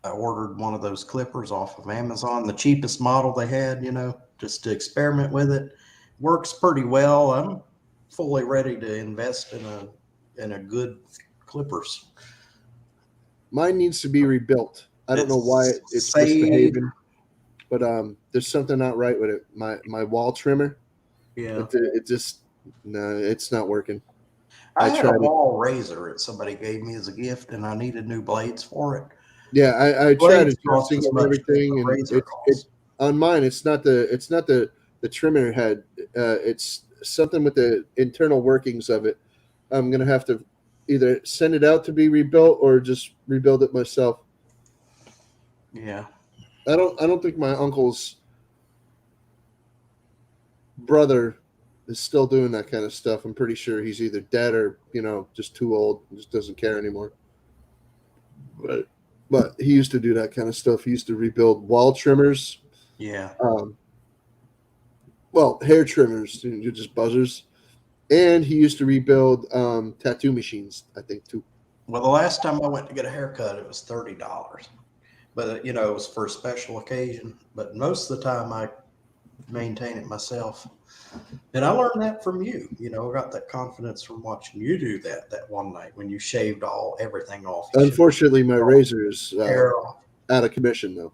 Speaker 1: I ordered one of those clippers off of Amazon, the cheapest model they had, just to experiment with it. Works pretty well. I'm fully ready to invest in a good clippers.
Speaker 2: Mine needs to be rebuilt. I don't know why it's
Speaker 1: Say-
Speaker 2: misbehaving, but there's something not right with it. My wall trimmer,
Speaker 1: Yeah.
Speaker 2: it just no, it's not working.
Speaker 1: I
Speaker 2: I
Speaker 1: had
Speaker 2: tried
Speaker 1: a
Speaker 2: it.
Speaker 1: wall razor that somebody gave me as a gift, and I needed new blades for it.
Speaker 2: Yeah, I tried
Speaker 1: Blades
Speaker 2: adjusting
Speaker 1: cost as
Speaker 2: and
Speaker 1: much as
Speaker 2: everything,
Speaker 1: the
Speaker 2: and
Speaker 1: razor
Speaker 2: it
Speaker 1: costs.
Speaker 2: on mine. It's not the trimmer head. It's something with the internal workings of it. I'm gonna have to either send it out to be rebuilt or just rebuild it myself.
Speaker 1: Yeah.
Speaker 2: I don't think my uncle's brother is still doing that kind of stuff. I'm pretty sure he's either dead or, just too old and just doesn't care anymore. But he used to do that kind of stuff. He used to rebuild wall trimmers,
Speaker 1: Yeah.
Speaker 2: hair trimmers, just buzzers. And he used to rebuild tattoo machines, I think, too.
Speaker 1: Well, the last time I went to get a haircut, it was $30. But, it was for a special occasion. But most of the time I maintain it myself. And I learned that from you. I got that confidence from watching you do that one night when you shaved everything off. You
Speaker 2: Unfortunately, my razor is
Speaker 1: hair off.
Speaker 2: out of commission, though.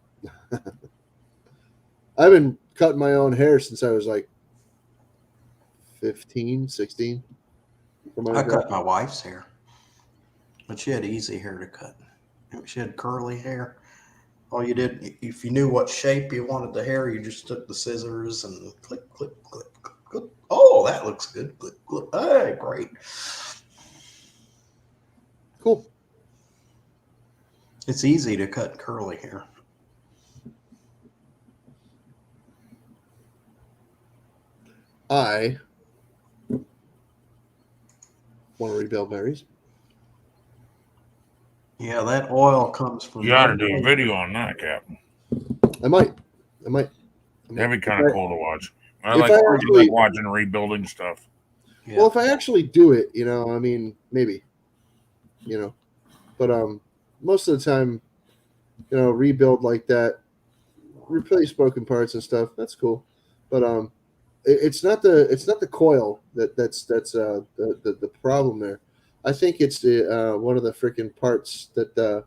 Speaker 2: I've been cutting my own hair since I was like 15, 16.
Speaker 1: I cut my wife's hair, but she had easy hair to cut. She had curly hair. All you did, if you knew what shape you wanted the hair, you just took the scissors and click, click, click, click, click. Oh, that looks good. Click, click. Hey, great.
Speaker 2: Cool.
Speaker 1: It's easy to cut curly hair.
Speaker 2: I want to rebuild berries.
Speaker 1: Yeah, that oil comes from.
Speaker 5: You got to do a video on that, Captain.
Speaker 2: I might.
Speaker 5: That'd be kind of cool to watch. I
Speaker 2: if
Speaker 5: like,
Speaker 2: I
Speaker 5: I
Speaker 2: actually-
Speaker 5: like watching rebuilding stuff.
Speaker 1: Yeah.
Speaker 2: Well, if I actually do it, maybe, but most of the time, rebuild like that, replace broken parts and stuff. That's cool, but it's not the coil that's the problem there. I think it's the one of the freaking parts that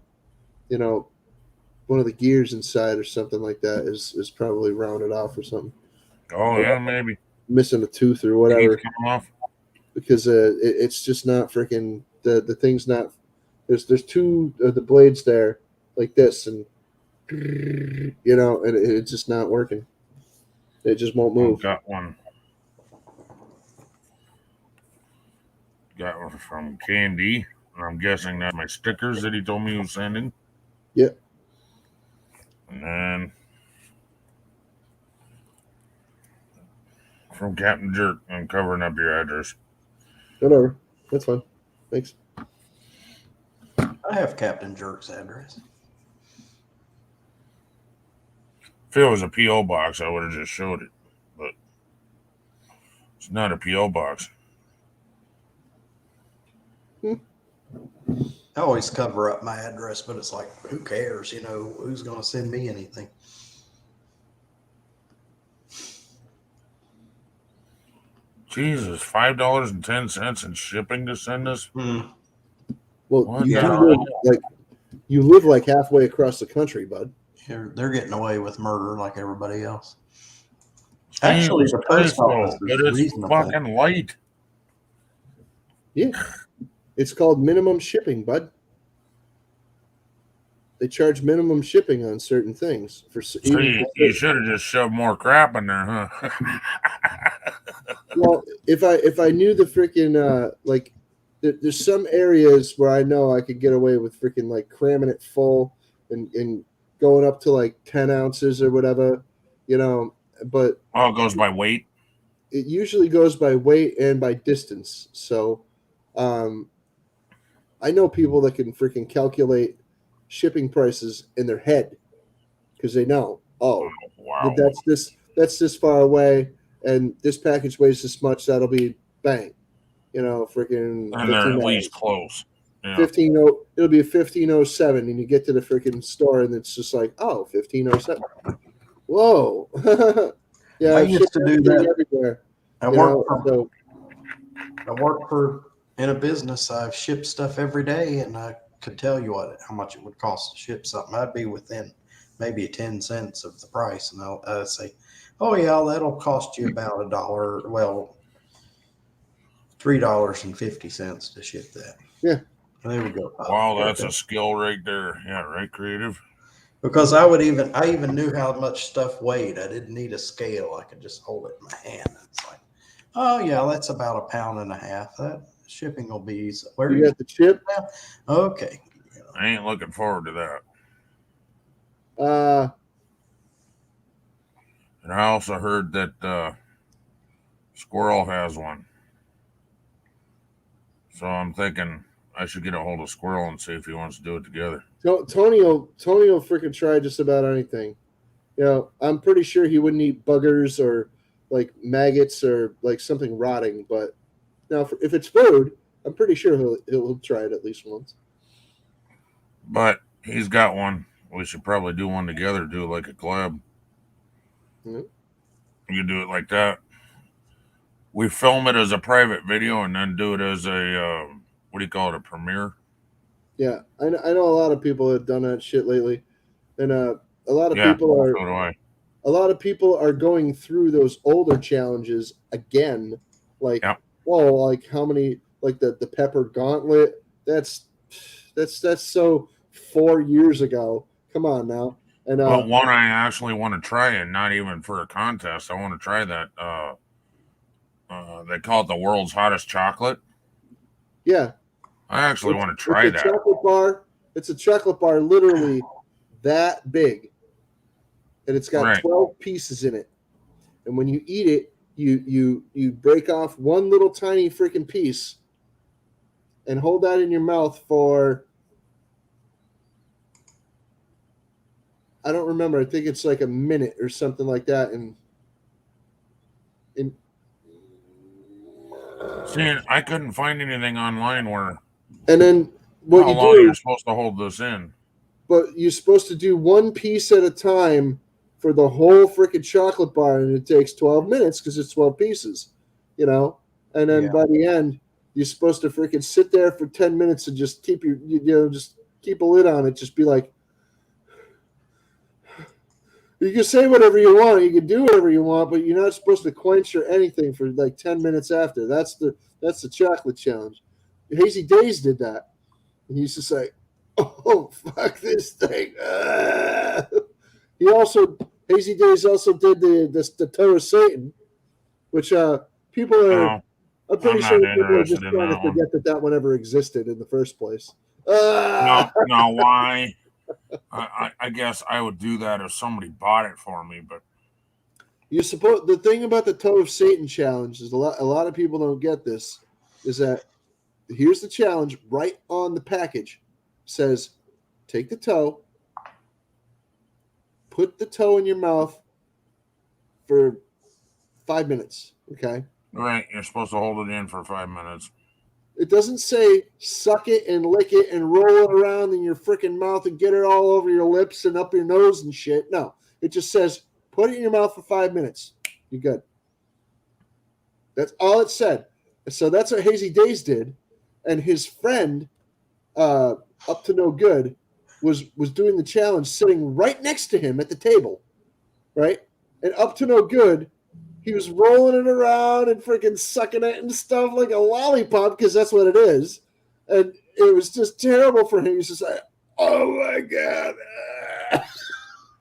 Speaker 2: one of the gears inside or something like that is probably rounded off or something,
Speaker 5: Oh yeah, maybe.
Speaker 2: missing a tooth or whatever.
Speaker 5: Teeth coming off.
Speaker 2: Because it's just not freaking the thing's not. There's two of the blades there like this, and and it's just not working. It just won't move.
Speaker 5: Got one. Got one from Candy. I'm guessing that's my stickers that he told me he was sending.
Speaker 2: Yep.
Speaker 5: And then from Captain Jerk, I'm covering up your address.
Speaker 2: Whatever, that's fine. Thanks.
Speaker 1: I have Captain Jerk's address.
Speaker 5: If it was a P.O. box, I would have just showed it. But it's not a P.O. box.
Speaker 1: I always cover up my address, but it's like, who cares? Who's going to send me anything?
Speaker 5: Jesus, $5.10 in shipping to send us?
Speaker 2: Well,
Speaker 5: What
Speaker 2: you
Speaker 1: the
Speaker 2: you live like halfway across the country, bud.
Speaker 1: They're getting away with murder like everybody else. Actually,
Speaker 5: Jesus
Speaker 1: the post
Speaker 5: Christ,
Speaker 1: office
Speaker 5: though,
Speaker 1: is
Speaker 5: but it's
Speaker 1: reasonable.
Speaker 5: fucking light.
Speaker 2: Yeah, it's called minimum shipping, bud. They charge minimum shipping on certain things
Speaker 5: So you should have just shoved more crap in there, huh?
Speaker 2: Well, if I knew the freaking there's some areas where I know I could get away with freaking like cramming it full and going up to like 10 ounces or whatever, but
Speaker 5: Oh, it goes by weight.
Speaker 2: it usually goes by weight and by distance. So I know people that can freaking calculate shipping prices in their head because they know,
Speaker 5: Wow.
Speaker 2: that's this far away and this package weighs this much, that'll be bang. Freaking
Speaker 5: And they're at
Speaker 2: $15.
Speaker 5: least close. Yeah.
Speaker 2: It'll be a 1507 and you get to the freaking store and it's just like, 1507. Whoa. Yeah,
Speaker 1: I used to do that.
Speaker 2: everywhere.
Speaker 1: I work in a business. I ship stuff every day, and I could tell you how much it would cost to ship something. I'd be within maybe 10 cents of the price, and I'd say, "Oh yeah, that'll cost you about $1. Well, $3.50 to ship that."
Speaker 2: Yeah.
Speaker 1: There we go.
Speaker 5: Wow, that's a skill right there. Yeah, right, creative.
Speaker 1: Because I even knew how much stuff weighed. I didn't need a scale. I could just hold it in my hand. It's like, oh yeah, that's about 1.5 pounds. That shipping will be. Where
Speaker 2: You
Speaker 1: you
Speaker 2: got the chip.
Speaker 1: Okay.
Speaker 5: I ain't looking forward to that. And I also heard that Squirrel has one. So I'm thinking I should get a hold of Squirrel and see if he wants to do it together.
Speaker 2: Tony will freaking try just about anything. You know, I'm pretty sure he wouldn't eat buggers or like maggots or like something rotting. But now, if it's food, I'm pretty sure he'll try it at least once.
Speaker 5: But he's got one. We should probably do one together. Do like a collab.
Speaker 2: Mhm.
Speaker 5: You can do it like that. We film it as a private video and then do it as a what do you call it? A premiere.
Speaker 2: Yeah, I know a lot of people have done that shit lately, and a lot of
Speaker 5: Yeah,
Speaker 2: people are
Speaker 5: so do I.
Speaker 2: a lot of people are going through those older challenges again. Like,
Speaker 5: Yep.
Speaker 2: well, like how many, like the pepper gauntlet? That's so 4 years ago. Come on now. And
Speaker 5: But one I actually want to try, and not even for a contest. I want to try that. They call it the world's hottest chocolate.
Speaker 2: yeah,
Speaker 5: I actually want to try
Speaker 2: it's a
Speaker 5: that.
Speaker 2: chocolate bar. It's a chocolate bar, literally that big, and it's got
Speaker 5: Right.
Speaker 2: 12 pieces in it. And when you eat it, you break off one little tiny freaking piece and hold that in your mouth for, I don't remember. I think it's like a minute or something like that. And
Speaker 5: See, I couldn't find anything online where
Speaker 2: then what
Speaker 5: how
Speaker 2: you
Speaker 5: long
Speaker 2: do,
Speaker 5: you're supposed to hold this in.
Speaker 2: but you're supposed to do one piece at a time for the whole freaking chocolate bar, and it takes 12 minutes because it's 12 pieces, you know. And then
Speaker 1: Yeah.
Speaker 2: by the end, you're supposed to freaking sit there for 10 minutes and just keep just keep a lid on it. Just be like, you can say whatever you want, you can do whatever you want, but you're not supposed to quench or anything for like 10 minutes after. That's the chocolate challenge. Hazy Days did that. And he's just like, oh, fuck this thing. Ah. Hazy Days also did the Toe of Satan, which people are,
Speaker 5: No,
Speaker 2: I'm pretty
Speaker 5: I'm
Speaker 2: sure
Speaker 5: not
Speaker 2: people are just
Speaker 5: interested in
Speaker 2: trying to
Speaker 5: that one.
Speaker 2: forget that one ever existed in the first place.
Speaker 5: No, why? I guess I would do that if somebody bought it for me, but
Speaker 2: The thing about the Toe of Satan challenge is a lot of people don't get this, is that here's the challenge right on the package. Says, take the toe, put the toe in your mouth for 5 minutes. Okay.
Speaker 5: right, you're supposed to hold it in for 5 minutes.
Speaker 2: It doesn't say suck it and lick it and roll it around in your freaking mouth and get it all over your lips and up your nose and shit. No, it just says put it in your mouth for 5 minutes. You're good. That's all it said. So that's what Hazy Days did, and his friend, Up to No Good, was doing the challenge, sitting right next to him at the table, right? And Up to No Good, he was rolling it around and freaking sucking it and stuff like a lollipop, because that's what it is. And it was just terrible for him. He was just like, oh my God.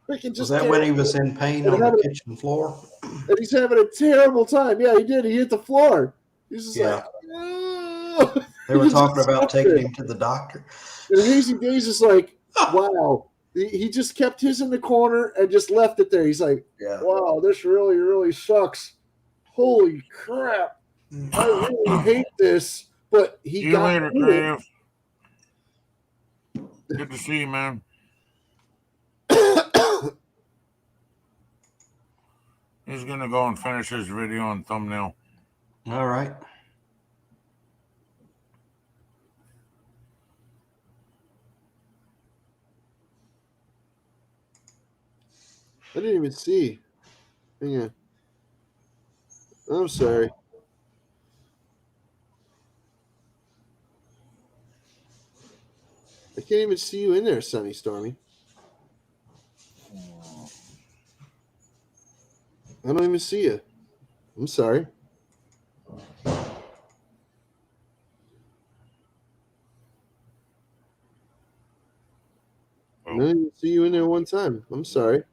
Speaker 2: Freaking
Speaker 1: Was
Speaker 2: just
Speaker 1: that when he
Speaker 2: terrible.
Speaker 1: was in pain on the kitchen floor?
Speaker 2: And he's having a terrible time. Yeah, he did. He hit the floor. He's just
Speaker 1: Yeah.
Speaker 2: like, oh.
Speaker 1: They were
Speaker 2: He
Speaker 1: talking
Speaker 2: just
Speaker 1: about
Speaker 2: suffered.
Speaker 1: taking him to the doctor.
Speaker 2: And Hazy Days is like, wow. He just kept his in the corner and just left it there. He's like,
Speaker 1: Yeah.
Speaker 2: wow, this really, really sucks. Holy crap. I really hate this. But he
Speaker 5: See you
Speaker 2: got
Speaker 5: later,
Speaker 2: through it.
Speaker 5: Grave. Good to see you, man. He's gonna go and finish his video and thumbnail.
Speaker 1: All right.
Speaker 2: I didn't even see. Hang on. I'm sorry. I can't even see you in there, Sunny Stormy. I don't even see you. I'm sorry. I didn't even see you in there one time. I'm sorry.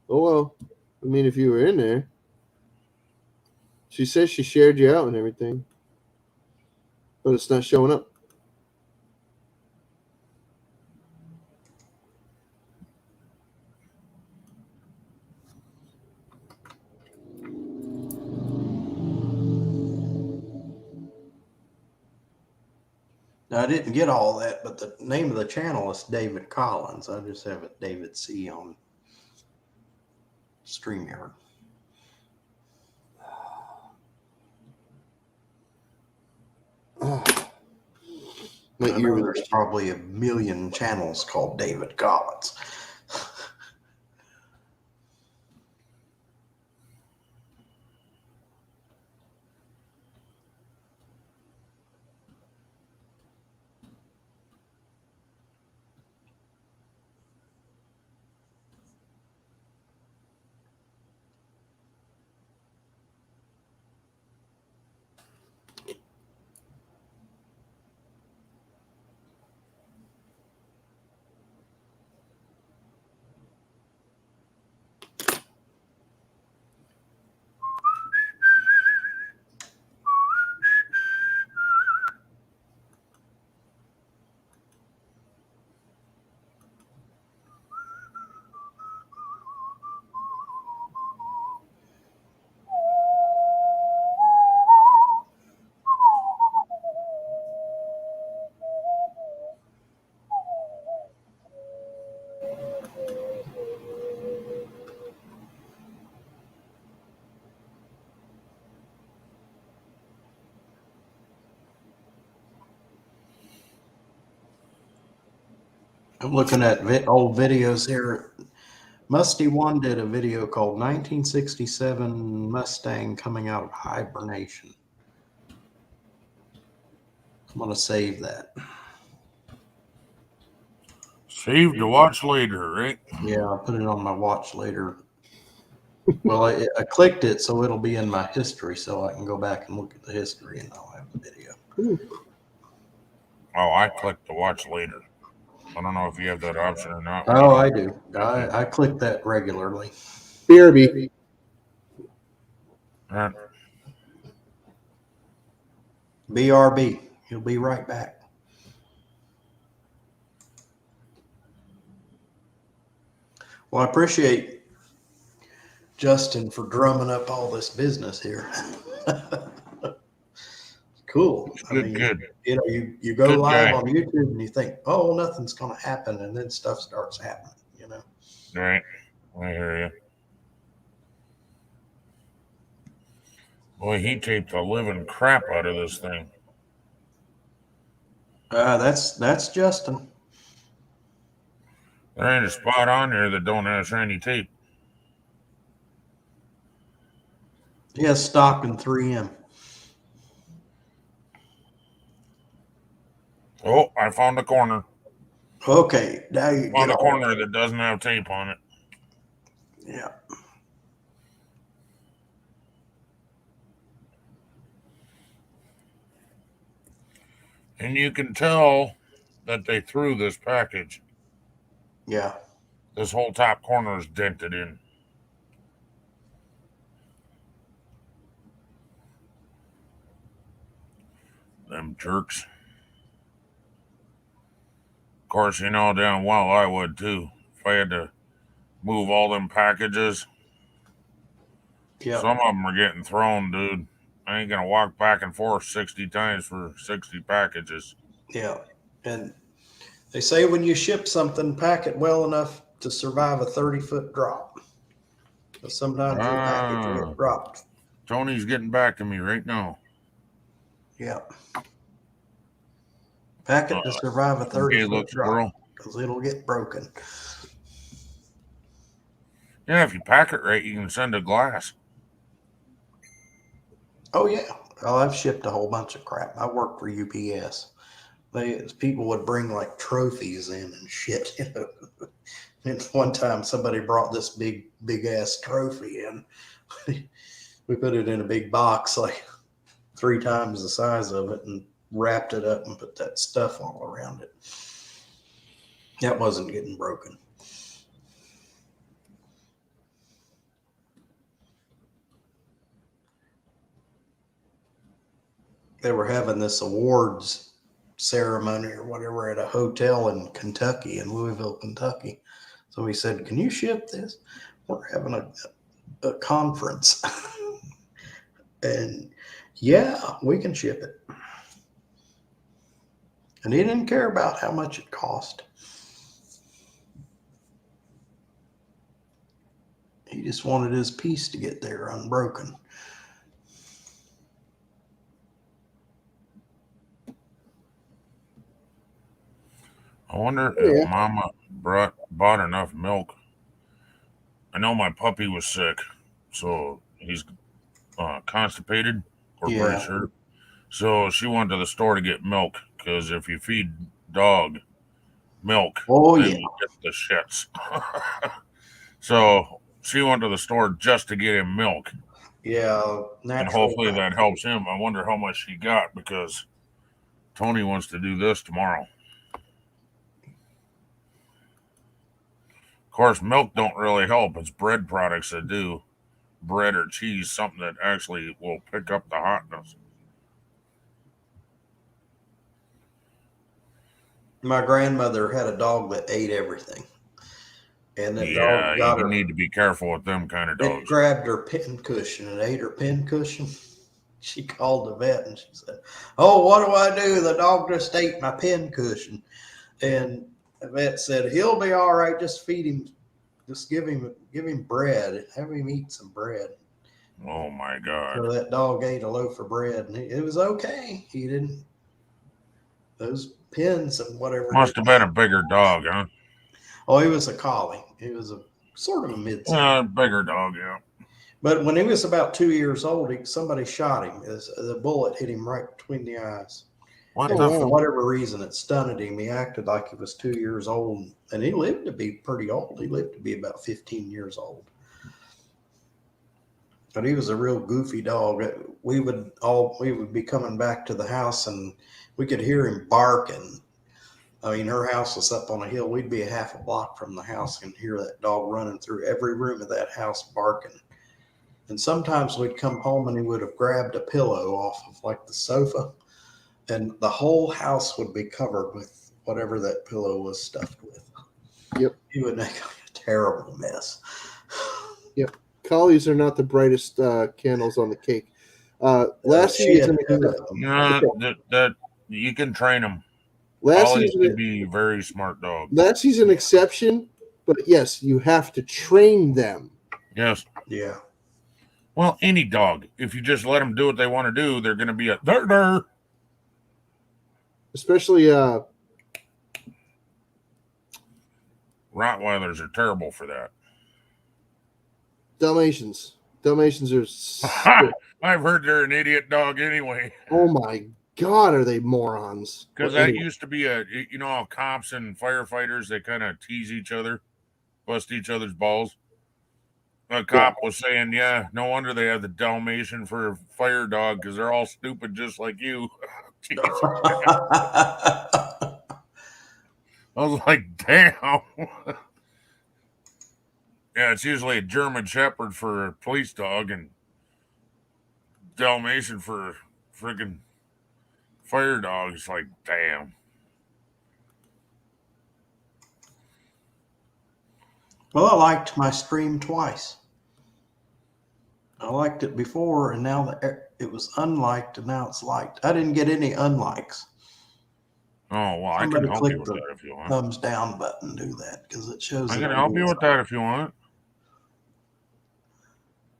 Speaker 2: Oh well. I mean, if you were in there. She says she shared you out and everything. but it's not showing up.
Speaker 1: Now, I didn't get all that, but the name of the channel is David Collins. I just have it David C on StreamYard.
Speaker 2: My
Speaker 1: I
Speaker 2: ear
Speaker 1: know
Speaker 2: was
Speaker 1: there's probably a million channels called David Collins. I'm looking at old videos here. Musty One did a video called 1967 Mustang Coming Out of Hibernation. I'm going to save that.
Speaker 5: Save to watch later, right?
Speaker 1: Yeah, I'll put it on my watch later. Well, I clicked it so it'll be in my history so I can go back and look at the history and I'll have the video.
Speaker 5: Oh, I clicked to watch later. I don't know if you have that option or not.
Speaker 1: Oh, I do. I click that regularly.
Speaker 2: BRB.
Speaker 5: Yeah.
Speaker 1: BRB. He'll be right back. Well, I appreciate Justin for drumming up all this business here. Cool.
Speaker 5: Good.
Speaker 1: You know, you go
Speaker 5: Good
Speaker 1: live
Speaker 5: guy.
Speaker 1: on YouTube and you think, oh, nothing's going to happen. And then stuff starts happening, you know?
Speaker 5: Right. I hear you. Boy, he taped the living crap out of this thing.
Speaker 1: That's Justin.
Speaker 5: There ain't a spot on there that don't have shiny tape.
Speaker 1: He has stock in 3M.
Speaker 5: Oh, I found a corner.
Speaker 1: Okay, now you
Speaker 5: Found
Speaker 1: get
Speaker 5: a
Speaker 1: all.
Speaker 5: corner that doesn't have tape on it.
Speaker 1: Yeah.
Speaker 5: And you can tell that they threw this package.
Speaker 1: Yeah.
Speaker 5: This whole top corner is dented in. Them jerks. Of course, you know damn well I would too. If I had to move all them packages,
Speaker 1: Yeah.
Speaker 5: some of them are getting thrown, dude. I ain't gonna walk back and forth 60 times for 60 packages.
Speaker 1: Yeah. And they say when you ship something, pack it well enough to survive a 30-foot drop. But sometimes your package will get dropped.
Speaker 5: Tony's getting back to me right now.
Speaker 1: Yeah. Pack it to survive a 30-foot drop
Speaker 5: squirrel.
Speaker 1: because it'll get broken.
Speaker 5: Yeah, if you pack it right, you can send a glass.
Speaker 1: Oh, yeah. Oh, I've shipped a whole bunch of crap. I worked for UPS. People would bring like trophies in and shit. You know? And one time somebody brought this big ass trophy in. We put it in a big box, like 3 times the size of it, and wrapped it up and put that stuff all around it. That wasn't getting broken. they were having this awards ceremony or whatever at a hotel in Kentucky, in Louisville, Kentucky. So we said, "Can you ship this? We're having a conference." And yeah, we can ship it. And he didn't care about how much it cost. He just wanted his piece to get there unbroken.
Speaker 5: I wonder
Speaker 2: Yeah.
Speaker 5: if Mama bought enough milk. I know my puppy was sick, so he's constipated. We're
Speaker 1: Yeah.
Speaker 5: pretty sure. So she went to the store to get milk because if you feed dog milk,
Speaker 1: Oh,
Speaker 5: then
Speaker 1: yeah.
Speaker 5: you get the shits. So she went to the store just to get him milk,
Speaker 1: Yeah.
Speaker 5: and
Speaker 1: Natural.
Speaker 5: hopefully that helps him. I wonder how much she got because Tony wants to do this tomorrow. Of course, milk don't really help. It's bread products that do. Bread or cheese, something that actually will pick up the hotness.
Speaker 1: My grandmother had a dog that ate everything. And that
Speaker 5: Yeah,
Speaker 1: dog got
Speaker 5: you
Speaker 1: her.
Speaker 5: need to be careful with them kind of
Speaker 1: It
Speaker 5: dogs.
Speaker 1: grabbed her pin cushion and ate her pin cushion. She called the vet and she said, "Oh, what do I do? The dog just ate my pin cushion." And the vet said, "He'll be all right. Just feed him. Just give him bread. Have him eat some bread."
Speaker 5: Oh my God.
Speaker 1: So that dog ate a loaf of bread and it was okay. He didn't. Those pins and whatever.
Speaker 5: Must have been a bigger dog, huh?
Speaker 1: Oh, he was a collie. He was a sort of a mid-size.
Speaker 5: Bigger dog, yeah.
Speaker 1: But when he was about 2 years old, somebody shot him. The bullet hit him right between the eyes.
Speaker 5: What
Speaker 1: And
Speaker 5: the?
Speaker 1: for whatever reason, it stunned him. He acted like he was 2 years old, and he lived to be pretty old. He lived to be about 15 years old. But he was a real goofy dog. We would be coming back to the house, and we could hear him barking. I mean, her house was up on a hill. We'd be a half a block from the house and hear that dog running through every room of that house barking. And sometimes we'd come home and he would have grabbed a pillow off of like the sofa, and the whole house would be covered with whatever that pillow was stuffed with.
Speaker 2: Yep.
Speaker 1: He would make a terrible mess.
Speaker 2: Collies are not the brightest candles on the cake. Last
Speaker 1: She
Speaker 2: season,
Speaker 1: had 2 of them.
Speaker 5: Nah, that you can train them.
Speaker 2: last
Speaker 5: Collies
Speaker 2: season,
Speaker 5: can be very smart dogs.
Speaker 2: last season exception, but yes, you have to train them.
Speaker 5: Yes.
Speaker 1: Yeah.
Speaker 5: Well, any dog. If you just let them do what they want to do, they're going to be a der.
Speaker 2: Especially
Speaker 5: Rottweilers are terrible for that.
Speaker 2: Dalmatians. Dalmatians are
Speaker 5: I've heard they're an idiot dog anyway.
Speaker 2: oh my god, are they morons?
Speaker 5: Because
Speaker 2: But
Speaker 5: that
Speaker 2: anyway,
Speaker 5: used to be how cops and firefighters, they kind of tease each other, bust each other's balls. A cop was saying, yeah, no wonder they have the Dalmatian for a fire dog because they're all stupid just like you. I was like, damn. Yeah, it's usually a German Shepherd for a police dog and Dalmatian for a friggin' fire dog. It's like, damn.
Speaker 1: Well, I liked my stream twice. I liked it before, and now it was unliked, and now it's liked. I didn't get any unlikes.
Speaker 5: Oh, well, I can
Speaker 1: Somebody
Speaker 5: help
Speaker 1: click
Speaker 5: you with
Speaker 1: the
Speaker 5: that if you want.
Speaker 1: thumbs down button. Do that because it shows.
Speaker 5: I
Speaker 1: that
Speaker 5: can help you with that if you want.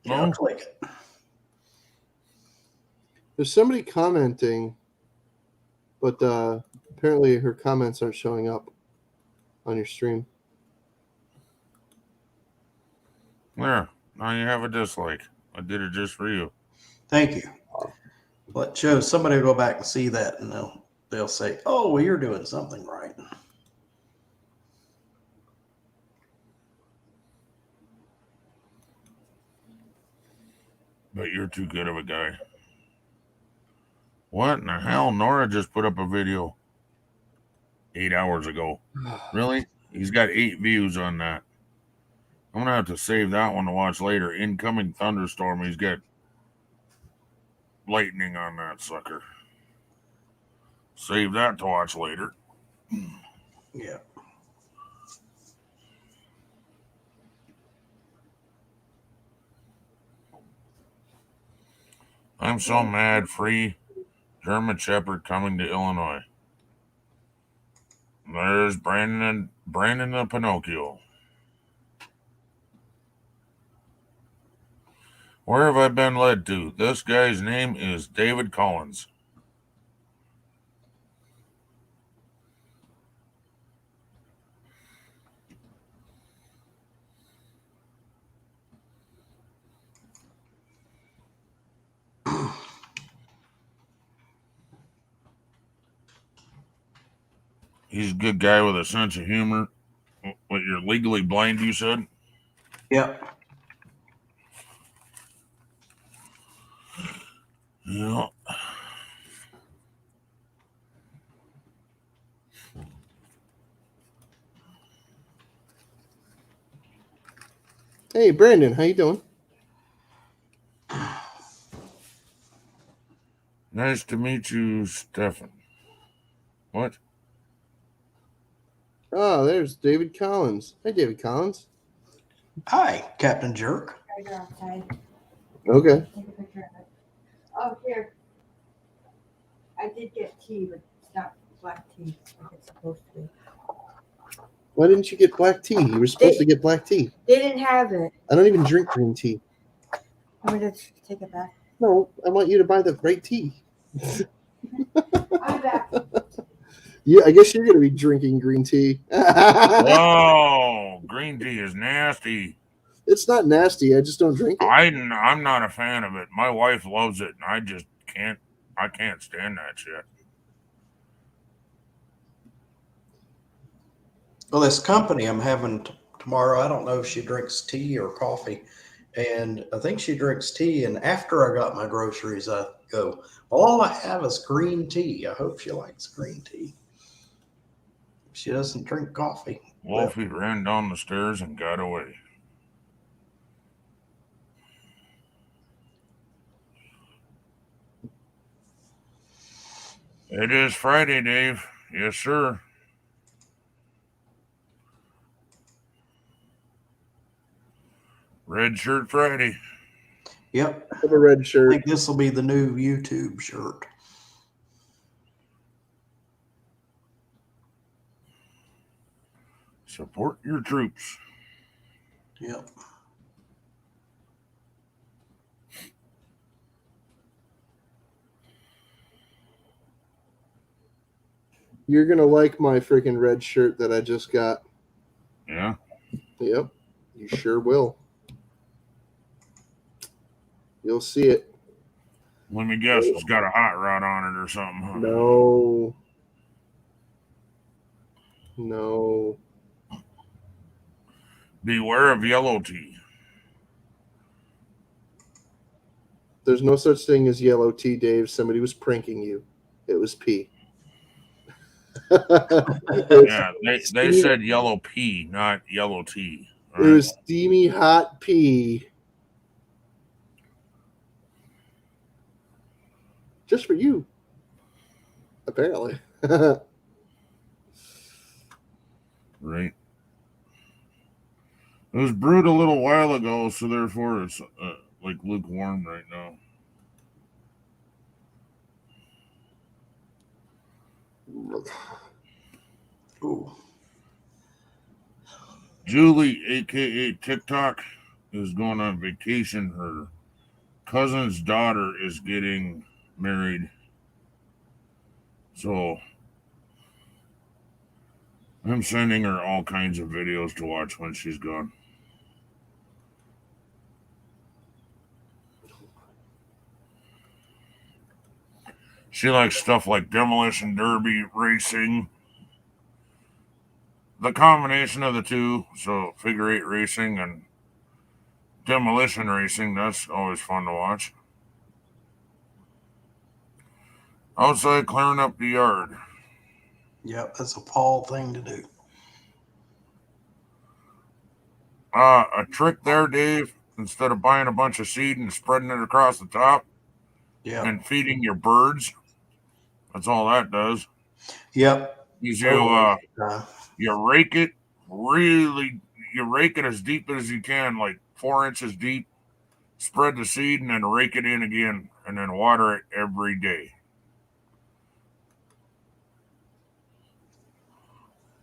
Speaker 1: Yeah,
Speaker 5: No?
Speaker 1: click it.
Speaker 2: there's somebody commenting, but apparently her comments aren't showing up on your stream.
Speaker 5: There. Now you have a dislike. I did it just for you.
Speaker 1: Thank you. Well, it shows. Somebody will go back and see that, and they'll say, "Oh, well, you're doing something right."
Speaker 5: But you're too good of a guy. What in the hell? Nora just put up a video 8 hours ago. Really? He's got 8 views on that. I'm going to have to save that one to watch later. Incoming thunderstorm. He's got lightning on that sucker. Save that to watch later.
Speaker 1: Yeah.
Speaker 5: I'm so mad. Free German Shepherd coming to Illinois. There's Brandon the Pinocchio. Where have I been led to? This guy's name is David Collins. He's a good guy with a sense of humor. What, you're legally blind, you said?
Speaker 1: Yep.
Speaker 5: Yeah.
Speaker 2: Hey, Brandon, how you doing?
Speaker 5: Nice to meet you, Stefan. What?
Speaker 2: Oh, there's David Collins. Hey, David Collins.
Speaker 1: Hi, Captain Jerk.
Speaker 3: Right outside.
Speaker 2: Okay.
Speaker 3: Take a picture of it. Oh, here. I did get tea, but it's not black tea like it's supposed to be.
Speaker 2: Why didn't you get black tea? You were supposed to get black tea.
Speaker 3: They didn't have it.
Speaker 2: I don't even drink green tea.
Speaker 3: I'm gonna take it back.
Speaker 2: No, I want you to buy the right tea.
Speaker 3: I'm back.
Speaker 2: Yeah, I guess you're going to be drinking green tea.
Speaker 5: Oh, green tea is nasty.
Speaker 2: It's not nasty. I just don't drink it.
Speaker 5: I'm not a fan of it. My wife loves it, and I just can't. I can't stand that shit.
Speaker 1: Well, this company I'm having tomorrow, I don't know if she drinks tea or coffee. And I think she drinks tea. And after I got my groceries, I go, all I have is green tea. I hope she likes green tea. She doesn't drink coffee.
Speaker 5: Wolfie ran down the stairs and got away. It is Friday, Dave. Yes, sir. Red Shirt Friday.
Speaker 1: Yep.
Speaker 2: I have a red
Speaker 1: I
Speaker 2: shirt.
Speaker 1: think this will be the new YouTube shirt.
Speaker 5: Support your troops.
Speaker 1: Yep.
Speaker 2: You're going to like my freaking red shirt that I just got.
Speaker 5: Yeah.
Speaker 2: Yep. You sure will. You'll see it.
Speaker 5: Let me guess, it's got a hot rod on it or something. Huh?
Speaker 2: No. No.
Speaker 5: Beware of yellow tea.
Speaker 2: There's no such thing as yellow tea, Dave. Somebody was pranking you. It was pee.
Speaker 5: Yeah, they said yellow pea, not yellow tea.
Speaker 2: It was steamy hot pee. Just for you. Apparently.
Speaker 5: Right. It was brewed a little while ago, so therefore it's like lukewarm right now.
Speaker 1: Ooh.
Speaker 5: Julie, aka TikTok, is going on vacation. Her cousin's daughter is getting married. So I'm sending her all kinds of videos to watch when she's gone. She likes stuff like demolition derby racing. The combination of the two, so figure eight racing and demolition racing, that's always fun to watch. Outside clearing up the yard.
Speaker 1: Yep, that's a Paul thing to do.
Speaker 5: A trick there, Dave, instead of buying a bunch of seed and spreading it across the top
Speaker 1: Yeah.
Speaker 5: and feeding your birds, That's all that does.
Speaker 1: Yep.
Speaker 5: You
Speaker 1: Uh,
Speaker 5: you rake it really. You rake it as deep as you can, like 4 inches deep. Spread the seed and then rake it in again, and then water it every day.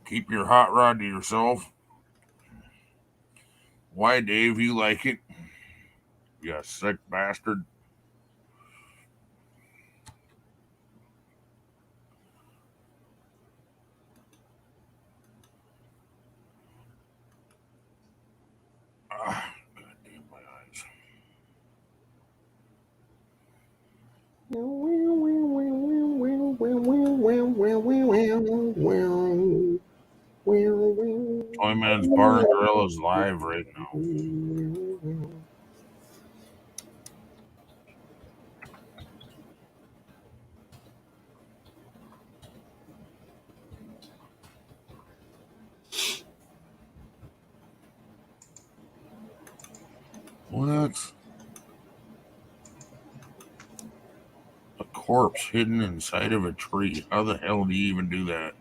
Speaker 5: Keep your hot rod to yourself. Why, Dave? You like it? You sick bastard. Ah, goddamn my eyes. Toyman's Bar and Grill is live right now. What? A corpse hidden inside of a tree. How the hell do you even do that?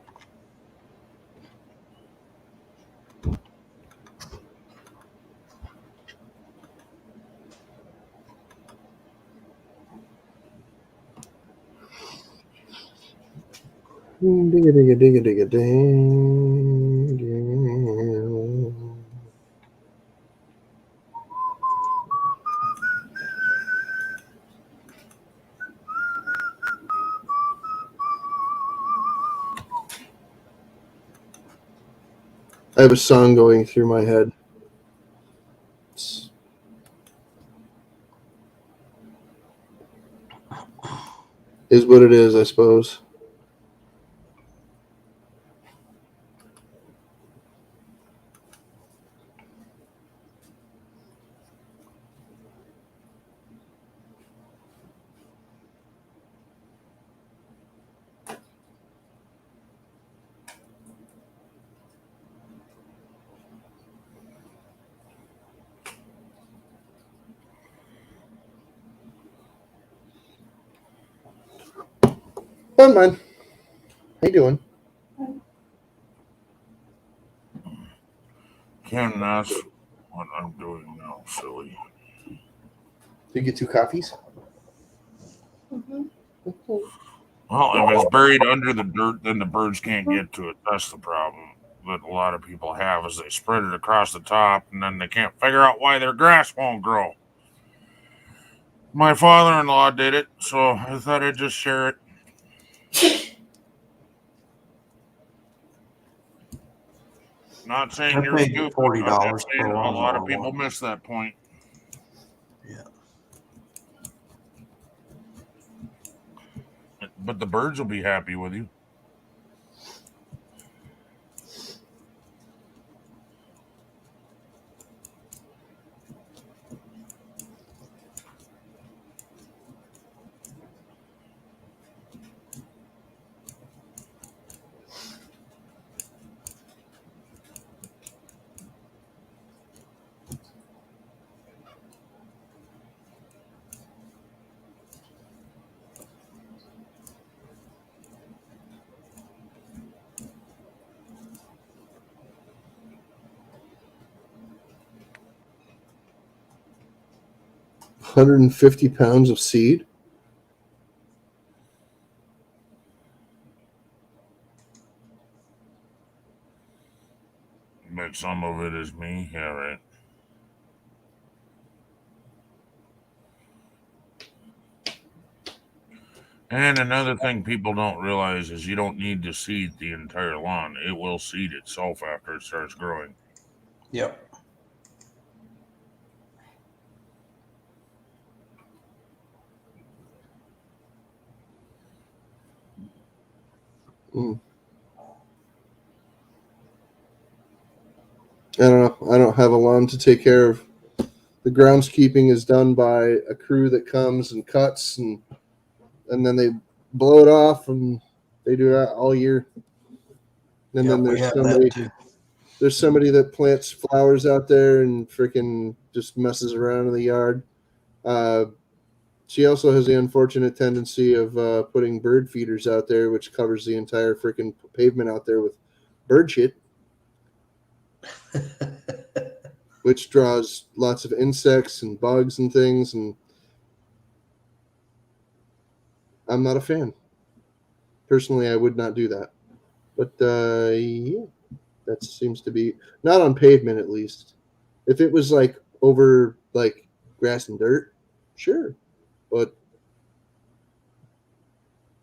Speaker 2: I have a song going through my head. Is what it is, I suppose. Fun, man. How you doing?
Speaker 5: Can't ask what I'm doing now, silly.
Speaker 2: Did you get 2 coffees?
Speaker 5: Well, if it's buried under the dirt, then the birds can't get to it. That's the problem that a lot of people have is they spread it across the top and then they can't figure out why their grass won't grow. My father-in-law did it, so I thought I'd just share it. Not saying
Speaker 1: I
Speaker 5: you're
Speaker 1: paid
Speaker 5: stupid.
Speaker 1: $40
Speaker 5: I'm just saying
Speaker 1: for
Speaker 5: a lot of
Speaker 1: lawnmower
Speaker 5: people
Speaker 1: once.
Speaker 5: miss that point.
Speaker 1: Yeah.
Speaker 5: But the birds will be happy with you.
Speaker 2: £150 of seed.
Speaker 5: But some of it is me. Yeah, right. And another thing people don't realize is you don't need to seed the entire lawn. It will seed itself after it starts growing.
Speaker 1: Yep.
Speaker 2: I don't know. I don't have a lawn to take care of. The groundskeeping is done by a crew that comes and cuts and then they blow it off and they do that all year. And
Speaker 1: Yep,
Speaker 2: then
Speaker 1: we have that too.
Speaker 2: there's somebody that plants flowers out there and freaking just messes around in the yard. she also has the unfortunate tendency of putting bird feeders out there, which covers the entire freaking pavement out there with bird shit, which draws lots of insects and bugs and things. And I'm not a fan. Personally, I would not do that. But yeah, that seems to be not on pavement at least. If it was like over like grass and dirt, sure. But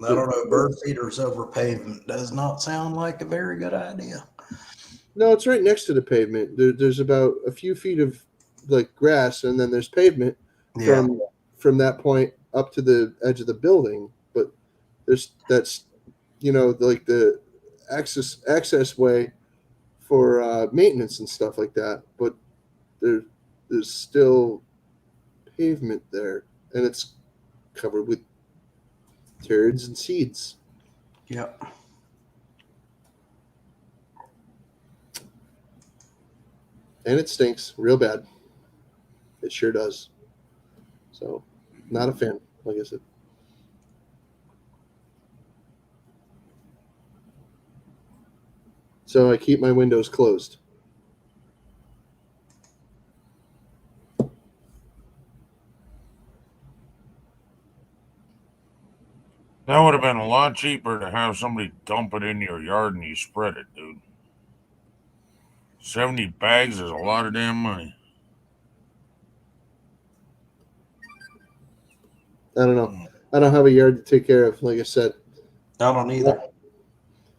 Speaker 1: I don't know. Bird feeders over pavement does not sound like a very good idea.
Speaker 2: no, it's right next to the pavement. There's about a few feet of like grass, and then there's pavement
Speaker 1: Yeah.
Speaker 2: from that point up to the edge of the building. But that's like the access way for maintenance and stuff like that. But there's still pavement there, and it's covered with turds and seeds.
Speaker 1: Yep.
Speaker 2: And it stinks real bad. It sure does. So, not a fan, like I said. So I keep my windows closed.
Speaker 5: That would have been a lot cheaper to have somebody dump it in your yard and you spread it, dude. 70 bags is a lot of damn money.
Speaker 2: I don't know. I don't have a yard to take care of, like I said.
Speaker 1: I don't either.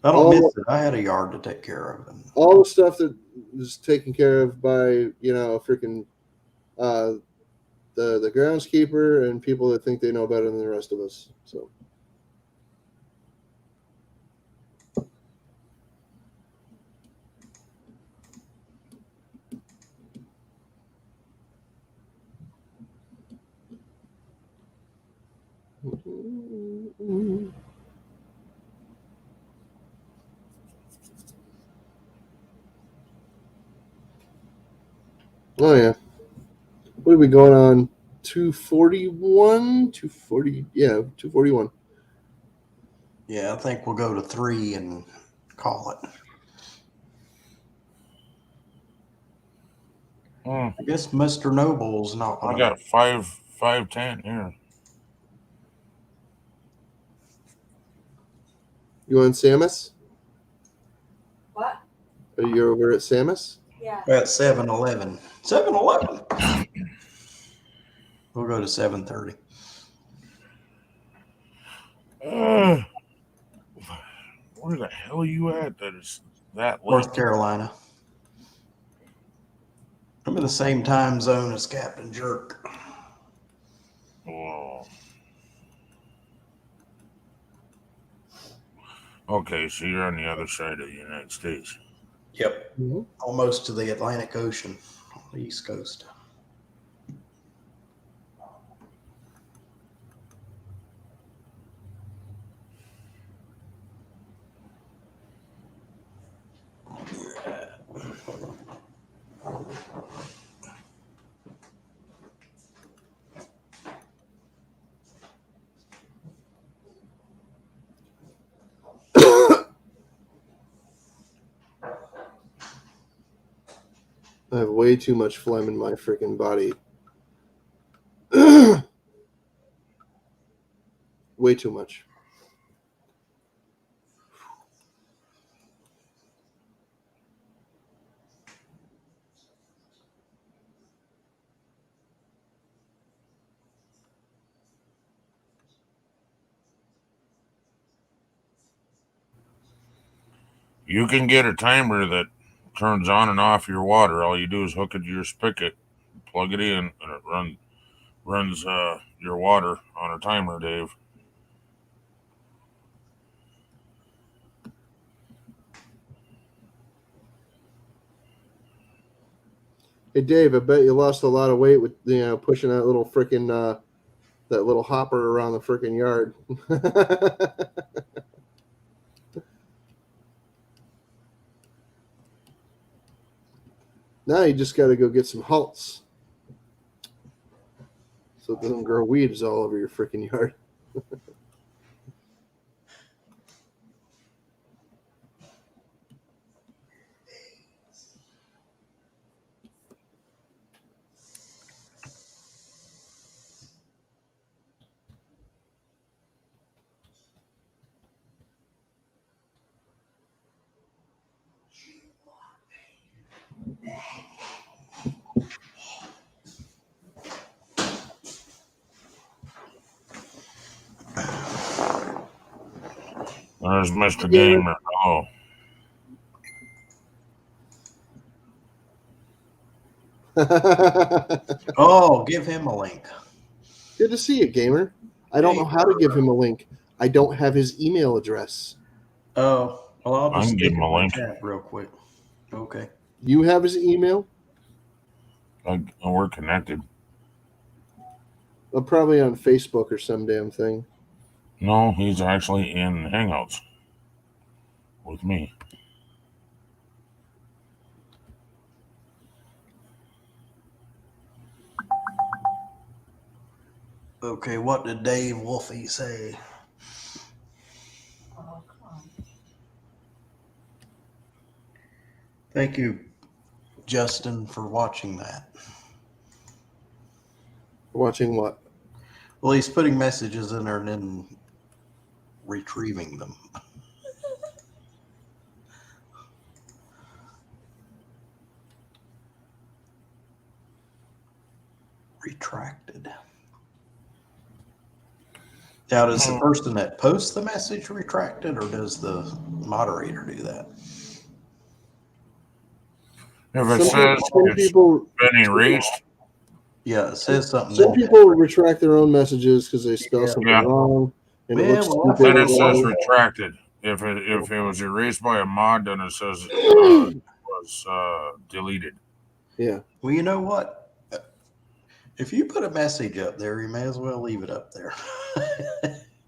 Speaker 1: I don't miss it. I had a yard to take care of. And
Speaker 2: All the stuff that is taken care of by, freaking the groundskeeper and people that think they know better than the rest of us. So oh yeah. What are we going on? 241? 240, yeah, 241.
Speaker 1: yeah, I think we'll go to 3 and call it. I guess Mr. Noble's not.
Speaker 5: I got a 510 here.
Speaker 2: You on Samus?
Speaker 3: What?
Speaker 2: Are you over at Samus?
Speaker 3: Yeah.
Speaker 1: At 7-Eleven. 7-Eleven. We'll go to 7:30.
Speaker 5: Where the hell are you at? That is that late?
Speaker 1: North Carolina. I'm in the same time zone as Captain Jerk.
Speaker 5: Oh. Okay, so you're on the other side of the United States.
Speaker 1: Yep.
Speaker 2: Mhm.
Speaker 1: Almost to the Atlantic Ocean on the East Coast.
Speaker 2: I have way too much phlegm in my freaking body. Way too much.
Speaker 5: You can get a timer that turns on and off your water. All you do is hook it to your spigot, plug it in, and it runs your water on a timer, Dave.
Speaker 2: Hey Dave, I bet you lost a lot of weight with pushing that little freaking that little hopper around the freaking yard. Now you just got to go get some halts. so it doesn't grow weeds all over your freaking yard.
Speaker 5: There's Mr. Gamer. Oh,
Speaker 1: Oh, give him a link.
Speaker 2: Good to see you, gamer. I don't know how to give him a link. I don't have his email address.
Speaker 1: Oh, well, I'll
Speaker 5: I
Speaker 1: just
Speaker 5: can
Speaker 1: stick
Speaker 5: give him
Speaker 1: in
Speaker 5: a
Speaker 1: my
Speaker 5: link.
Speaker 1: chat real quick. Okay.
Speaker 2: You have his email?
Speaker 5: We're connected.
Speaker 2: Probably on Facebook or some damn thing.
Speaker 5: No, he's actually in Hangouts with me.
Speaker 1: Okay, what did Dave Wolfie say?
Speaker 3: Oh, come on.
Speaker 1: Thank you, Justin, for watching that.
Speaker 2: Watching what?
Speaker 1: Well, he's putting messages in there and then retrieving them. Retracted. Now, does the person that posts the message retract it, or does the moderator do that?
Speaker 5: If it
Speaker 2: Some
Speaker 5: says it's
Speaker 2: people
Speaker 5: been erased,
Speaker 1: Yeah, it says something.
Speaker 2: some
Speaker 1: then-
Speaker 2: people retract their own messages because they spell
Speaker 1: Yeah.
Speaker 2: something
Speaker 5: Yeah.
Speaker 2: wrong and it
Speaker 1: Yeah,
Speaker 2: looks
Speaker 1: well,
Speaker 2: stupid.
Speaker 5: then
Speaker 2: or
Speaker 5: it says
Speaker 2: whatever.
Speaker 5: retracted. If it was erased by a mod, then it says was deleted.
Speaker 2: Yeah.
Speaker 1: Well, you know what? If you put a message up there, you may as well leave it up there.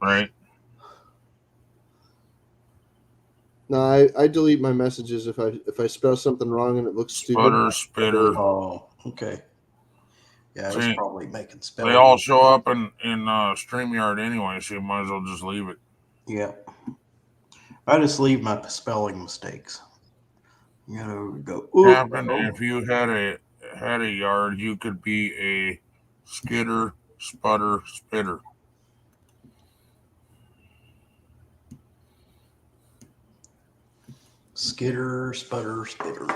Speaker 5: Right?
Speaker 2: No, I delete my messages if I spell something wrong and it looks stupid.
Speaker 5: Sputter, spitter.
Speaker 1: Oh, okay. Yeah, he's
Speaker 5: See,
Speaker 1: probably making
Speaker 5: They
Speaker 1: spelling.
Speaker 5: all show up in StreamYard anyway, so you might as well just leave it.
Speaker 1: Yeah. I just leave my spelling mistakes. You know, go. Ooh,
Speaker 5: Captain, if you had a yard, you could be a skidder, sputter, spitter.
Speaker 1: Skitter, sputter, spitter.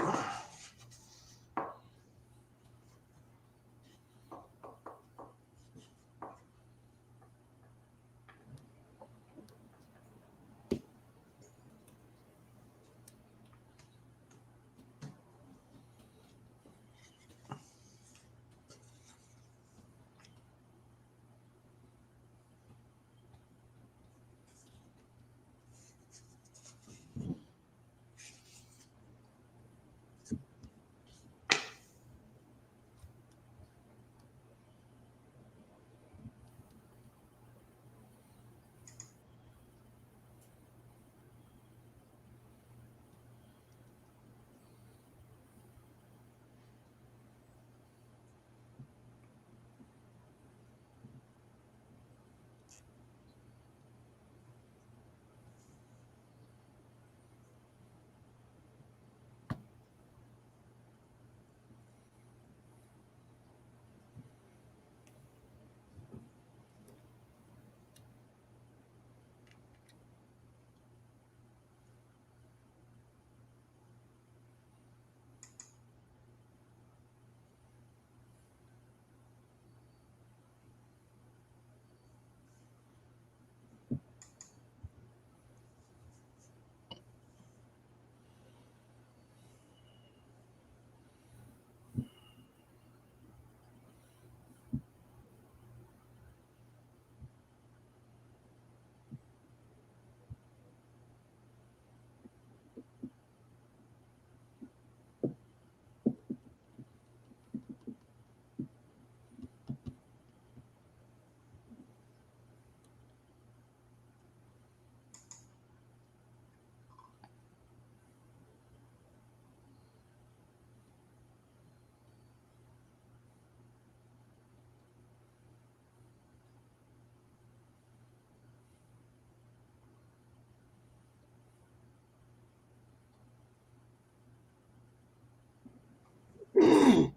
Speaker 2: All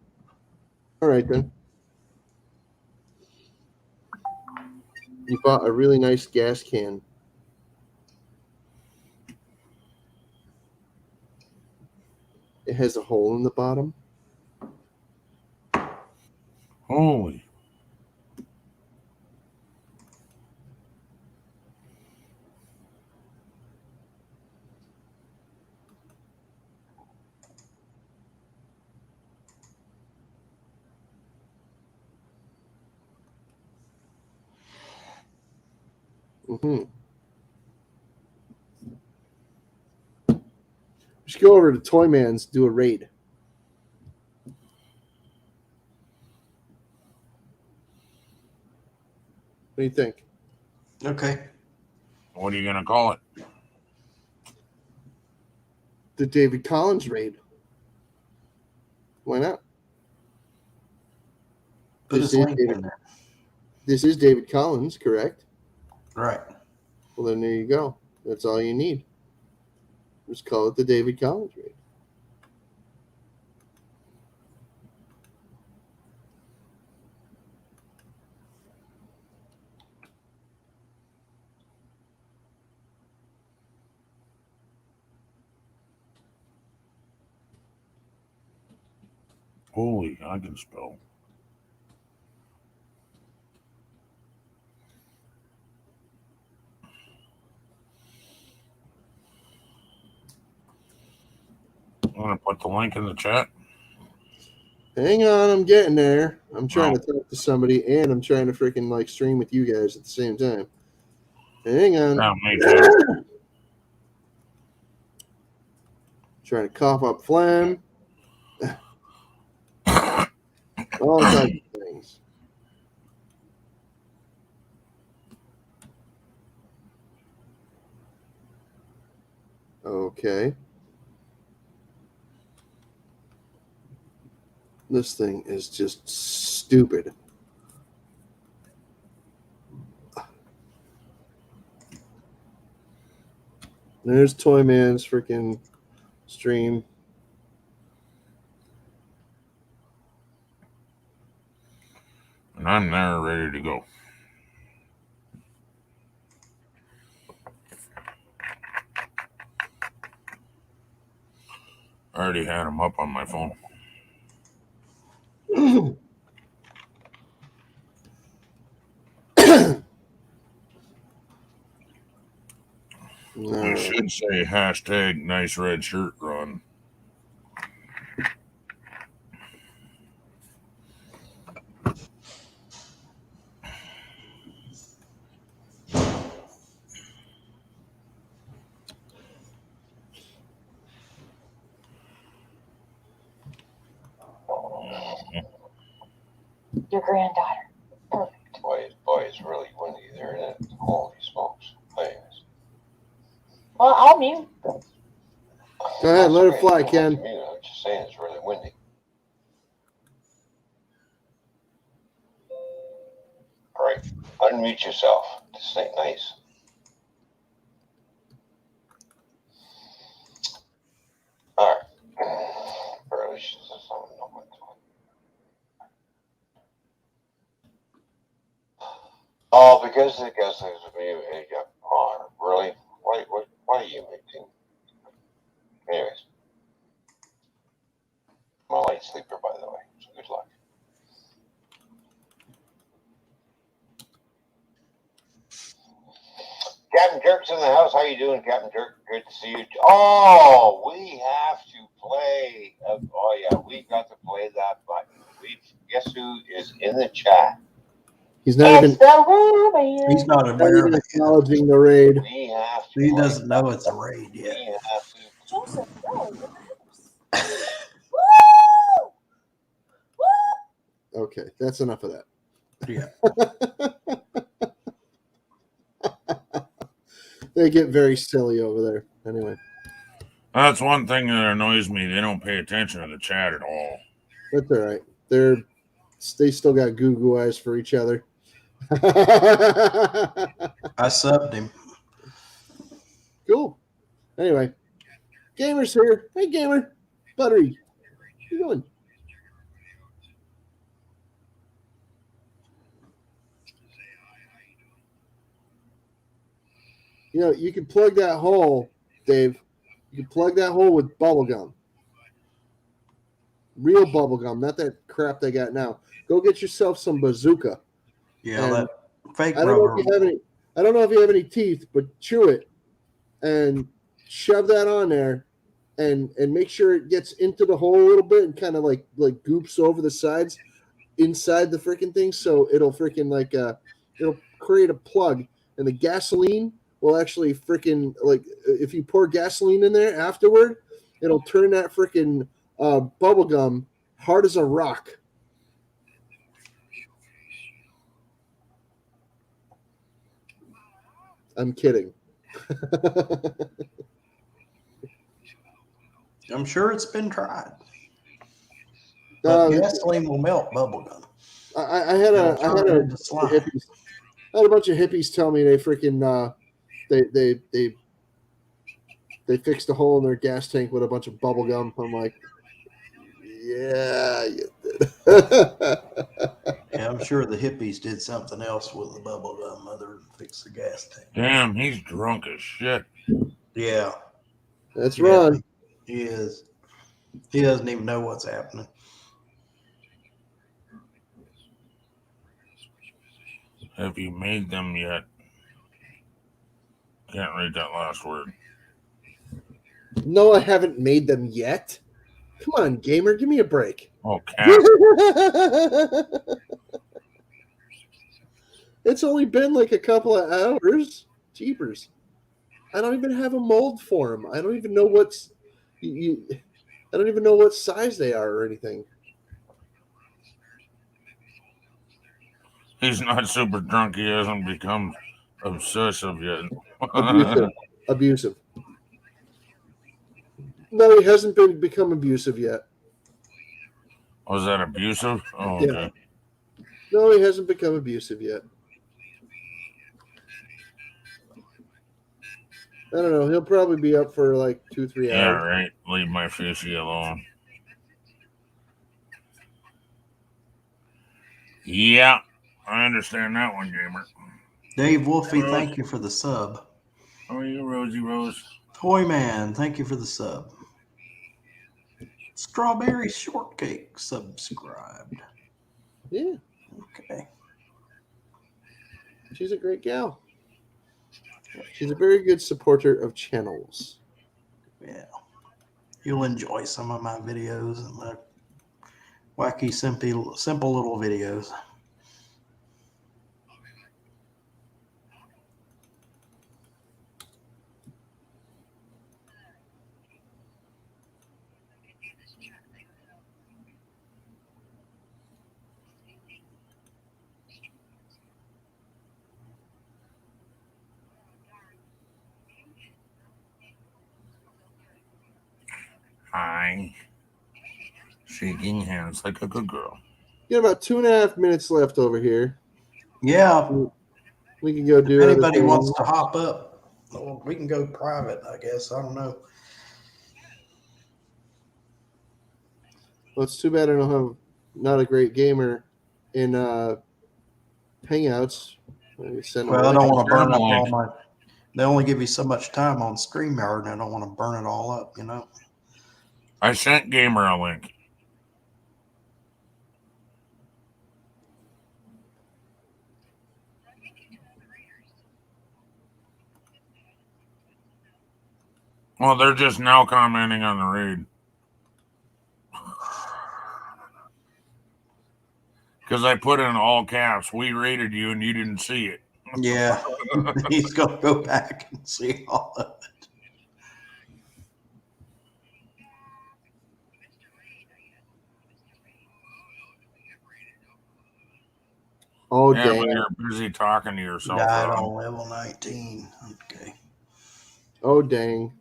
Speaker 2: right then. You bought a really nice gas can. It has a hole in the bottom.
Speaker 5: Holy.
Speaker 2: Mm-hmm. We should go over to Toy Man's, do a raid. What do you think?
Speaker 1: Okay.
Speaker 5: What are you gonna call it?
Speaker 2: The David Collins raid. Why not?
Speaker 1: Put
Speaker 2: This
Speaker 1: his
Speaker 2: is
Speaker 1: link
Speaker 2: David.
Speaker 1: in there.
Speaker 2: This is David Collins, correct?
Speaker 1: Right.
Speaker 2: Well, then there you go. That's all you need. Just call it the David Collins raid.
Speaker 5: Holy, I can spell. I'm gonna put the link in the chat.
Speaker 2: Hang on, I'm getting there. I'm trying
Speaker 5: Oh.
Speaker 2: to talk to somebody, and I'm trying to freaking like stream with you guys at the same time. Hang on.
Speaker 5: Yeah, me too.
Speaker 2: Trying to cough up phlegm. All types of things. Okay. This thing is just stupid. There's Toy Man's freaking stream.
Speaker 5: And I'm there ready to go. I already had him up on my phone. You should say hashtag nice red shirt run.
Speaker 7: Your granddaughter. Perfect.
Speaker 8: Boy, it's really windy there, isn't it? Holy smokes. Anyways.
Speaker 7: Well, I'll mute.
Speaker 2: Go ahead, let it fly,
Speaker 8: Don't
Speaker 2: Ken.
Speaker 8: have to mute it. I'm just saying it's really windy. All right, unmute yourself. This ain't nice. All right. Barely should have someone know what to do. Oh, because there's a view. Oh, really? Why are you making? Anyways. I'm a light sleeper, by the way, so good luck. Captain Jerk's in the house. How you doing, Captain Jerk? Good to see you. Oh, we have to play. Oh, yeah, we got to play that button. Guess who is in the chat?
Speaker 2: He's not even.
Speaker 1: He's not
Speaker 2: Not
Speaker 1: aware
Speaker 2: even
Speaker 1: of it.
Speaker 2: acknowledging the raid.
Speaker 8: We have to.
Speaker 1: He
Speaker 8: play
Speaker 1: doesn't know
Speaker 8: that
Speaker 1: it's a
Speaker 8: button.
Speaker 1: raid yet.
Speaker 8: We have to.
Speaker 7: Joseph, no, you're the house. Woo!
Speaker 2: Okay, that's enough of that.
Speaker 1: Yeah.
Speaker 2: They get very silly over there. Anyway,
Speaker 5: That's one thing that annoys me. They don't pay attention to the chat at all.
Speaker 2: that's all right. They still got goo eyes for each other.
Speaker 1: I subbed him.
Speaker 2: Cool. Anyway, Gamer's here. Hey, Gamer. Buttery. How you doing? you can plug that hole, Dave. You can plug that hole with bubble gum. Real bubble gum, not that crap they got now. Go get yourself some bazooka.
Speaker 1: Yeah,
Speaker 2: And
Speaker 1: that fake
Speaker 2: I don't know
Speaker 1: rubber.
Speaker 2: if you have any. I don't know if you have any teeth, but chew it and shove that on there, and make sure it gets into the hole a little bit and kind of like goops over the sides inside the freaking thing, so it'll freaking it'll create a plug, and the gasoline will actually freaking if you pour gasoline in there afterward, it'll turn that freaking bubble gum hard as a rock. I'm kidding.
Speaker 1: I'm sure it's been tried. But gasoline will melt bubble gum.
Speaker 2: I had a bunch of hippies tell me they freaking they fixed a hole in their gas tank with a bunch of bubble gum. I'm like, yeah, you did.
Speaker 1: Yeah, I'm sure the hippies did something else with the bubble gum other than fix the gas tank.
Speaker 5: Damn, he's drunk as shit.
Speaker 1: Yeah.
Speaker 2: That's
Speaker 1: Yeah,
Speaker 2: Ron.
Speaker 1: he is. He doesn't even know what's happening.
Speaker 5: Have you made them yet? Can't read that last word.
Speaker 2: No, I haven't made them yet. Come on, gamer, give me a break.
Speaker 5: Oh, cat.
Speaker 2: It's only been like a couple of hours. Jeepers. I don't even have a mold for them. I don't even know what's I don't even know what size they are or anything.
Speaker 5: He's not super drunk. He hasn't become obsessive yet.
Speaker 2: Abusive. No, he hasn't become abusive yet.
Speaker 5: Was that abusive? Oh,
Speaker 2: Yeah.
Speaker 5: okay.
Speaker 2: No, he hasn't become abusive yet. I don't know. He'll probably be up for like 2-3
Speaker 5: Yeah,
Speaker 2: hours.
Speaker 5: right. Leave my fishy alone. Yeah, I understand that one, gamer.
Speaker 1: Dave Wolfie, thank you for the sub.
Speaker 5: How are you, Rosie Rose?
Speaker 1: Toy Man, thank you for the sub. Strawberry Shortcake subscribed.
Speaker 2: Yeah,
Speaker 1: Okay.
Speaker 2: she's a great gal. She's a very good supporter of channels.
Speaker 1: Yeah. You'll enjoy some of my videos and my wacky, simple little videos.
Speaker 5: Hi. Shaking hands like a good girl.
Speaker 2: You got about 2.5 minutes left over here.
Speaker 1: Yeah.
Speaker 2: We can go do
Speaker 1: If
Speaker 2: other
Speaker 1: anybody
Speaker 2: things.
Speaker 1: wants to hop up, well, we can go private, I guess. I don't know.
Speaker 2: Well, it's too bad I don't have not a great gamer in Hangouts.
Speaker 1: Well, I don't want to burn up all
Speaker 5: Link.
Speaker 1: my. They only give you so much time on StreamYard, and I don't want to burn it all up, you know.
Speaker 5: I sent Gamer a link. Well, they're just now commenting on the raid. Because I put in all caps, we raided you and you didn't see it.
Speaker 1: Yeah, he's gonna go back and see all of it.
Speaker 2: Oh,
Speaker 5: Yeah,
Speaker 2: dang.
Speaker 5: but you're busy talking to yourself.
Speaker 1: Died
Speaker 5: Rob.
Speaker 1: on level 19. Okay.
Speaker 2: Oh, dang.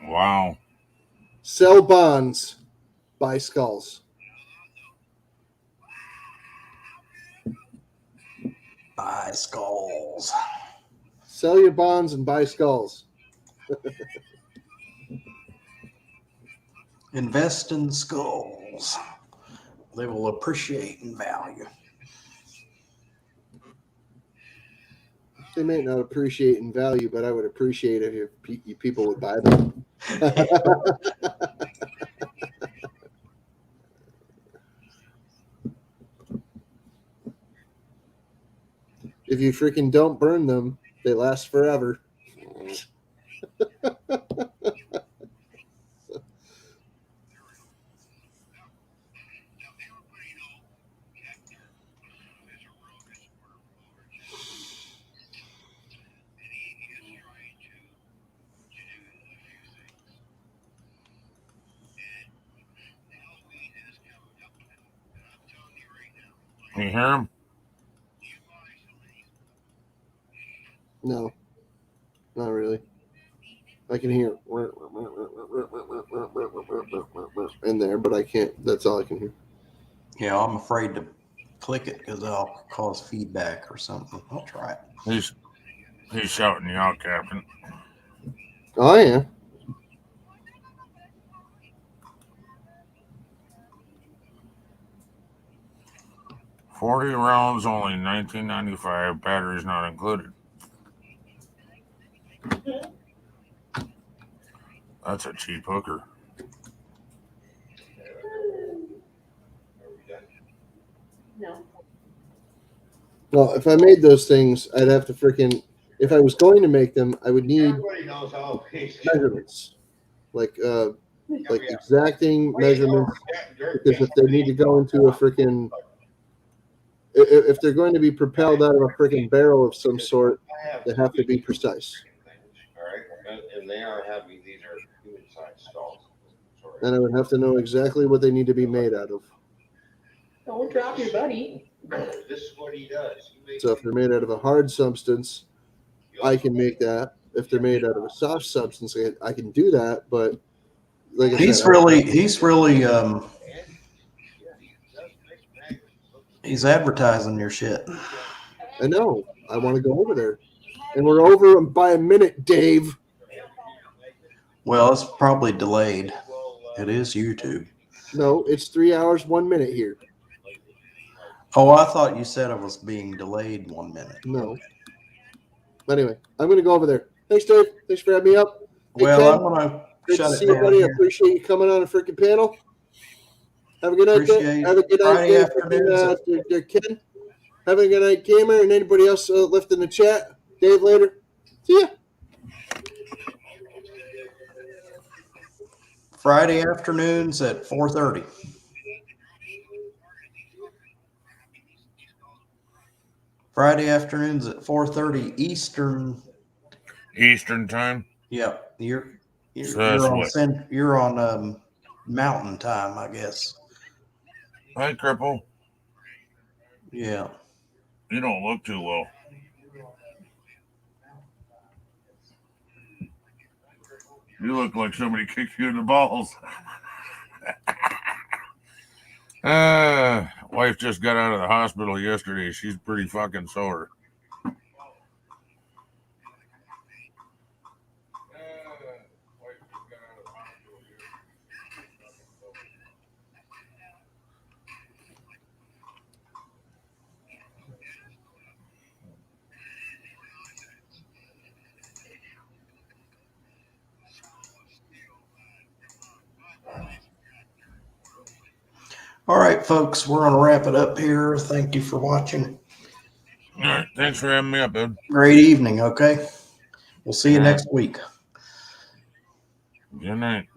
Speaker 5: Wow.
Speaker 2: Sell bonds, buy skulls.
Speaker 1: Buy skulls.
Speaker 2: Sell your bonds and buy skulls.
Speaker 1: Invest in skulls. They will appreciate in value.
Speaker 2: They may not appreciate in value, but I would appreciate it if people would buy them. If you freaking don't burn them, they last forever.
Speaker 5: Can you hear him?
Speaker 2: No, not really. I can hear in there, but I can't. That's all I can hear.
Speaker 1: Yeah, I'm afraid to click it because I'll cause feedback or something. I'll try it.
Speaker 5: He's shouting you out, Captain.
Speaker 2: Oh, yeah.
Speaker 5: $40 rounds, only $19.95. Batteries not included. That's a cheap hooker.
Speaker 3: No.
Speaker 2: Well, if I made those things, I'd have to freaking. If I was going to make them, I would need
Speaker 8: Everybody knows how
Speaker 2: measurements, like exacting measurements. Because if they need to go into a freaking, if they're going to be propelled out of a freaking barrel of some sort, they have to be precise.
Speaker 8: All right, and they are heavy. These are human-sized skulls.
Speaker 2: And I would have to know exactly what they need to be made out of.
Speaker 7: Don't drop your buddy.
Speaker 8: This is what he does. He makes
Speaker 2: So if they're made out of a hard substance, I can make that. If they're made out of a soft substance, I can do that. But like I
Speaker 1: He's
Speaker 2: said,
Speaker 1: really he's advertising your shit.
Speaker 2: I know. I want to go over there. And we're over by a minute, Dave.
Speaker 1: Well, it's probably delayed. It is YouTube.
Speaker 2: No, it's 3 hours, 1 minute here.
Speaker 1: Oh, I thought you said it was being delayed 1 minute.
Speaker 2: No. But anyway, I'm going to go over there. Thanks, Dave. Thanks for having me up. Hey,
Speaker 1: Well,
Speaker 2: Ken,
Speaker 1: I'm gonna
Speaker 2: great to
Speaker 1: shut
Speaker 2: see
Speaker 1: it
Speaker 2: you,
Speaker 1: down
Speaker 2: buddy. I
Speaker 1: here.
Speaker 2: appreciate you coming on a freaking panel. Have a good night,
Speaker 1: Appreciate
Speaker 2: Dave. Have a good night,
Speaker 1: Friday
Speaker 2: Dave.
Speaker 1: afternoons.
Speaker 2: Ken. Have a good night, Gamer, and anybody else left in the chat. Dave, later. See ya.
Speaker 1: Friday afternoons at 4:30. Friday afternoons at 4:30 Eastern.
Speaker 5: Eastern time.
Speaker 1: Yep, you're
Speaker 5: So that's
Speaker 1: on
Speaker 5: what?
Speaker 1: you're on Mountain Time, I guess.
Speaker 5: Hi, Cripple.
Speaker 1: Yeah.
Speaker 5: You don't look too well. You look like somebody kicked you in the balls. Wife just got out of the hospital yesterday. She's pretty fucking sore.
Speaker 1: All right, folks, we're gonna wrap it up here. Thank you for watching.
Speaker 5: All right, thanks for having me up, Ed.
Speaker 1: Great evening. Okay, we'll see you next week.
Speaker 5: Good night.